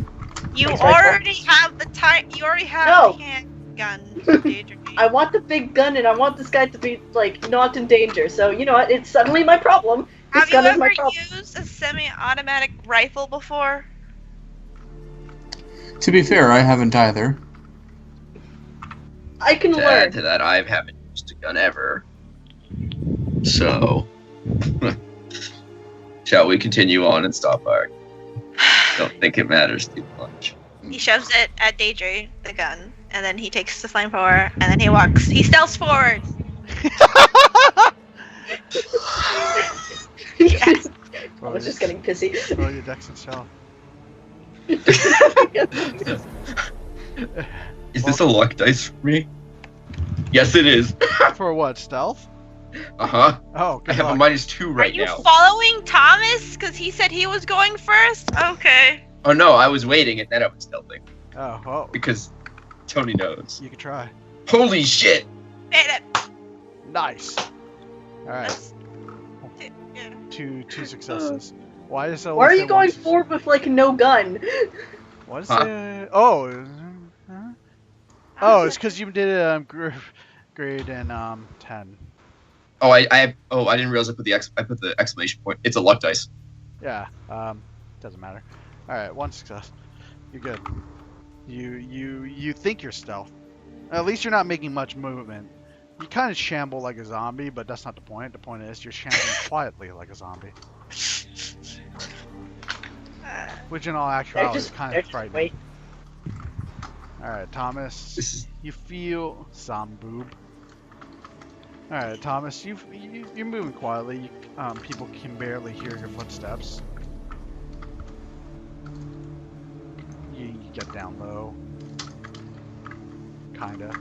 You Thanks, already have the time. You already have No. the handgun. I want the big gun, and I want this guy to be like not in danger. So you know what? It's suddenly my problem. This Have you gun is my ever problem. used a semi-automatic rifle before? To be fair, I haven't either. I can To learn. add to that, I haven't used a gun ever. So, shall we continue on and stop firing? Don't think it matters too much. He shoves it at Daedry, the gun, and then he takes the flamethrower, and then he walks. He stealths forward. Yes. I was just getting pissy. Roll your dex and stealth. Is this a luck dice for me? Yes, it is. For what, stealth? Uh-huh. Oh, I good have a luck. -2 right Are you now. following Thomas? Because he said he was going first? Okay. Oh no, I was waiting and then I was stealthing. Oh, well, Because Tony knows. you can try. Holy shit! Made it. Nice. Alright, That's- yeah. two successes. Why is that? Why are you going forward with like no gun? What is Huh? it? Oh, oh, it's because you did grade in 10. Oh, I didn't realize I put the exclamation point. It's a luck dice. Yeah. Doesn't matter. All right, 1 success. You're good. You think you're stealth. At least you're not making much movement. You kind of shamble like a zombie, but that's not the point. The point is you're shambling quietly like a zombie, which in all actuality is kind of frightening. Wait. All right, Thomas. This is You feel zomboob. All right, Thomas. You're moving quietly. People can barely hear your footsteps. You get down low. Kinda.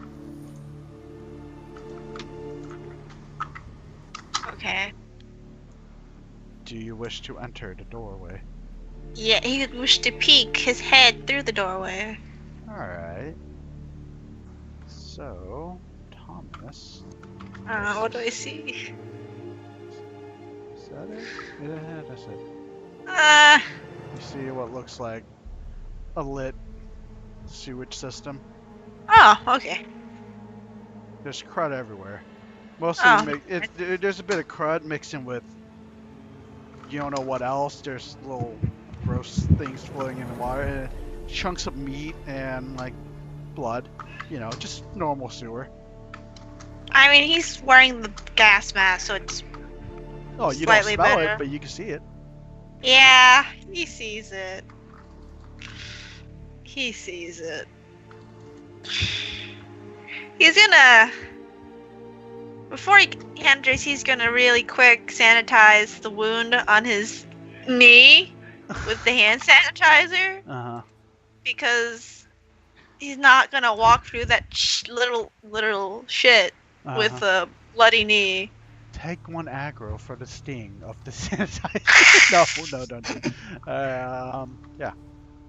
Okay. Do you wish to enter the doorway? Yeah, he wished to peek his head through the doorway. All right. So, Thomas. What do I see? Is that it? Yeah, that's it. You see what looks like a lit sewage system. Oh, okay. There's crud everywhere. Mostly, Oh. there's a bit of crud mixed in with you don't know what else. There's little gross things floating in the water, and chunks of meat and like blood. You know, just normal sewer. I mean, he's wearing the gas mask, so it's Oh, you don't slightly smell better. it, but you can see it. Yeah, he sees it. He sees it. He's gonna, before he enters, he's gonna really quick sanitize the wound on his knee with the hand sanitizer. Because he's not gonna walk through that little shit with a bloody knee. Take one aggro for the sting of the sanitizer. No, don't do it. Yeah.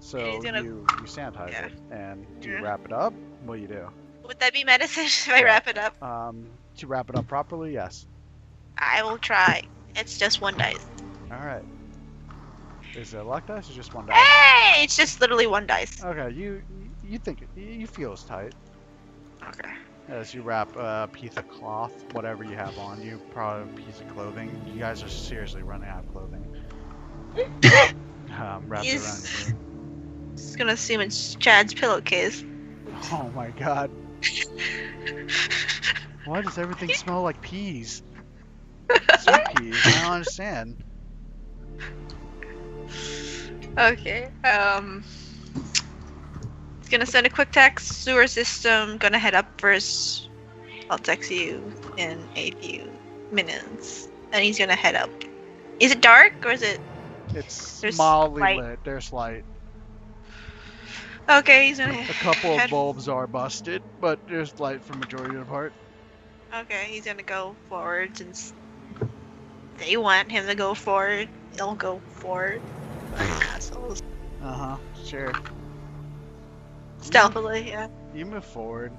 So you sanitize it, and do you wrap it up? What do you do? Would that be medicine if I wrap it up? To wrap it up properly, yes. I will try. It's just one dice. All right. Is it a luck dice or just one dice? Hey, it's just literally one dice. Okay, you think you feel it's tight. Okay. As you wrap a piece of cloth, whatever you have on you, probably a piece of clothing. You guys are seriously running out of clothing. Wrap it around you. It's gonna assume it's Chad's pillowcase. Oh my god. Why does everything smell like peas? Sweet peas. I don't understand. Okay. He's gonna send a quick text. Sewer system. Gonna head up first. I'll text you in a few minutes. And he's gonna head up. Is it dark or is it? It's mildly lit. There's light. Okay, he's gonna. A couple of bulbs are busted, but there's light for majority of the part. Okay, he's gonna go forward since they want him to go forward. He'll go forward. Assholes. Sure. Stealthily, yeah. You move forward.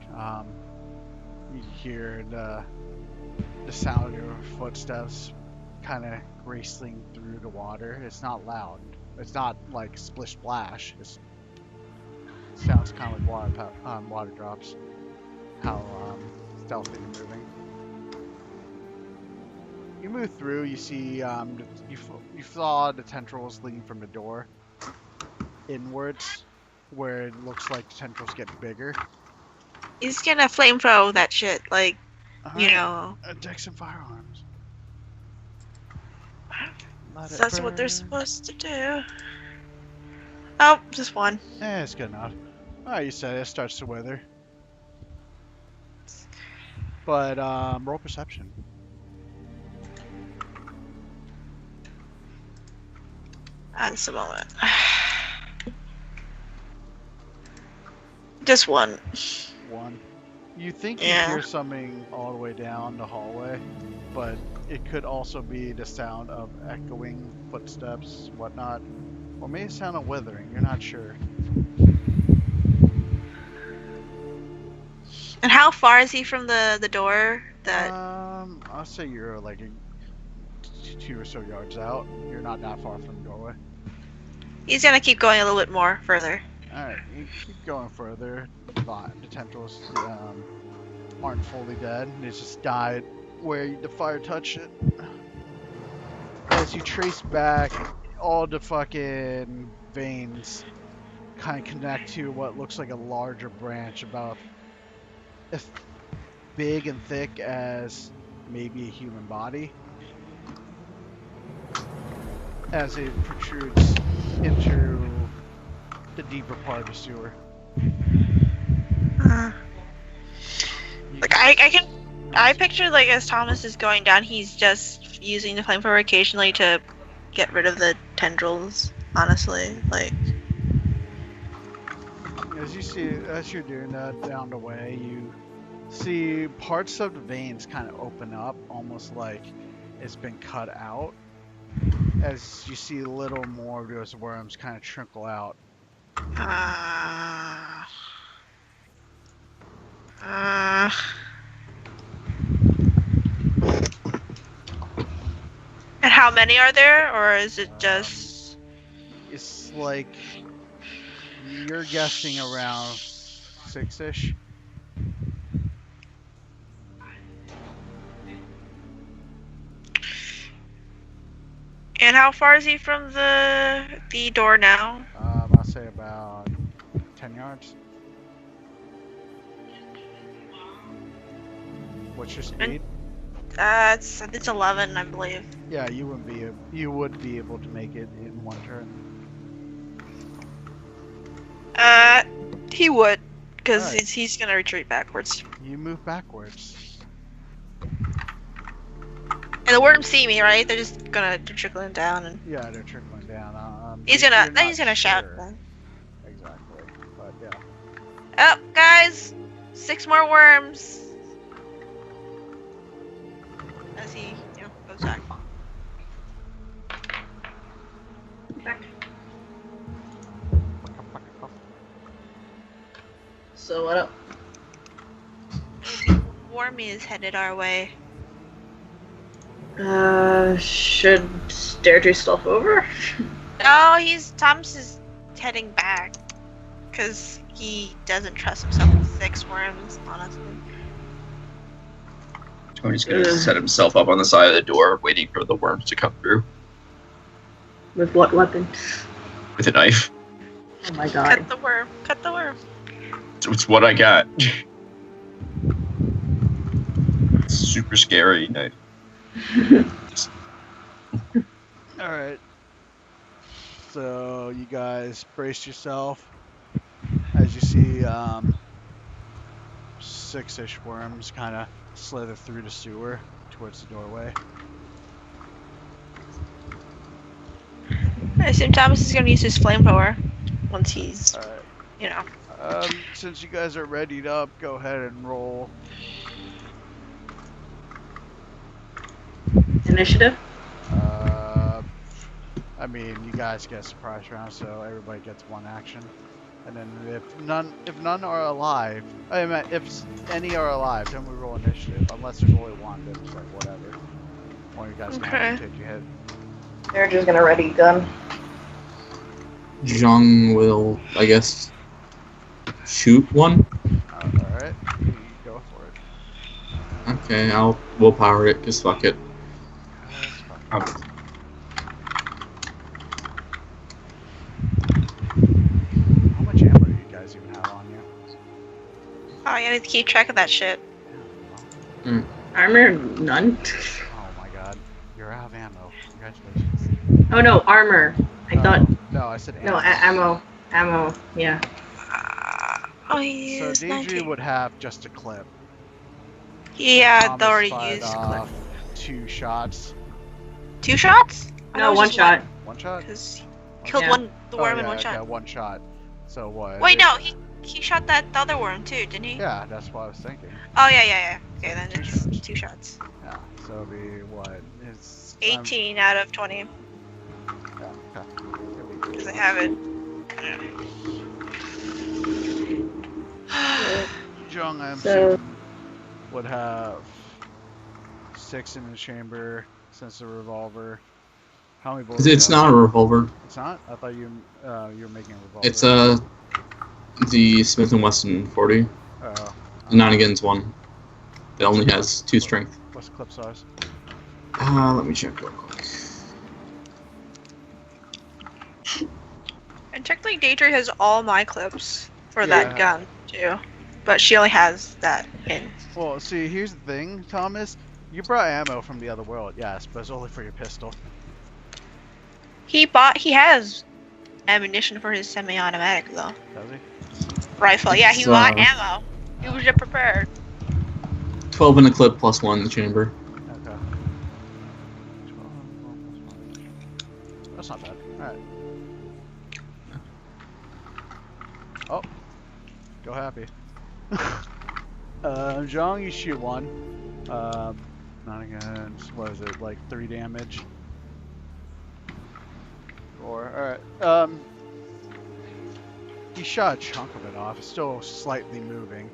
You hear the sound of your footsteps kind of racing through the water. It's not loud. It's not like splish splash. It sounds kind of like water drops. How stealthy you're moving. You move through. You see you saw the tendrils leading from the door inwards, where it looks like the tendrils get bigger. He's gonna flamethrow that shit, like, you know. Deck some firearms. That's what they're supposed to do. Oh, just one. It's good enough. Alright, you said it starts to wither. But, roll perception. That's a moment. Just one. One. You think you hear something all the way down the hallway, but it could also be the sound of echoing footsteps, whatnot. Or maybe the sound of withering, you're not sure. And how far is he from the door? That I'll say you're like 2 or so yards out. You're not that far from the doorway. He's gonna keep going a little bit more further. Alright, you keep going further. The tendrils aren't fully dead. They just died where the fire touched it. As you trace back, all the fucking veins kind of connect to what looks like a larger branch, about as big and thick as maybe a human body, as it protrudes into the deeper part of the sewer. Like I picture, like, as Thomas is going down, he's just using the flamethrower occasionally to get rid of the tendrils. Honestly, like. As you're doing that down the way, you see parts of the veins kind of open up, almost like it's been cut out. As you see a little more of those worms kind of trickle out. And how many are there, or is it just? It's like you're guessing around 6-ish. And how far is he from the door now? I'll say about 10 yards. What's your speed? It's 11, I believe. Yeah, you would be able to make it in one turn. He would, because Alright. he's gonna retreat backwards. You move backwards. And the worms see me, right? They're trickling down, and Yeah, they're trickling down. he's you're gonna not shout sure then. Exactly, but yeah. Oh, guys, 6 more worms. As he, goes back. So what up? Wormy is headed our way. Should Deirdre stealth over? No, Thomas is heading back. Because he doesn't trust himself with 6 worms, honestly. Tony's gonna set himself up on the side of the door, waiting for the worms to come through With what weapon? with a knife. Oh my god. Cut the worm. Cut the worm. It's what I got. Super scary knife. Alright. So you guys brace yourself as you see 6-ish worms kind of slither through the sewer towards the doorway. I assume Thomas is going to use his flamethrower once he's, Alright. Since you guys are readied up, go ahead and roll. Initiative? I mean, you guys get surprise round, so everybody gets 1 action. And then if none are alive, I mean, if any are alive, then we roll initiative. Unless there's only 1, then it's like whatever. One of you guys can have to take your hit. They're just gonna ready gun. Zhang will, I guess, shoot one. Alright, you go for it. Okay, we'll power it, cause fuck it. How much ammo do you guys even have on you? Oh, you need to keep track of that shit. Armor? None. Oh my god, you're out of ammo. Congratulations. Oh no, armor. I thought. No, I said ammo. No, ammo. Ammo, yeah. He So is Deidre 19. would have just a clip. Yeah, Thomas they already fired used off 2 shots. 2 shots? I No, thought it was 1 just shot. 1 shot? Because killed Yeah. the worm in yeah, 1 shot. Okay, 1 shot. So what? Wait, no, he shot the other worm too, didn't he? Yeah, that's what I was thinking. Oh, yeah. Okay, then 2 it's shots. 2 shots. Yeah, so it'd be what? It's 18 out of 20. Yeah, okay. Because I have it. Jung, I'm So- assuming, would have 6 in the chamber since the revolver. How many bullets? It's do you not a revolver. have? It's not? I thought you were making a revolver. It's the Smith & Wesson 40. Oh. The 9 against 1. It only has 2 strength. What's the clip size? Let me check real quick. And technically, Deidre has all my clips for Yeah. that gun, too. But she only has that in. Well, see, here's the thing, Thomas. You brought ammo from the other world, yes, but it's only for your pistol. He has ammunition for his semi-automatic, though. Does he? Rifle. Yeah, he So- bought ammo. He was just prepared. 12 in a clip plus 1 in the chamber. Okay. 12, that's not bad. Alright. Oh. Go happy. Zhang, you shoot 1. Not against, what is it, like 3 damage? 4, alright. He shot a chunk of it off. It's still slightly moving.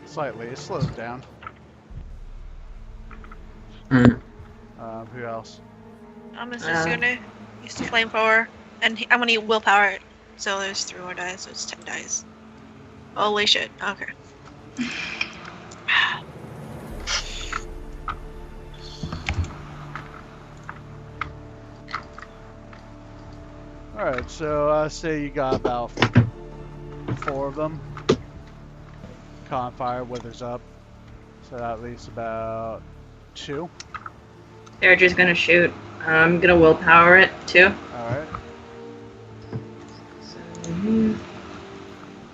Slightly, it slows down. Alright. Who else? I'm just gonna use the flamethrower, and I'm gonna willpower it. So there's 3 more dice, so it's 10 dice. Holy shit, okay. Alright, so say you got about 4 of them. Fire withers up. So that leaves about 2. They're just gonna shoot. I'm gonna willpower it too. Alright. So,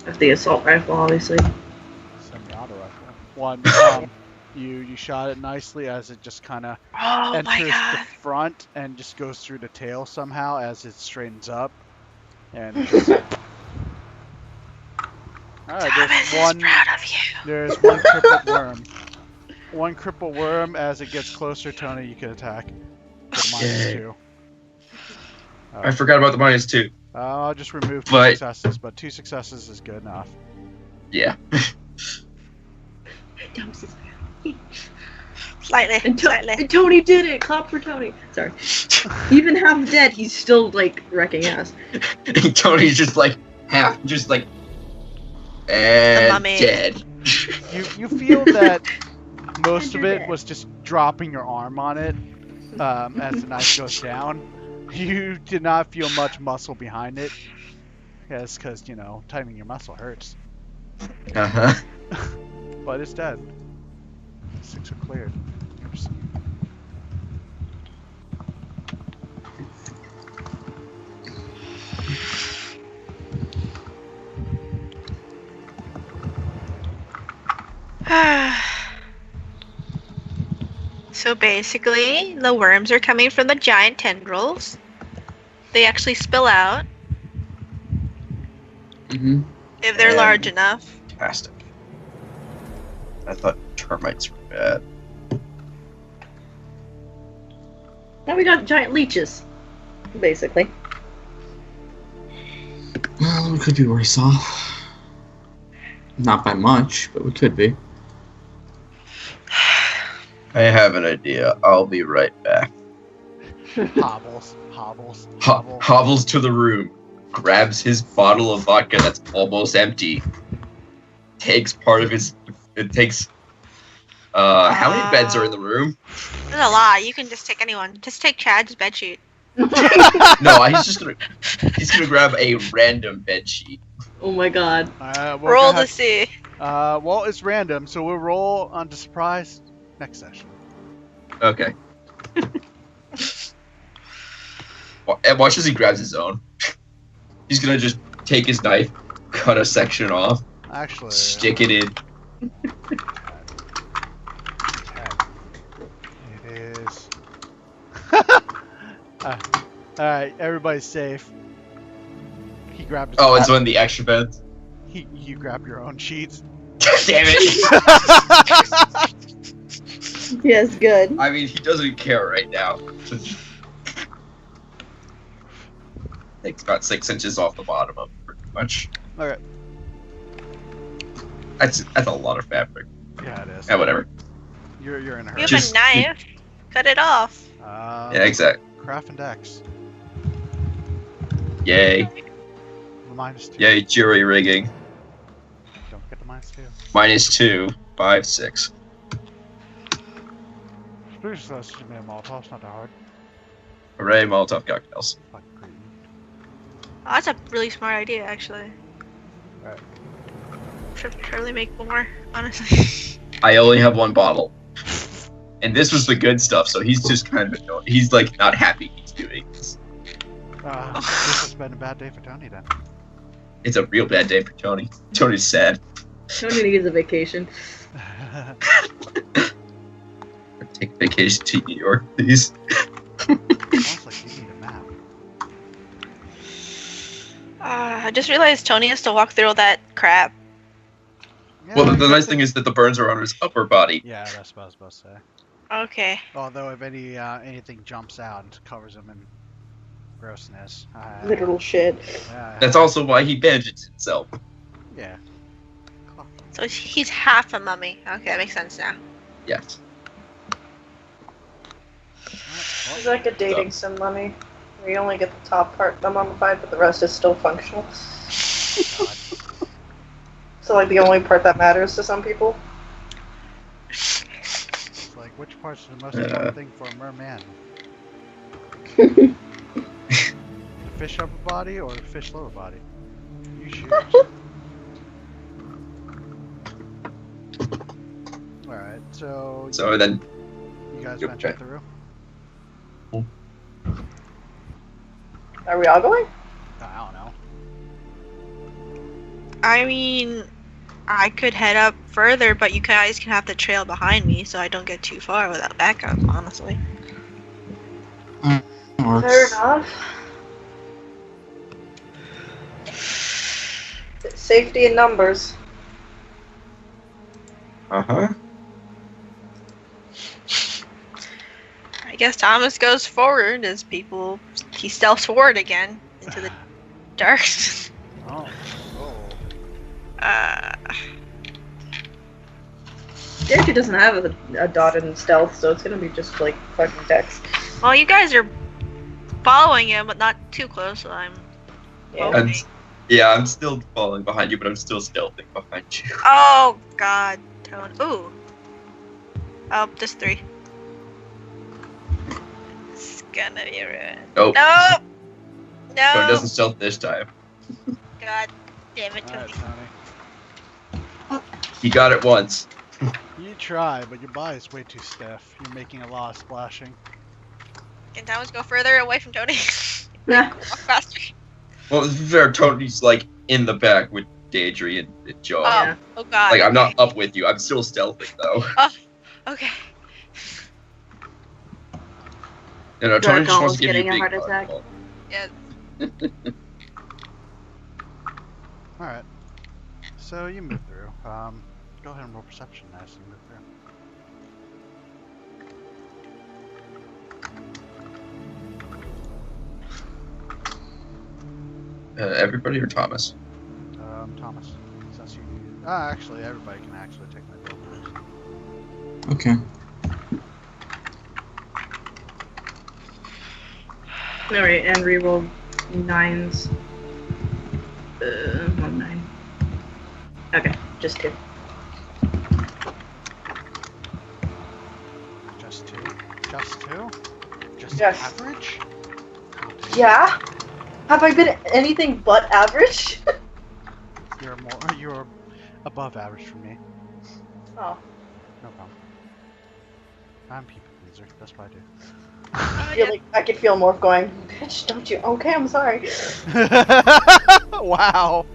with the assault rifle, obviously. Semi-auto rifle. 1. You shot it nicely as it just kind of enters the front and just goes through the tail somehow as it straightens up. And alright, there's one crippled worm. One crippled worm. As it gets closer, Tony, you can attack. -2. I forgot about the -2. I'll just remove 2 successes, but 2 successes is good enough. Yeah. Slightly. And Tony did it! Clap for Tony! Sorry. Even half dead, he's still, like, wrecking ass. Tony's just like, half, just like, and dead. You feel that most of it was just dropping your arm on it as the knife goes down. You did not feel much muscle behind it. Yes, because, you know, tightening your muscle hurts. Uh-huh. But it's dead. 6 are cleared. So basically, the worms are coming from the giant tendrils. They actually spill out. Mm-hmm. If they're large enough. Fantastic. I thought termites were bad. Now we got giant leeches, basically. Well, we could be worse off. Not by much, but we could be. I have an idea. I'll be right back. Hobbles. Hobbles to the room, grabs his bottle of vodka that's almost empty, takes part of his. It takes. How many beds are in the room? There's a lot. You can just take anyone. Just take Chad's bedsheet. No, he's gonna grab a random bedsheet. Oh my god. Roll to see. Well, it's random, so we'll roll on to surprise next session. Okay. And watch as he grabs his own. He's gonna just take his knife, cut a section off, actually stick it in. It is. Alright, everybody's safe. He grabbed his it's one of the extra beds. You grab your own sheets. Damn it! Yes, good. I mean, he doesn't care right now. It's about 6 inches off the bottom of it, pretty much. Okay. That's a lot of fabric. Yeah, it is. Yeah, whatever. You're in a hurry. You have a knife. Cut it off. Yeah, exactly. Craft and Dex. Yay. -2. Yay, jury rigging. Don't get the -2. -2, 5, 6. Pretty sure that's just made a Molotov, it's not that hard. Hooray, Molotov cocktails. Fucking cretin. Oh, that's a really smart idea, actually. Right. Should probably make more, honestly. I only have 1 bottle. And this was the good stuff, so he's just kind of annoyed. He's like not happy he's doing this. This has been a bad day for Tony then. It's a real bad day for Tony. Tony's sad. Tony needs a vacation. Take a vacation to New York, please. Sounds like you need a map. I just realized Tony has to walk through all that crap. Yeah, Well, the nice thing is that the burns are on his upper body. Yeah, that's what I was supposed to say. Okay. Although if anything jumps out and covers him in grossness. Literal shit. That's also why he bandages himself. Yeah. So he's half a mummy. Okay, that makes sense now. Yes. It's like a dating sim mummy. We only get the top part mummified, but the rest is still functional. So like the only part that matters to some people. It's like, which part's the most important thing for a merman? fish upper body or fish lower body? You choose. Alright, so then you guys Yep, venture okay. through? Are we all going? I don't know. I mean, I could head up further, but you guys can have the trail behind me so I don't get too far without backup, honestly. Fair Works. enough. Safety in numbers. Uh-huh. I guess Thomas goes forward as he stealths forward again into the dark. Oh. He actually doesn't have a dot in stealth, so it's gonna be just like fucking Dex. Well, you guys are following him, but not too close, so I'm Yeah. hoping. I'm still falling behind you, but I'm still stealthing behind you. Oh, God. Tone. Ooh. Oh, just 3. It's gonna be ruined. Nope. No! So it No! doesn't stealth this time. God damn it, Alright, Tony. Tony. He got it once. You try, but your body's way too stiff. You're making a lot of splashing. Can Thomas go further away from Tony? Nah. Walk faster. Well, to be fair, Tony's like in the back with Daedry and Joe. Oh, Yeah. oh God. Like I'm not up with you. I'm still stealthing though. Okay. You know, Tony Dark just wants almost to give you getting a a big heart attack. hug. Yeah. Alright. So you move through. Go ahead and roll perception as you move through. Everybody or Thomas? Thomas. Since you actually everybody can actually take my roll first. Okay. Alright, and reroll 9s. 1 9. Okay, just 2. Just 2? Just 2? Just Yes. average? Yeah? Have I been anything but average? You're above average for me. Oh. No problem. I'm people pleaser. That's what I do. I feel like I could feel Morph going, bitch, don't you? Okay, I'm sorry. Wow.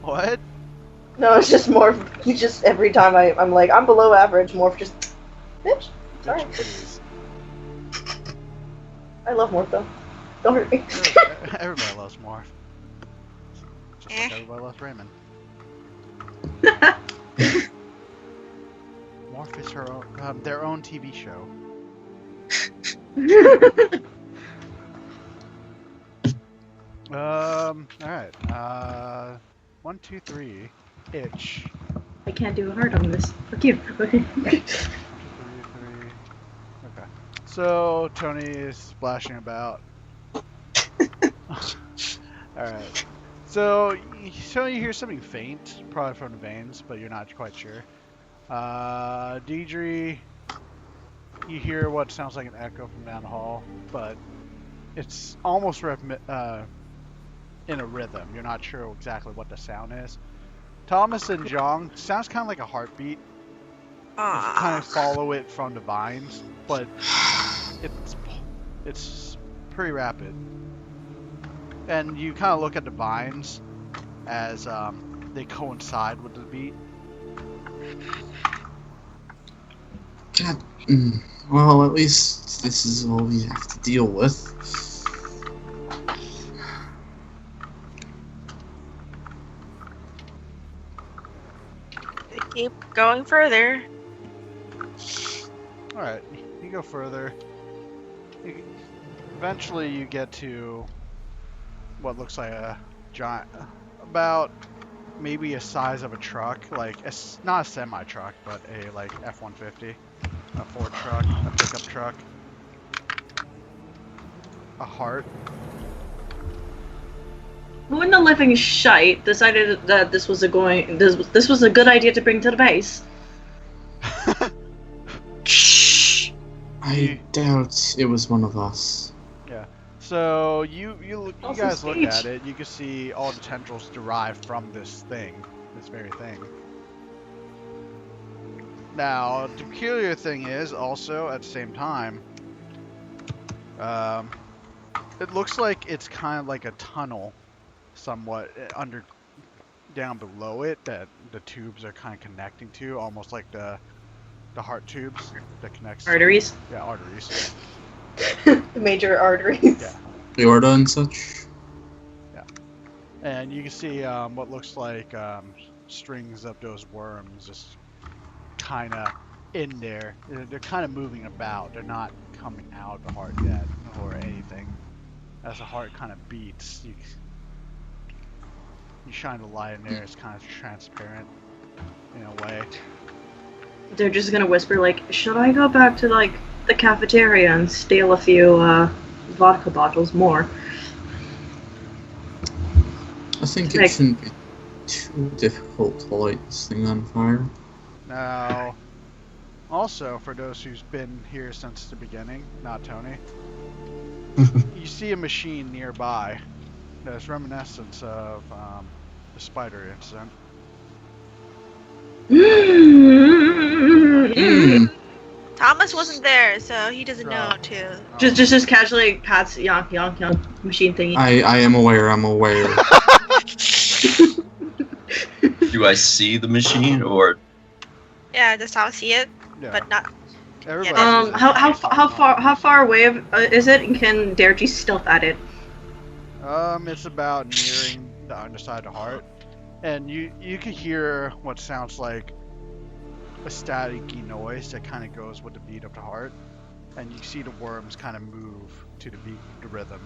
What? No, it's just Morph. He just, every time I'm like, I'm below average, Morph just, bitch, sorry. Bitch, please. I love Morph though. Don't hurt me. Everybody loves Morph. Just like everybody loves Raymond. Morph is her own, their own TV show. Alright. 1, 2, 3. Itch. I can't do a heart on this. Fuck you. Okay. 1, 2, 3, 3. Okay. So Tony is splashing about. Alright. So you hear something faint, probably from the veins, but you're not quite sure. Deidre, you hear what sounds like an echo from down the hall, but it's almost in a rhythm. You're not sure exactly what the sound is. Thomas and Jong, sounds kind of like a heartbeat. You kind of follow it from the vines, but it's pretty rapid. And you kind of look at the vines as they coincide with the beat. God. Well, at least this is all we have to deal with. They keep going further. Alright, you go further. Eventually you get to what looks like a giant, about maybe a size of a truck, like it's not a semi-truck, but a like F-150, a Ford truck, a pickup truck, a heart. Who in the living shite decided that this was a good idea to bring to the base? Shh. I doubt it was one of us. So you Also guys look speech. at it. You can see all the tendrils derived from this thing, this very thing. Now, the peculiar thing is also at the same time, it looks like it's kind of like a tunnel, somewhat down below it that the tubes are kind of connecting to, almost like the heart tubes that connects. Arteries. Yeah, arteries. The major arteries. Yeah. The aorta and such. And you can see what looks like strings of those worms just kind of in there. They're kind of moving about. They're not coming out of the heart yet or anything. As the heart kind of beats, you shine the light in there. It's kind of transparent in a way. They're just gonna whisper like, should I go back to like the cafeteria and steal a few vodka bottles more? I think Like- it shouldn't be too difficult to light this thing on fire. Now, also for those who's been here since the beginning, not Tony, you see a machine nearby that's reminiscent of the spider incident. Mm. Thomas wasn't there, so he doesn't know too. Just casually pats young machine thingy. I am aware. I'm aware. Do I see the machine or? Yeah, does Thomas see it? Yeah. But not. Everybody Yeah, sees it. How far away is it? And can Derji stealth at it? It's about nearing the underside of the heart, and you can hear what sounds like a staticky noise that kind of goes with the beat of the heart, and you see the worms kind of move to the beat, the rhythm.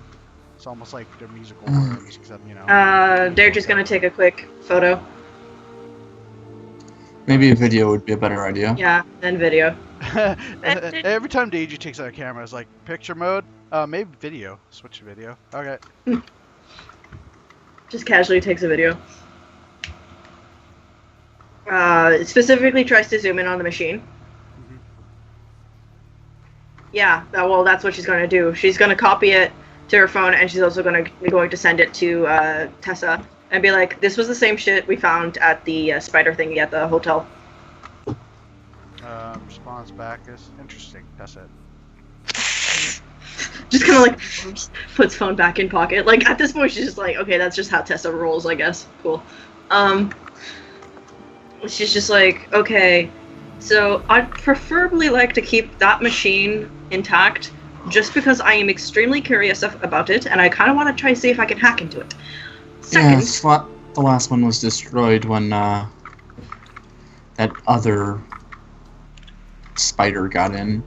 It's almost like they're musical worms, except Derji's gonna take a quick photo. Maybe a video would be a better idea. Yeah, then video. Every time Deiji takes out a camera, it's like picture mode. Maybe video. Switch to video. Okay. Just casually takes a video. It specifically tries to zoom in on the machine. Mhm. Yeah, well, that's what she's going to do. She's going to copy it to her phone, and she's also going to send it to Tessa and be like, "This was the same shit we found at the spider thingy at the hotel." Response back is interesting. That's it. Just kind of like puts phone back in pocket. Like at this point, she's just like, "Okay, that's just how Tessa rolls, I guess." Cool. She's just like, "Okay, so I'd preferably like to keep that machine intact, just because I am extremely curious about it, and I kind of want to try to see if I can hack into it." Yeah, Second, the last one was destroyed when that other spider got in.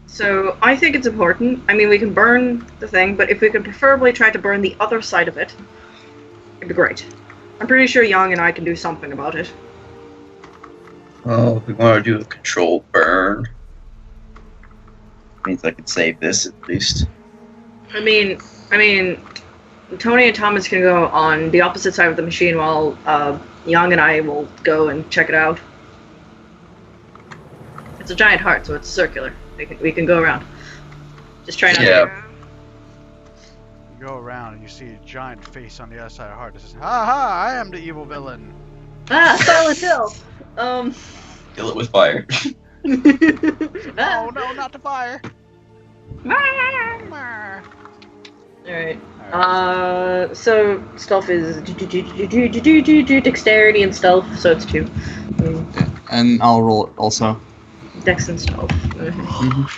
So I think it's important. I mean, we can burn the thing, but if we could preferably try to burn the other side of it, it'd be great. I'm pretty sure Yang and I can do something about it. Well, if we want to do a controlled burn, means I could save this at least. I mean, Tony and Thomas can go on the opposite side of the machine while Yang and I will go and check it out. It's a giant heart, so it's circular. We can go around. Just try not to. Yeah. You go around and you see a giant face on the other side of the heart that says, "Ha ha! I am the evil villain." Silent Hill. Kill it with fire. Oh no, not the fire! Alright. So stealth is dexterity and stealth, so it's 2. Yeah, and I'll roll it also. Dex and stealth. Mhm.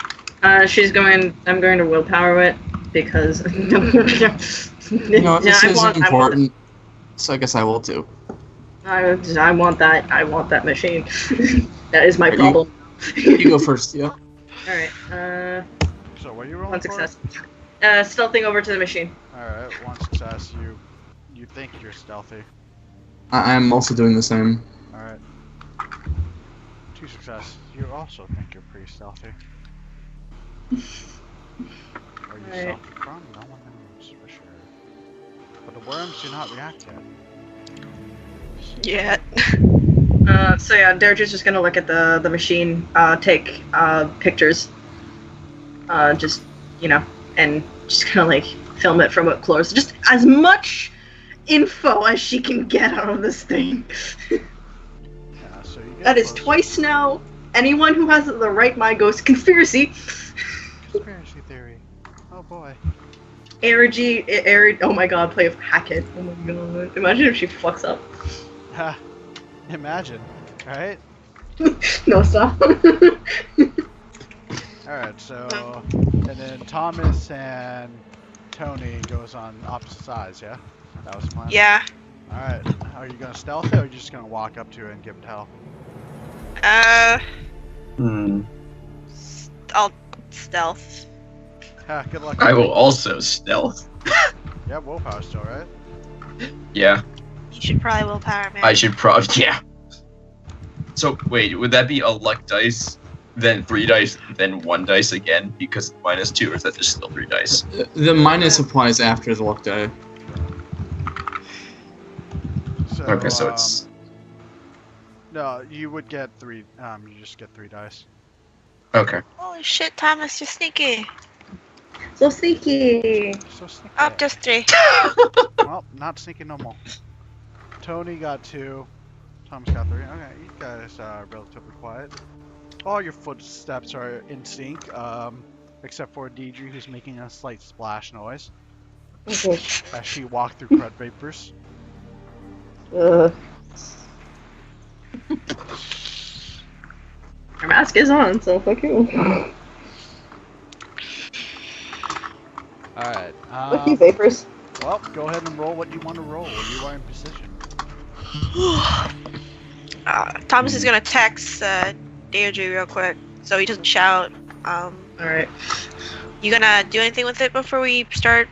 I'm going to willpower it because You know, this is important, so I guess I will too. I want that machine. That is my Are problem. You go first, yeah. Alright, So what are you rolling one for? success. Stealthing over to the machine. Alright, one success. You think you're stealthy. I'm also doing the same. Alright. 2 success. You also think you're pretty stealthy. Are you Alright. stealthy from? No one knows for sure. But the worms do not react yet. Yeah. So yeah, Derek is just gonna look at the machine, take pictures. just, and just kind of like film it from up close. Just as much info as she can get out of this thing. So you get That is closer. twice now. Anyone who has the right mind goes conspiracy. Conspiracy theory. Oh boy. Oh my god, play of Hackett. Oh my god. Imagine if she fucks up. Ha. Imagine, right? No, stop. Alright, so... And then Thomas and Tony goes on opposite sides, yeah? That was the plan? Yeah. Alright, are you gonna stealth it or are you just gonna walk up to it and give it hell? I'll stealth. Ha, good luck. I will also stealth. Yeah, willpower still, right? Yeah, You should probably willpower, man. I should probably. Yeah. So wait, would that be a luck dice, then 3 dice, then 1 dice again because -2, or is that just still 3 dice? The minus applies after the luck die. So, Okay, so it's No, you would get 3, you just get 3 dice. okay. Holy shit, Thomas, you're sneaky. So sneaky. So sneaky. Oh, just 3. Well, not sneaky no more. Tony got 2. Thomas got 3. Okay, you guys are relatively quiet. All your footsteps are in sync, except for Deidre, who's making a slight splash noise Okay. as she walked through crud vapors. Her mask is on, so fuck you. Alright, Fuck you, vapors. well, go ahead and roll what you want to roll. You are in position. Thomas is gonna text Deirdre real quick so he doesn't shout. Alright. You gonna do anything with it before we start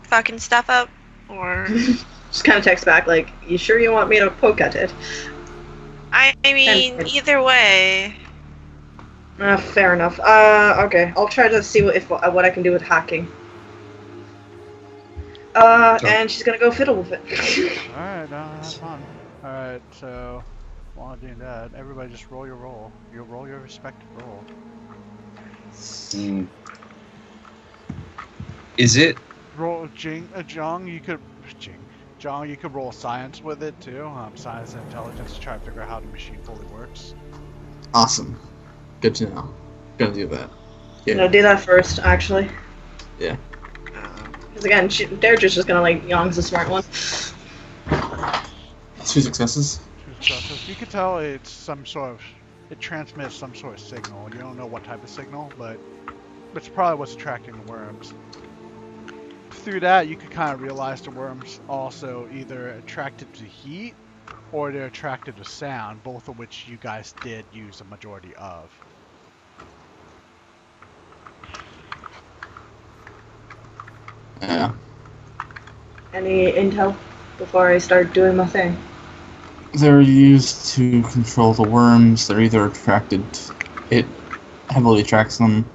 fucking stuff up? Or Just kind of text back like, you sure you want me to poke at it? I mean, either way. Fair enough. Okay. I'll try to see what I can do with hacking. And she's gonna go fiddle with it. Alright, have fun. Alright, so while doing that, everybody just roll your roll. You roll your respective roll. Is it? Roll Jong, you could roll science with it too. Science and intelligence to try to figure out how the machine fully works. Awesome. Good to know. Gonna do that. Yeah. No, do that first, actually. Yeah. Because again, Deirdre's just gonna like, Yong's the smart one. 2 successes. So you could tell it's some sort of, it transmits some sort of signal. You don't know what type of signal, but it's probably what's attracting the worms. Through that, you could kind of realize the worms also either attracted to heat or they're attracted to sound, both of which you guys did use a majority of. Yeah. Any intel before I start doing my thing? They're used to control the worms. They're either attracted. It heavily attracts them.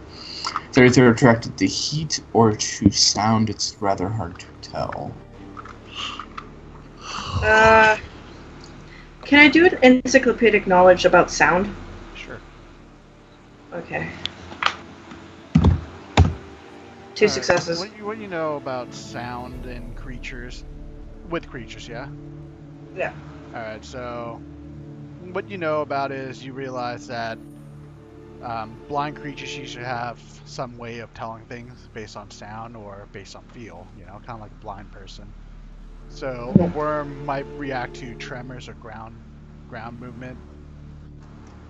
They're either attracted to heat or to sound. It's rather hard to tell. Can I do an encyclopedic knowledge about sound? Sure. Okay. 2 successes. What you know about sound and creatures? With creatures, yeah? Yeah. Alright, so what you know about is you realize that blind creatures usually have some way of telling things based on sound or based on feel, kind of like a blind person. So a worm might react to tremors or ground movement,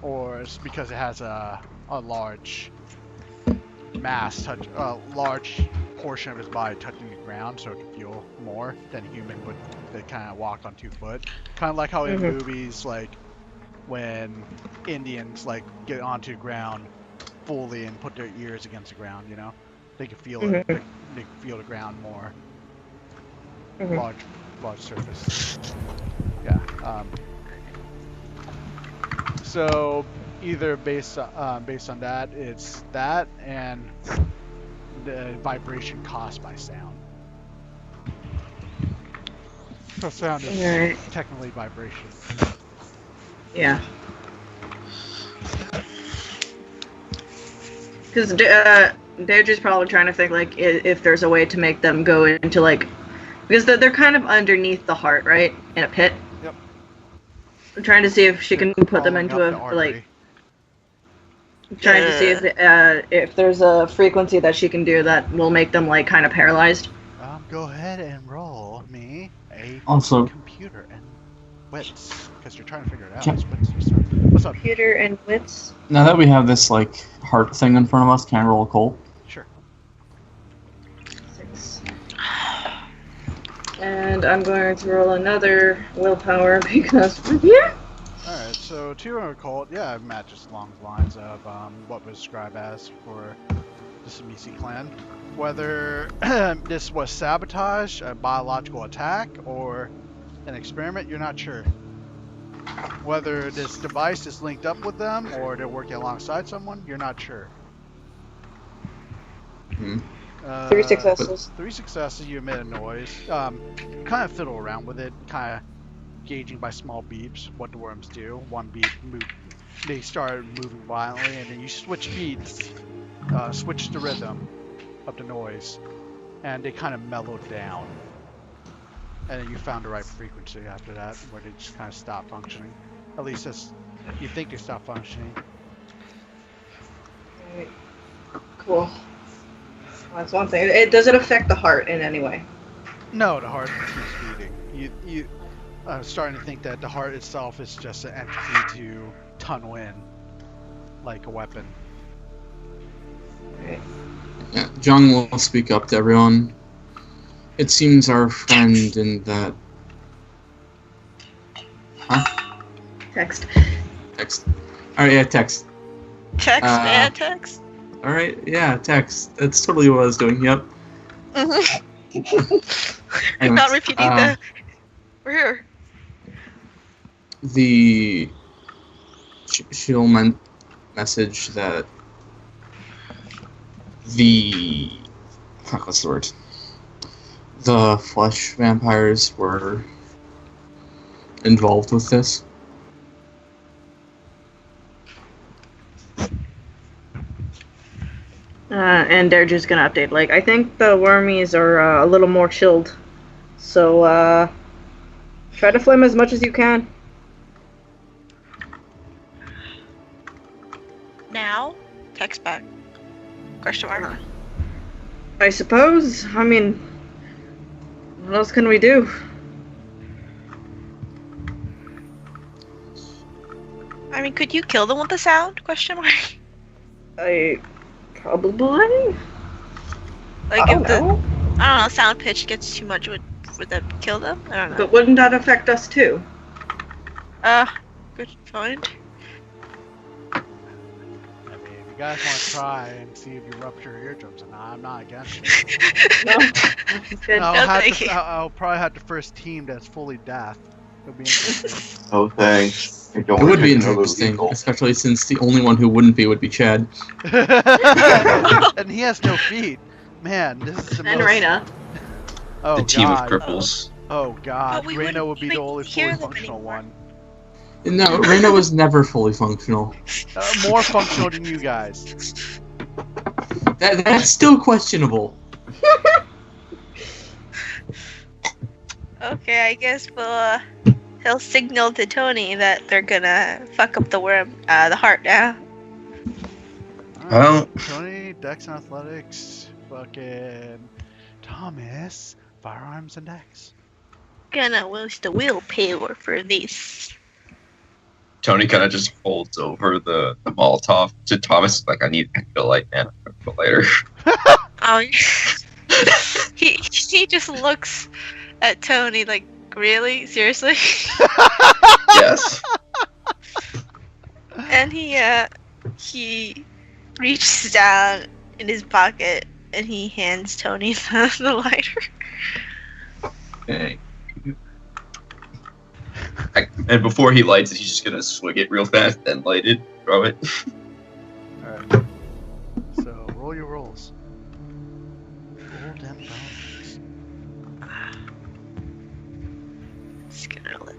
or it's because it has a large mass a large portion of his body touching the ground, so it can feel more than a human would. They kind of walk on 2 foot, kind of like how in movies, like when Indians get onto the ground fully and put their ears against the ground, they can feel it. They can feel the ground more. Large surface. Yeah. So either based on that, it's that and the vibration caused by sound. So sound is technically vibration. Yeah. Because Deirdre's probably trying to think, like, if there's a way to make them go into, like... Because they're kind of underneath the heart, right? In a pit. Yep. I'm trying to see if she can put them into a, like... Trying to see if there's a frequency that she can do that will make them, like, kind of paralyzed. Go ahead and roll me a computer and wits, because you're trying to figure it out. What's up? Computer and wits. Now that we have this like heart thing in front of us, can I roll a Colt? Sure. 6. And I'm going to roll another willpower because we're here. Alright, so 2 on a Colt, yeah, it matches along the lines of what was described as for the Samisi clan. Whether this was sabotage, a biological attack, or an experiment, you're not sure. Whether this device is linked up with them, or they're working alongside someone, you're not sure. 3 successes. 3 successes, you emit a noise. You kind of fiddle around with it, kind of gauging by small beeps what the worms do. One beep, they start moving violently, and then you switch beats, switch the rhythm of the noise, and they kind of mellowed down. And then you found the right frequency after that, where they just kind of stop functioning. At least as you think they stop functioning. Right. Cool. Well, that's one thing. Does it affect the heart in any way? No, the heart keeps beating. You starting to think that the heart itself is just an entity to tunnel in, like a weapon. Right. Yeah, Jung will speak up to everyone. It seems our friend in that... Huh? Text. Alright, yeah, text. Text. Alright, yeah, text. That's totally what I was doing, yep. I'm not repeating that. We're here. She'll message that what's the word? The flesh vampires were involved with this. And they're just gonna update. Like, I think the wormies are a little more chilled. So, try to flame as much as you can. Now? Text back. Question mark. I suppose. I mean, what else can we do? I mean, could you kill them with the sound? Question mark. Probably. Like, if the, I don't know, sound pitch gets too much, would that kill them? I don't know. But wouldn't that affect us too? Good point. I mean, if you guys want to try and see if you rupture your eardrums, and I'm not against it. No. I'll probably have the first team that's fully deaf. It'll be interesting. Oh, thanks. It would be interesting, especially since the only one who wouldn't be would be Chad. And he has no feet. Man, this is the And most... Reyna. Oh, the team God. of cripples. Oh, God. But we Reyna would wouldn't be the even only hear fully them functional anymore. one. No, Reyna was never fully functional. More functional than you guys. That's still questionable. Okay, I guess he'll signal to Tony that they're gonna fuck up the heart now. Alright, Tony, Dex and Athletics. Fucking Thomas, Firearms and Dex. Gonna use the willpower for this. Tony kind of just folds over the Molotov to Thomas, like, I need to light, man. I'll go later. Oh, he just looks at Tony like, really? Seriously? Yes. And he reaches down in his pocket and he hands Tony the lighter. Okay. And before he lights it, he's just gonna swig it real fast, then light it, throw it. Alright. So, roll your rolls. Roll them bones. Just gonna let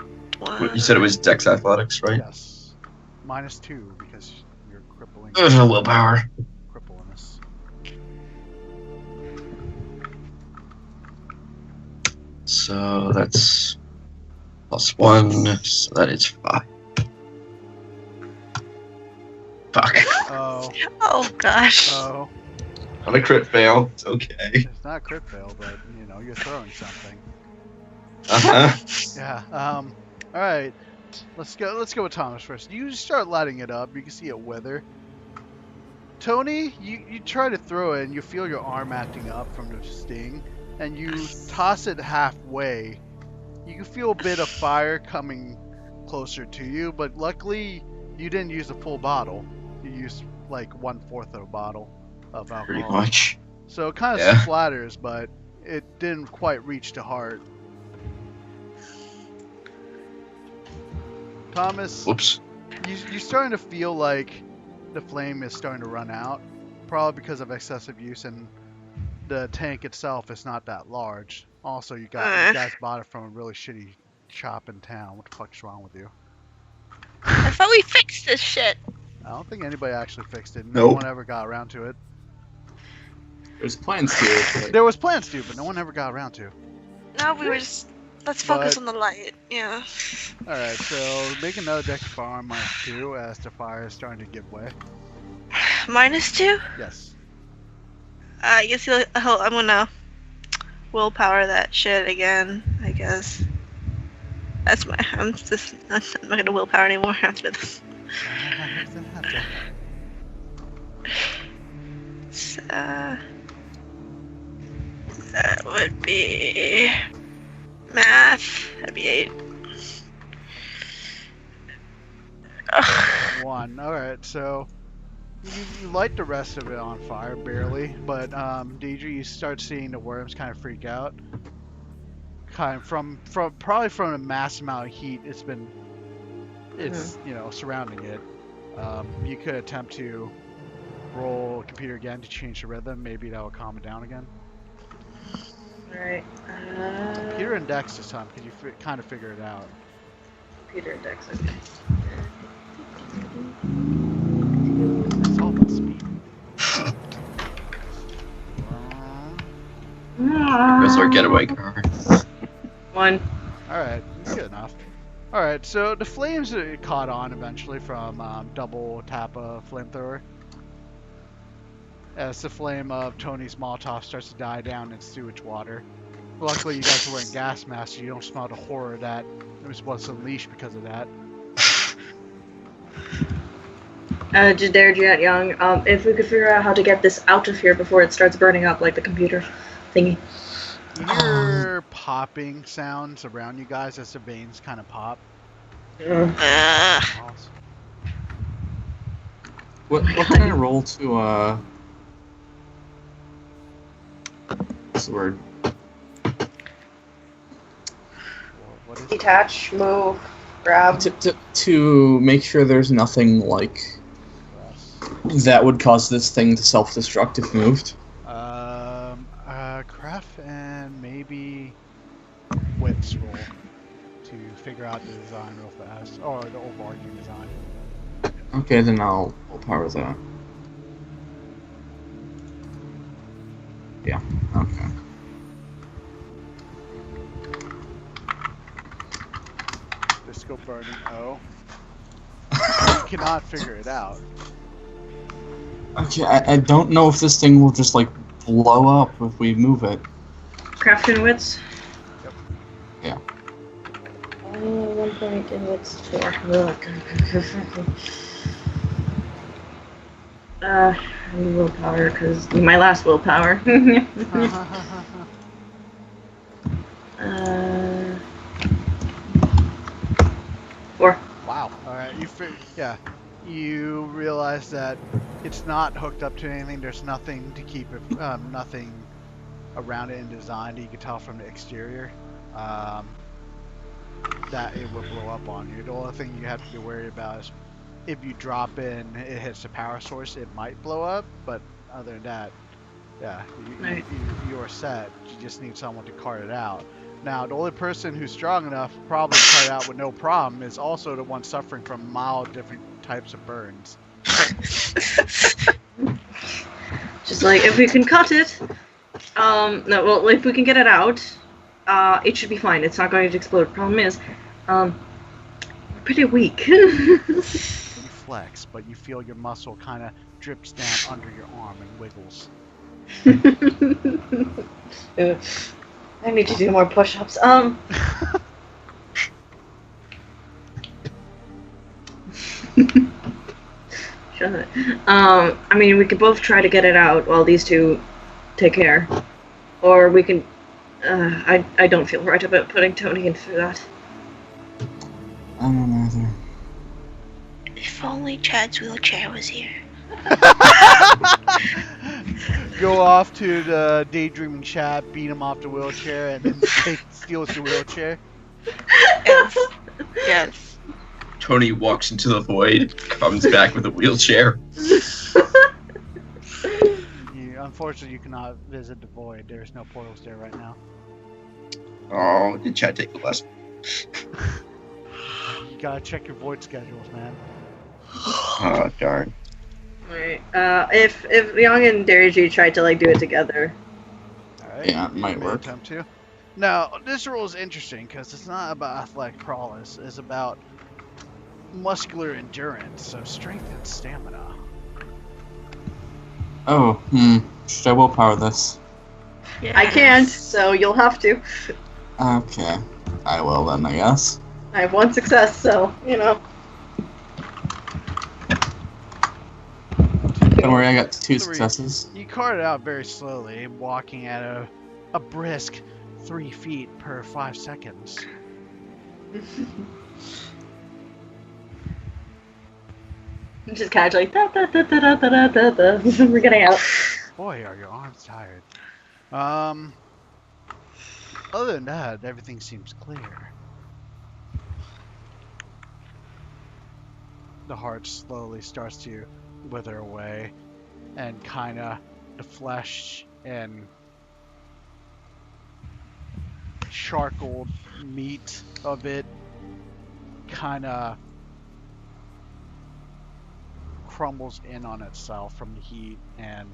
You said it was Dex Athletics, right? Yes. -2 because you're crippling. Willpower. Crippling So that's +1, so that is 5. Fuck. Oh. Oh gosh. Oh. On a crit fail. It's okay. It's not a crit fail, but you know, you're throwing something. Uh-huh. Yeah. Alright. Let's go with Thomas first. You start lighting it up, you can see it wither. Tony, you try to throw it and you feel your arm acting up from the sting, and you toss it halfway. You can feel a bit of fire coming closer to you, but luckily you didn't use a full bottle. You used like 1/4 of a bottle of alcohol. Pretty much. So it kind of Yeah. splatters, but it didn't quite reach the heart. Thomas, Whoops. you're starting to feel like the flame is starting to run out, probably because of excessive use, and the tank itself is not that large. Also, you guys bought it from a really shitty shop in town. What the fuck's wrong with you? I thought we fixed this shit. I don't think anybody actually fixed it. No Nope. one ever got around to it. There's plans to it, but There was plans to, but no one ever got around to. No, we were just. Let's focus But- on the light. Yeah. Alright, so make another dex bar -2 as the fire is starting to give way. -2? Yes. I guess I'm gonna willpower that shit again, I guess. I'm not gonna willpower anymore after this. So, that would be math. That'd be 8. Ugh. 1. Alright, so you light the rest of it on fire, barely, but Deidre, you start seeing the worms kind of freak out. Kind of from probably from a mass amount of heat it's you know, surrounding it. You could attempt to roll computer again to change the rhythm. Maybe that will calm it down again. Alright. Computer and dex this time, because you kind of figure it out. Computer index, okay. It's all about speed. Where's our getaway car? 1. Alright, good enough. Alright, so the flames caught on eventually from double tap of flamethrower. As the flame of Tony's Molotov starts to die down in sewage water. Luckily you guys are wearing gas masks, so you don't smell the horror that was unleashed because of that. Jet Young, if we could figure out how to get this out of here before it starts burning up like the computer thingy. You hear popping sounds around you guys as the veins kind of pop. what can I roll to what's the word? What is Detach, move, grab. To make sure there's nothing like that would cause this thing to self-destruct if moved. Craft and maybe wits roll to figure out the design real fast, or the overarching design. Okay, then I'll power that. Yeah. Okay. Disco burning. Oh, you cannot figure it out. Okay, I don't know if this thing will just like blow up if we move it. Craft and wits? Yep. Yeah. 1 point in wits 4. Willpower, because my last willpower. 4. Wow. All right. Yeah. You realize that it's not hooked up to anything. There's nothing to keep it, nothing around it in design that you can tell from the exterior. That it will blow up on you. The only thing you have to be worried about is if you drop in, it hits the power source, it might blow up. But other than that, yeah, you are set. You just need someone to cart it out. Now, the only person who's strong enough to probably cart it out with no problem is also the one suffering from mild different types of burns. Just like, if we can cut it, no, well, if we can get it out, it should be fine. It's not going to explode. Problem is, we're pretty weak. You flex, but you feel your muscle kind of drips down under your arm and wiggles. I need to do more push-ups. Shut it. I mean, we could both try to get it out while these two take care, or we can. I don't feel right about putting Tony in through that. I don't know either. If only Chad's wheelchair was here. Go off to the daydreaming Chad, beat him off the wheelchair, and then steals the wheelchair. Yes. Yes. Tony walks into the void, comes back with a wheelchair. Unfortunately, you cannot visit the void. There's no portals there right now. Oh, did Chad take the lesson? You gotta check your void schedules, man. Oh, darn. Right. If Young and Deriji tried to do it together. Alright. Yeah, it might work. Attempt to. Now, this rule is interesting because it's not about athletic prowess. It's about muscular endurance, so strength and stamina. Oh, should I willpower this? Yes. I can't, so you'll have to. Okay. I will then, I guess. I have one success, so, Don't worry, I got 2 successes. You cart it out very slowly, walking at a brisk 3 feet per 5 seconds. Just casually, da da da da da da da da. We're getting out. Boy, are your arms tired. Other than that, everything seems clear. The heart slowly starts to wither away, and kinda the flesh and charcoal meat of it kinda crumbles in on itself from the heat and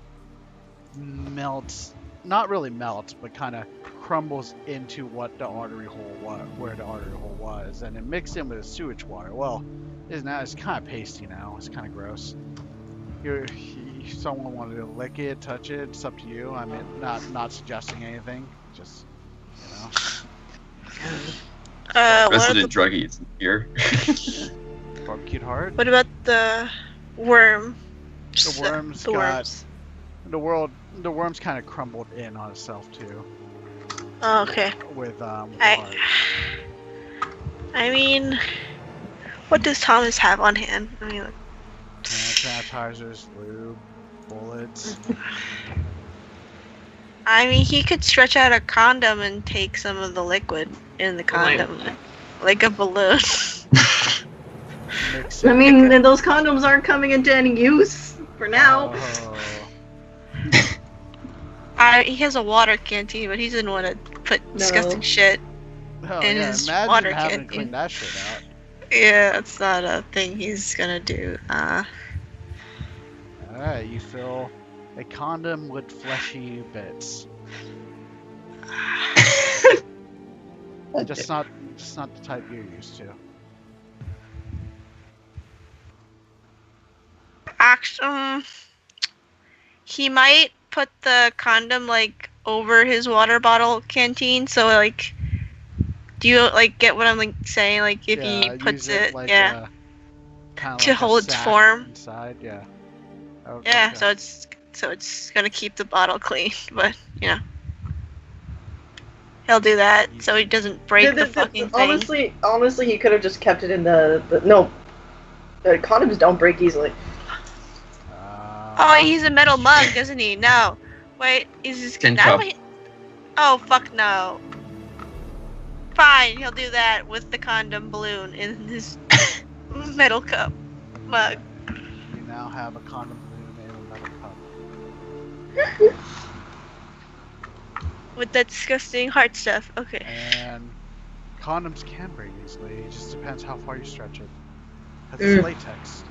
melts, not really melts, but kind of crumbles into what the artery hole was, where the artery hole was, and it mixed in with the sewage water. Well, it's kind of pasty now. It's kind of gross. Someone wanted to lick it, touch it. It's up to you. I mean, not suggesting anything. Just, Resident druggie is here. Barbecued heart. What about the worm? The worms The worms. The worms kind of crumbled in on itself too. Oh, okay. With the heart. I mean, what does Thomas have on hand? I mean, Sanitizers, lube, bullets. I mean, he could stretch out a condom and take some of the liquid in the condom, like a balloon. I mean, those condoms aren't coming into any use for now. He has a water canteen, but he doesn't want to put disgusting shit in his imagine water having canteen. to clean that shit out. Yeah, that's not a thing he's gonna do. Alright, you fill a condom with fleshy bits. Just not the type you're used to. Actually, he might put the condom over his water bottle canteen. So do you get what I'm saying? If he puts it, kinda to hold its form inside, yeah. Okay, yeah. So it's gonna keep the bottle clean, but he'll do that so he doesn't break the fucking thing. Honestly, he could have just kept it in the no. The condoms don't break easily. Oh, he's a metal mug, doesn't he? No. Wait, is this... Oh, fuck no. Fine, he'll do that with the condom balloon in his metal cup mug. You now have a condom balloon made of metal cup. With that disgusting heart stuff. Okay. And condoms can break easily. It just depends how far you stretch it. Because it's latex.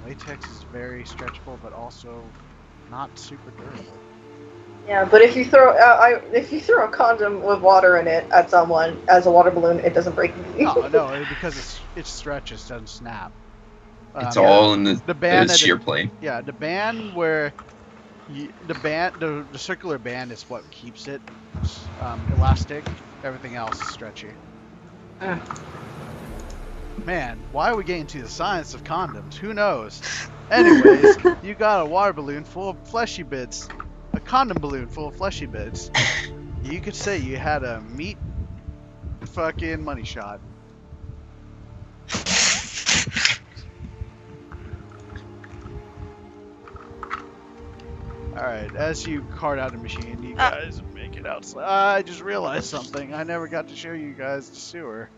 Latex is very stretchable, but also not super durable. Yeah, but if you throw a condom with water in it at someone as a water balloon, it doesn't break easily. No, because it stretches, doesn't snap. It's all in the band shear plane. Yeah, the band where the circular band is what keeps it elastic. Everything else is stretchy. Man, why are we getting to the science of condoms? Who knows? Anyways, you got a water balloon full of fleshy bits. A condom balloon full of fleshy bits. You could say you had a meat fucking money shot. Alright, as you cart out the machine, you guys make it outside. I just realized something. I never got to show you guys the sewer.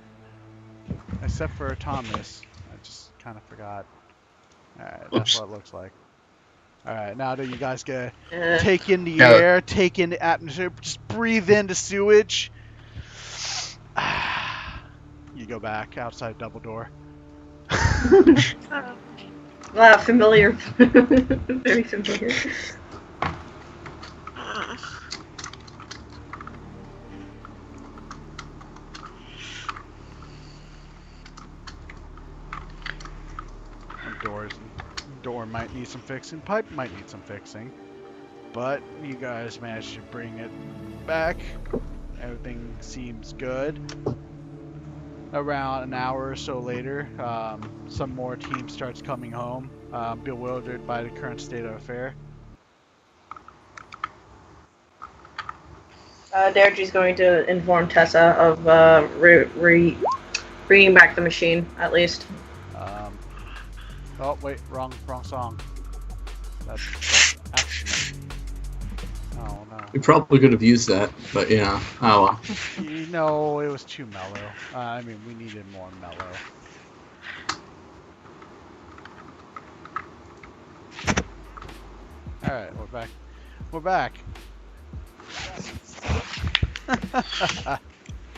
Except for Thomas. I just kind of forgot. Alright, that's what it looks like. Alright, now do you guys get take in the air, take in the atmosphere, just breathe in the sewage. You go back outside double door. Wow, familiar. Very familiar. Door might need some fixing, pipe might need some fixing, but you guys managed to bring it back. Everything seems good. Around an hour or so later, some more team starts coming home, bewildered by the current state of affair. Deirdre's going to inform Tessa of bringing back the machine, at least. Oh wait, wrong song. That's accident. Oh no. We probably could have used that, but yeah. Oh well. No, it was too mellow. I mean, we needed more mellow. Alright, we're back. We're back.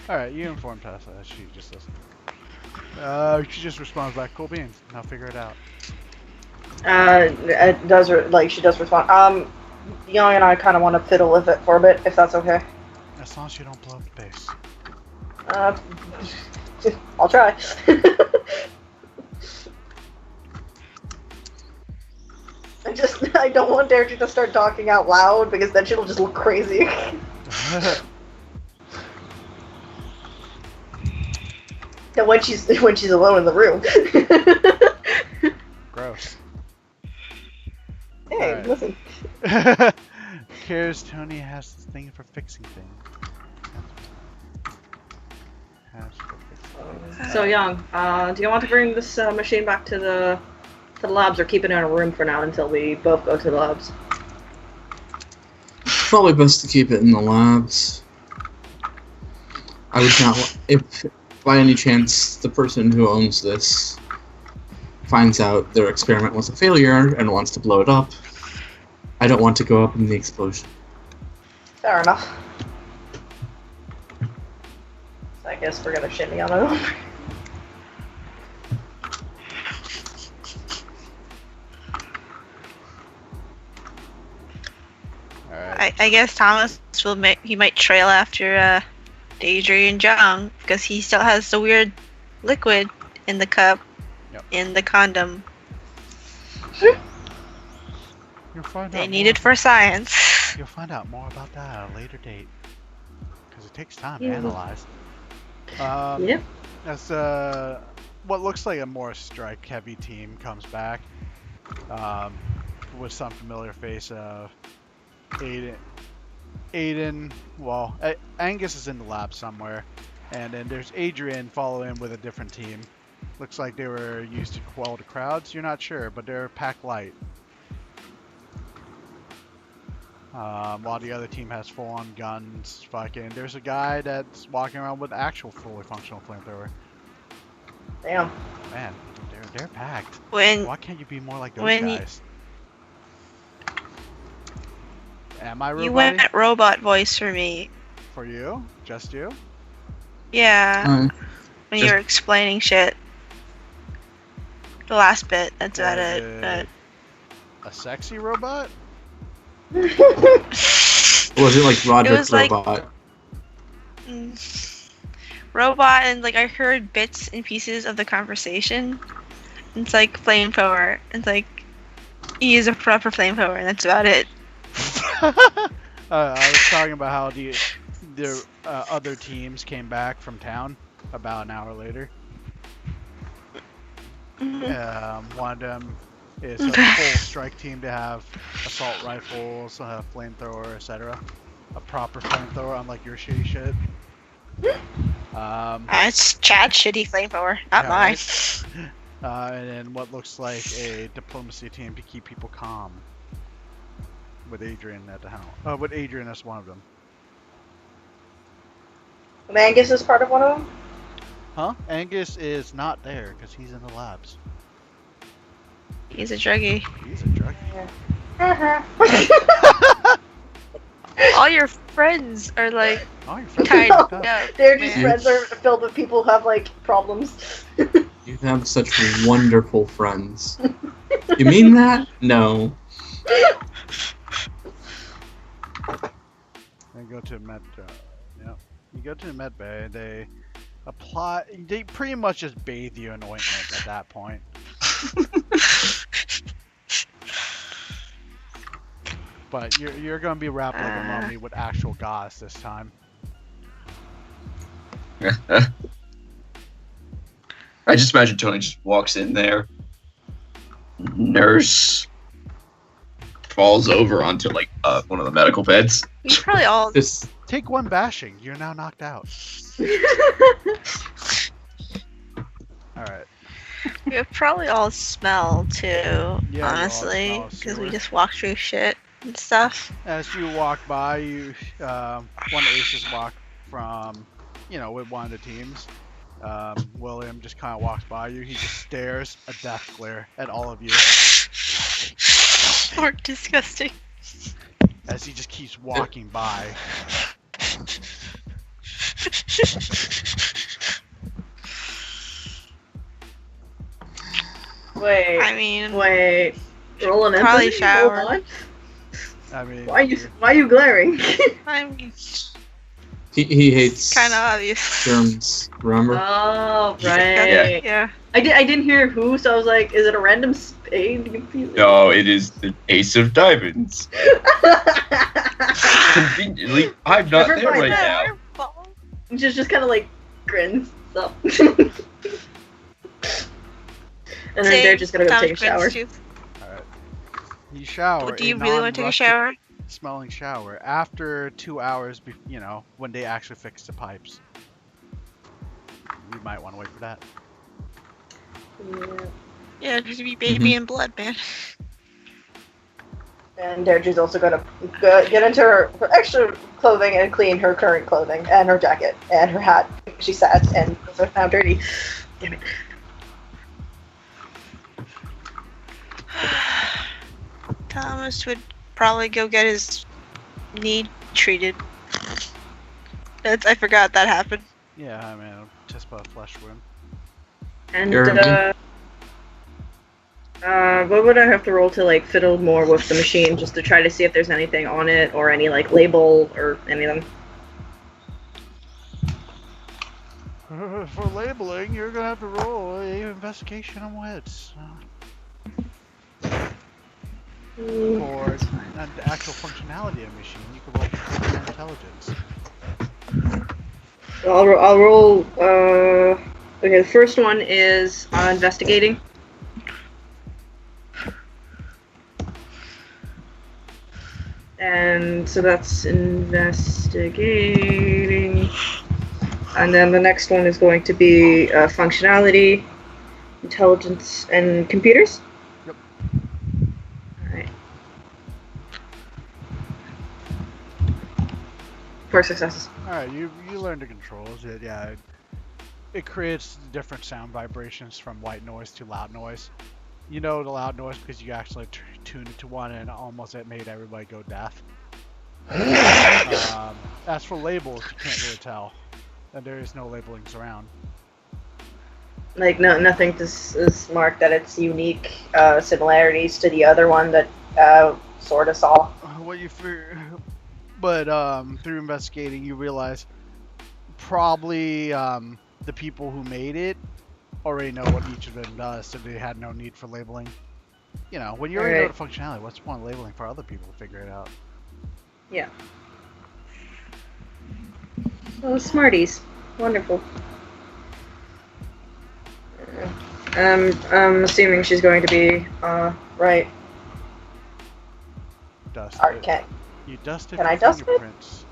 Alright, you informed Tessa. She just listened. She just responds back, cool beans. Now figure it out. It does, she does respond. Young and I kind of want to fiddle with it for a bit, if that's okay. As long as you don't blow up the base. I'll try. I don't want Deirdre to start talking out loud, because then she'll just look crazy. And when she's alone in the room. Gross. Hey, right. Listen. Cares Tony has this thing for fixing things. So Young, do you want to bring this machine back to the labs, or keep it in a room for now until we both go to the labs? Probably best to keep it in the labs. I would not, if by any chance the person who owns this finds out their experiment was a failure and wants to blow it up, I don't want to go up in the explosion. Fair enough. So I guess we're gonna shimmy on it over. I guess Thomas he might trail after Deirdre and John, because he still has the weird liquid in the cup, in the condom. They need it for science. You'll find out more about that at a later date, because it takes time to analyze. Yep. As what looks like a more strike-heavy team comes back, with some familiar face of Aiden, well, Angus is in the lab somewhere, and then there's Adrian following with a different team. Looks like they were used to quell the crowds, you're not sure, but they're pack light. While the other team has full-on guns, there's a guy that's walking around with actual fully functional flamethrower. Damn. Man, they're packed. Why can't you be more like those guys? Am I robot? You went robot voice for me. For you? Just you? Yeah. When you were explaining shit. The last bit, that's about it. But... A sexy robot? Was it like Roderick It was like- Robot? Robot, and like I heard bits and pieces of the conversation. It's like flamethrower. It's like he is a proper flamethrower, and that's about it. I was talking about how the other teams came back from town about an hour later. One of them is a full strike team to have assault rifles, flamethrower, etc. A proper flamethrower, unlike your shitty shit. It's Chad's shitty flamethrower, not mine. Right. And then what looks like a diplomacy team to keep people calm. With Adrian at the helm. With Adrian as one of them. Mangus is part of one of them? Huh? Angus is not there because he's in the labs. He's a druggie. He's a druggie. All your friends are like Oh, your friends kind are of. fucked up. They're just Man. friends are filled with people who have like problems. You have such wonderful friends. You mean that? No. And go to med. You go to the med bay. They apply. They pretty much just bathe you in ointment at that point. But you're gonna be wrapped like a mummy with actual gauze this time. I just imagine Tony just walks in there. Nurse falls over onto like one of the medical beds. You probably all. This Take one bashing. You're now knocked out. All right. We probably all smell too. Yeah, we all honestly, smell because we sewer. just walk through shit and stuff. As you walk by, you one of the aces walk from, with one of the teams. William just kind of walks by you. He just stares a death glare at all of you Or disgusting. as he just keeps walking by. Wait. I mean, Wait. Roll an Probably empathy. shower. Hold on. I mean, Why are you glaring? I'm he hates kind of obvious. germs. Remember? Oh, Yeah. right. Yeah. I didn't hear who, so I was like, is it a random spade? No, it is the Ace of Diamonds. Conveniently, I'm not Never there mind right that. now. just kind of like grins. So. And then they're just gonna go take a shower. you shower. Do you really want to take a shower? Smelling shower after 2 hours. When they actually fix the pipes. You might want to wait for that. Yeah. Yeah, because you be baby in blood, man. And Deirdre's also gonna get into her extra clothing and clean her current clothing and her jacket and her hat. She's sad and those are now dirty. Damn it. Thomas would probably go get his knee treated. I forgot that happened. Yeah, I mean, just about a flesh wound. And Jeremy? what would I have to roll to like fiddle more with the machine just to try to see if there's anything on it or any like label or any of them? For labeling, you're gonna have to roll a investigation on wits. For the actual functionality of the machine, you can roll for intelligence. I'll roll. Okay, the first one is investigating. And so that's investigating. And then the next one is going to be functionality, intelligence, and computers. Yep. Alright. 4 successes. Alright, you learn the controls. It creates different sound vibrations from white noise to loud noise. You know the loud noise because you actually tuned it to one and almost it made everybody go deaf. As for labels, you can't really tell. And there is no labelings around. Like nothing is marked that it's unique similarities to the other one that sort of saw. What you But through investigating, you realize probably the people who made it already know what each of them does, so they had no need for labeling. You know, when you already know the functionality, what's the point of labeling for other people to figure it out? Yeah. Oh, Smarties. Wonderful. I'm assuming she's going to be, right. Dust Art it. can. You dusted Can I your dust it? fingerprints.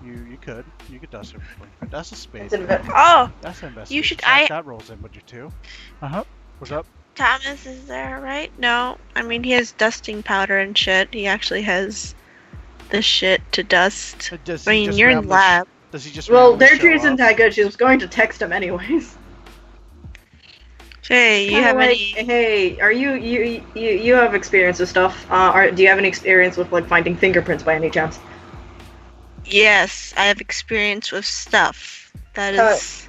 You could dust it. That's a spade. It's Oh, That's an investigation. you should. That rolls in with you too. What's up? Thomas is there, right? No, I mean he has dusting powder and shit. He actually has the shit to dust. Does I he mean, just you're in randomly lab. Does he just Well, randomly their show tree isn't up? that good. She was going to text him anyways. Hey, you Kinda have like, any? hey, are you have experience with stuff? Do you have any experience with like finding fingerprints by any chance? Yes, I have experience with stuff. That Uh, is.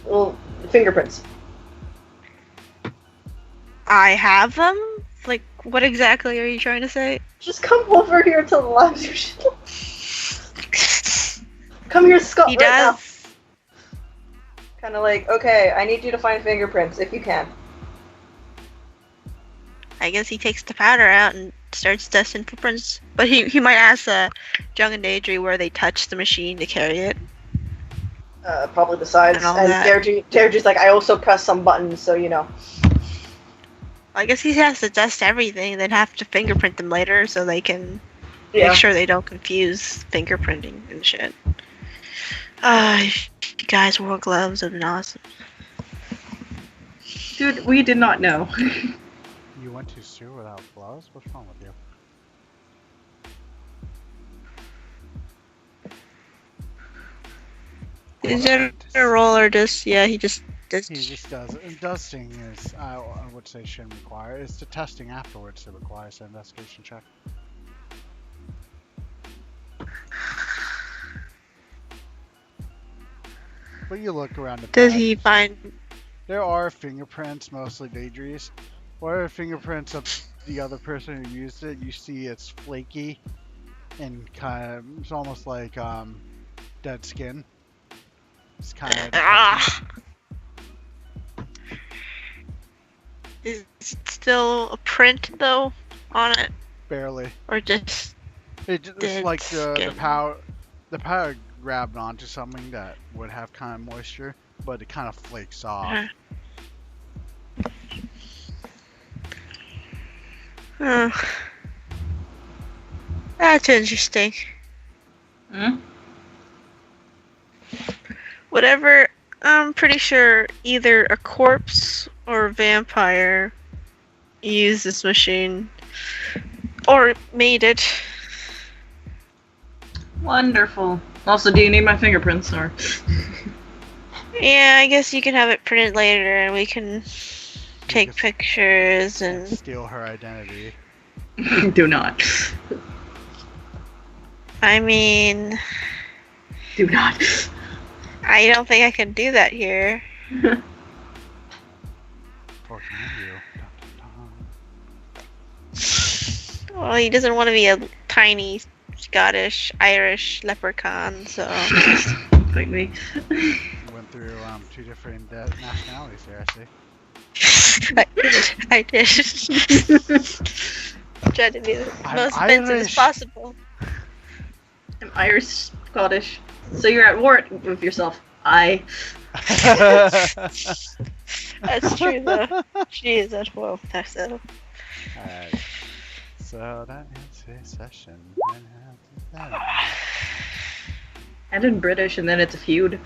Well, fingerprints. I have them? Like, what exactly are you trying to say? Just come over here to the lab. Come here, Scott. He right now. does. Kind of like, okay, I need you to find fingerprints if you can. I guess he takes the powder out and starts dusting footprints. But he might ask Jung and Daedry where they touch the machine to carry it. Probably the sides. And all And that. Deirdre's like, I also press some buttons, so you know. I guess he has to dust everything, then have to fingerprint them later so they can Yeah. make sure they don't confuse fingerprinting and shit. If you guys wore gloves, it would have been awesome. Dude, we did not know. You went to Sue without gloves? What's wrong with you? Is it a roll or just, yeah, he just does. He just does it. And dusting is, I would say, shouldn't require. It's the testing afterwards that requires an investigation check. But you look around the Does pad, he find. there are fingerprints, mostly Daedry's. Or fingerprints of the other person who used it. You see it's flaky and kind of, it's almost like dead skin. It's kind of. Ah! Is it still a print, though, on it? Barely. Or just. It's Dead like the skin. power grabbed onto something that would have kind of moisture, but it kind of flakes off. Oh. That's interesting. Hmm? Whatever, I'm pretty sure either a corpse or a vampire used this machine. Or made it. Wonderful. Also, do you need my fingerprints, or? Yeah, I guess you can have it printed later and we can take just- pictures And and. steal her identity. Do not. I mean, Do not. I don't think I can do that here. Or can you? Dun, dun, dun. Well, he doesn't want to be a tiny Scottish, Irish leprechaun, so. Like me. You went through two different nationalities there, I see. I did. Try to be the I'm most offensive as Irish. possible. I'm Irish, Scottish. So you're at war with yourself. I. That's true, though. She is at war with herself. Alright. So that ends his session. And And in British, and then it's a feud.